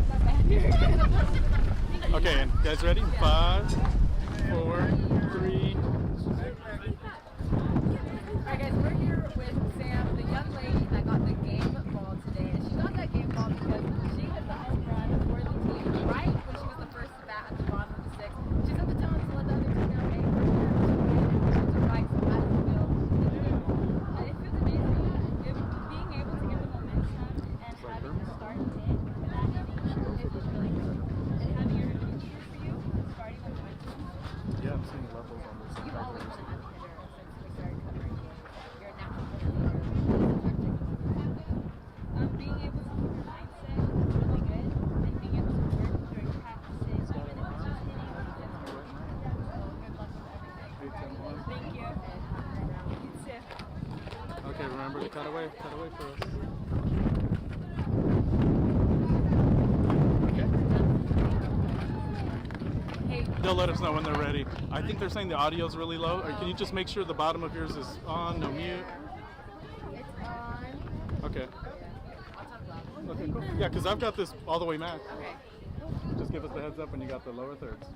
Not bad. Okay, and guys ready? 5, 4, 3. Alright guys, we're here with Sam, the young lady that got the game ball today. And she got that game ball because she hit the home run for the team right when she was the first to bat at the bottom of the sixth. She's at the tone to let the other team know, hey, we're here to right, so how does it feel? It feels amazing. Being able to get the momentum and having the start in for that inning, it was really good. And having everybody cheer for you, starting on momentum. Yeah, I'm seeing levels on this. You've always been a heavy hitter since we started covering games. You're a natural leader. Being able to keep your mindset really good and being able to work during practices, even if it's just hitting, it's working. So good luck with everything. Thank you. And have a good round. You too. Okay, remember to cut away for us. Hey, They'll let us know when they're ready. I think they're saying the audio's really low. Or can you just make sure the bottom of yours is on, no mute? it's on. Okay. I'll talk loud. Okay, cool. Yeah, because I've got this all the way max. Okay. Just give us the heads up when you got the lower thirds.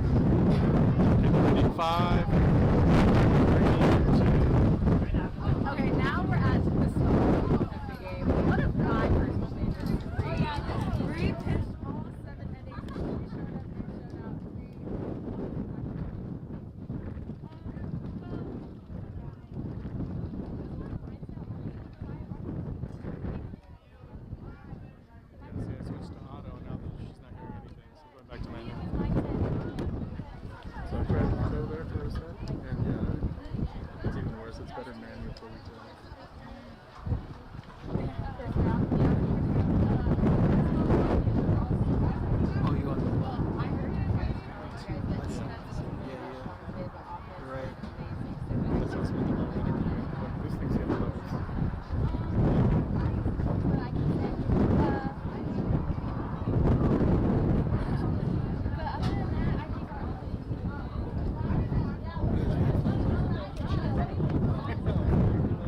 Okay, ready? 5, 3, 2. Okay, now we're at the start of the game. What if my personal favorite? Three pitched all 7 innings. We showed up and showed out. See, I switched to auto now that she's not hearing anything, so going back to manual. So Fred, go there for a sec, and yeah, it's even worse. It's better manual for we tell. Oh, you want? I heard you guys. You're right. That's what's with the level anyway. But this thing's getting levels.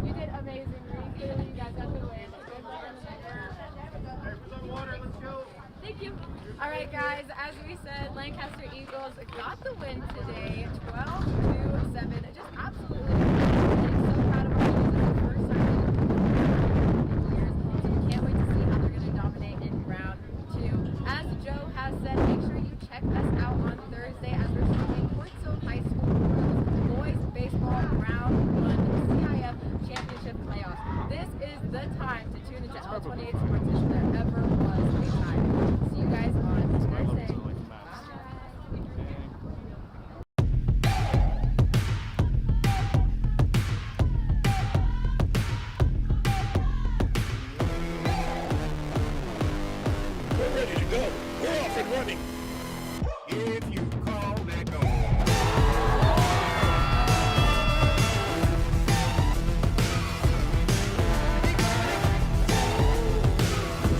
You did amazing, Reed. Clearly, you guys got the win. Thank you. All right, guys. As we said, Lancaster Eagles got the win today, 12-7. Just absolutely amazing. So proud of our team. It's the first time in years, so we can't wait to see how they're going to dominate in round 2. As Joe has said, make sure you check us out on Thursday as we're showing Portsmouth High School boys baseball round 1 CIF championship playoffs. This is the time to tune into L28 Sports if there ever was a time. See you guys on My levels Thursday. are like max. We're ready to go. We're off and running. If you call that go.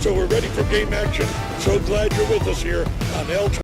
So we're ready for game action. So glad you're with us here on L28.